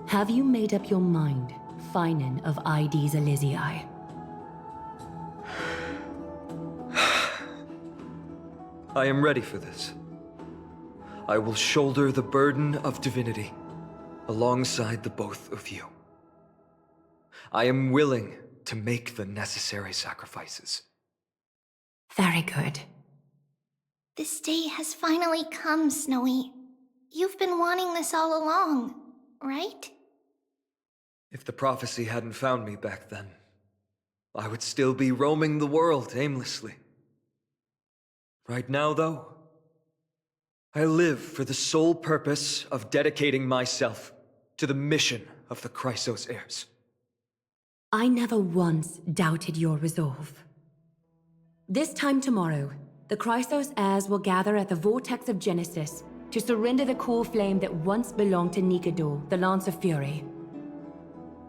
Have you made up your mind, Finan of Ides Elysiae? I am ready for this. I will shoulder the burden of divinity alongside the both of you. I am willing to make the necessary sacrifices. Very good. This day has finally come, Snowy. You've been wanting this all along, right? If the prophecy hadn't found me back then, I would still be roaming the world aimlessly. Right now, though, I live for the sole purpose of dedicating myself to the mission of the Chrysos heirs. I never once doubted your resolve. This time tomorrow, the Chrysos heirs will gather at the Vortex of Genesis to surrender the core flame that once belonged to Nikador, the Lance of Fury.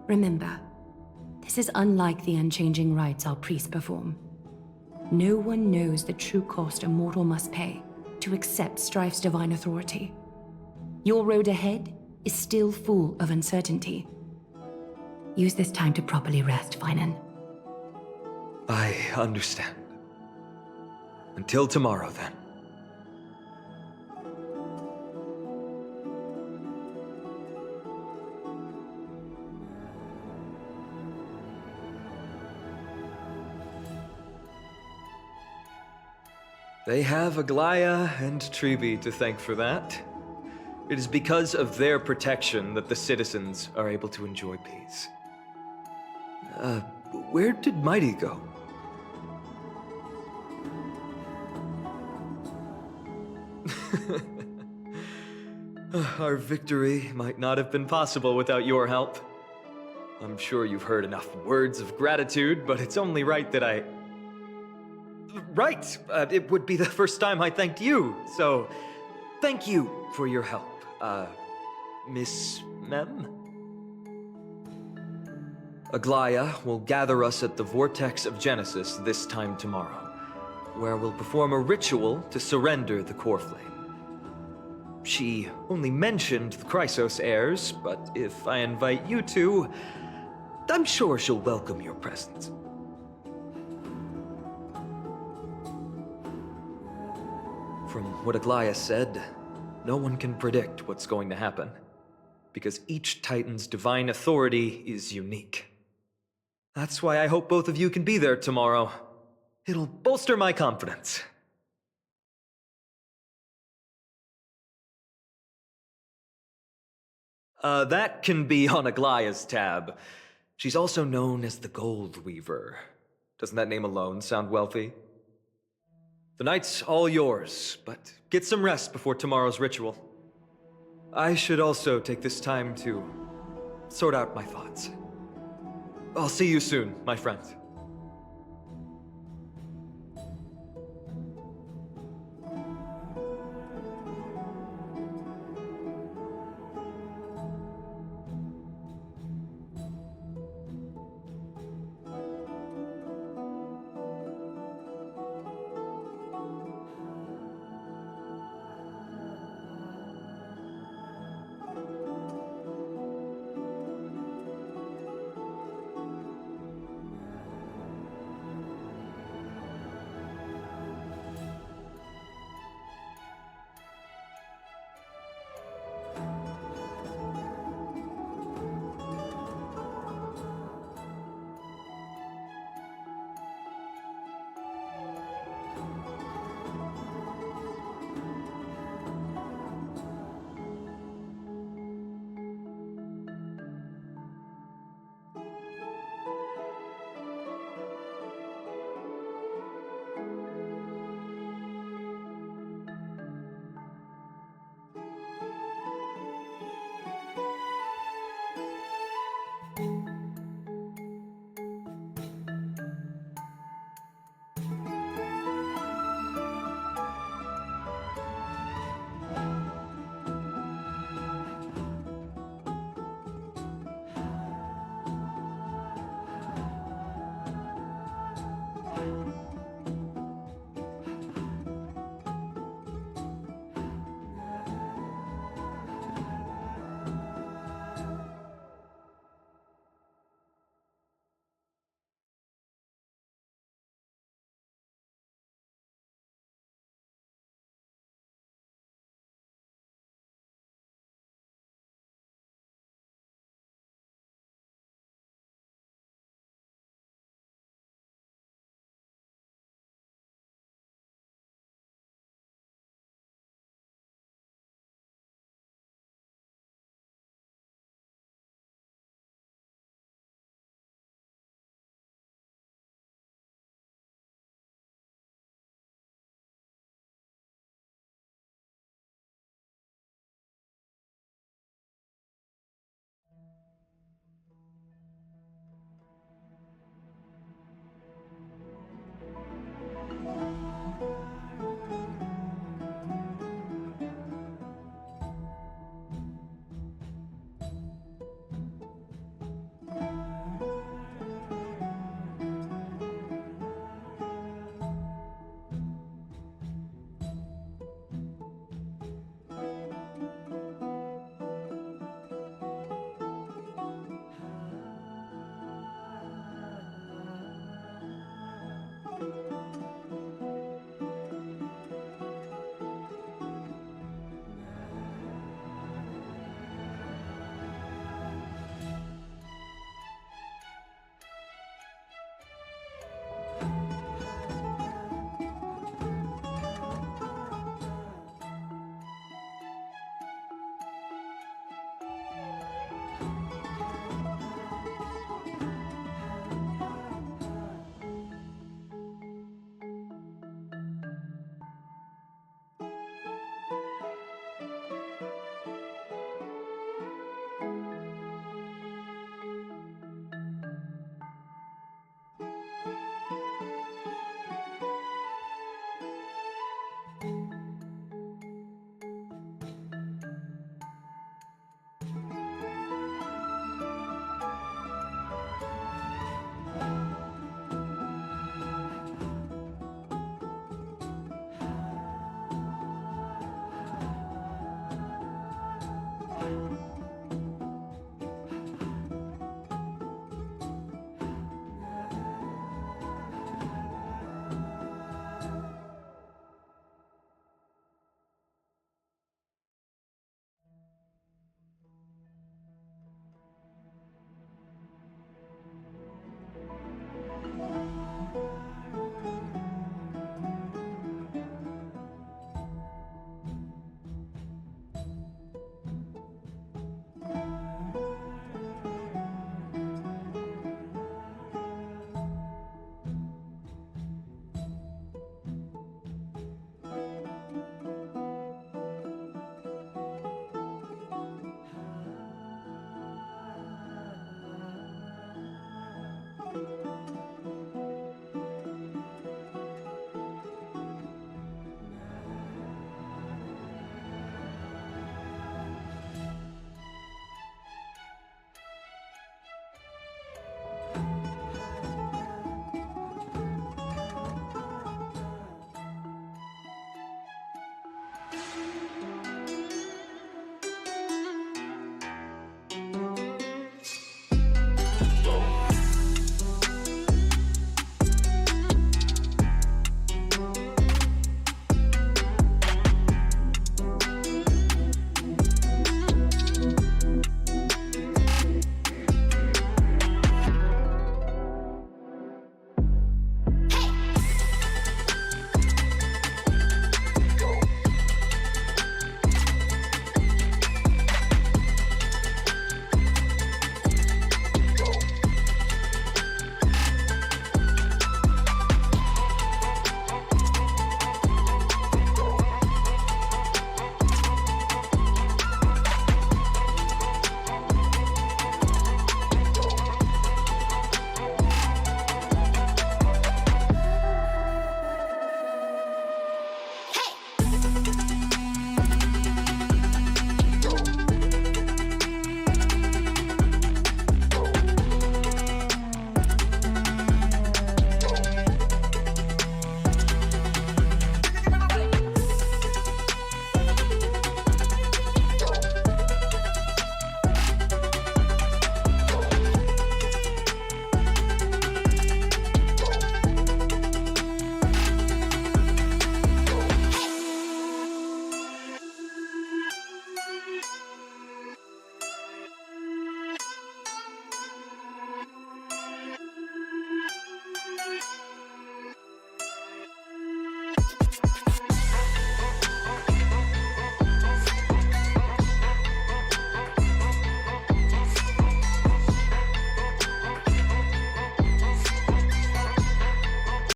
Remember, this is unlike the unchanging rites our priests perform. No one knows the true cost a mortal must pay to accept Strife's divine authority. Your road ahead is still full of uncertainty. Use this time to properly rest, Finan. I understand. Until tomorrow, then. They have Aglaya and Treeby to thank for that. It is because of their protection that the citizens are able to enjoy peace. Where did Mighty go? Our victory might not have been possible without your help. I'm sure you've heard enough words of gratitude, but it's only right that I... Right! It would be the first time I thanked you, so thank you for your help, Miss Mem? Aglaya will gather us at the Vortex of Genesis this time tomorrow, where we'll perform a ritual to surrender the core flame. She only mentioned the Chrysos heirs, but if I invite you two, I'm sure she'll welcome your presence. From what Aglaya said, no one can predict what's going to happen, because each Titan's divine authority is unique. That's why I hope both of you can be there tomorrow. It'll bolster my confidence. That can be on Aglaya's tab. She's also known as the Gold Weaver. Doesn't that name alone sound wealthy? The night's all yours, but get some rest before tomorrow's ritual. I should also take this time to sort out my thoughts. I'll see you soon, my friend.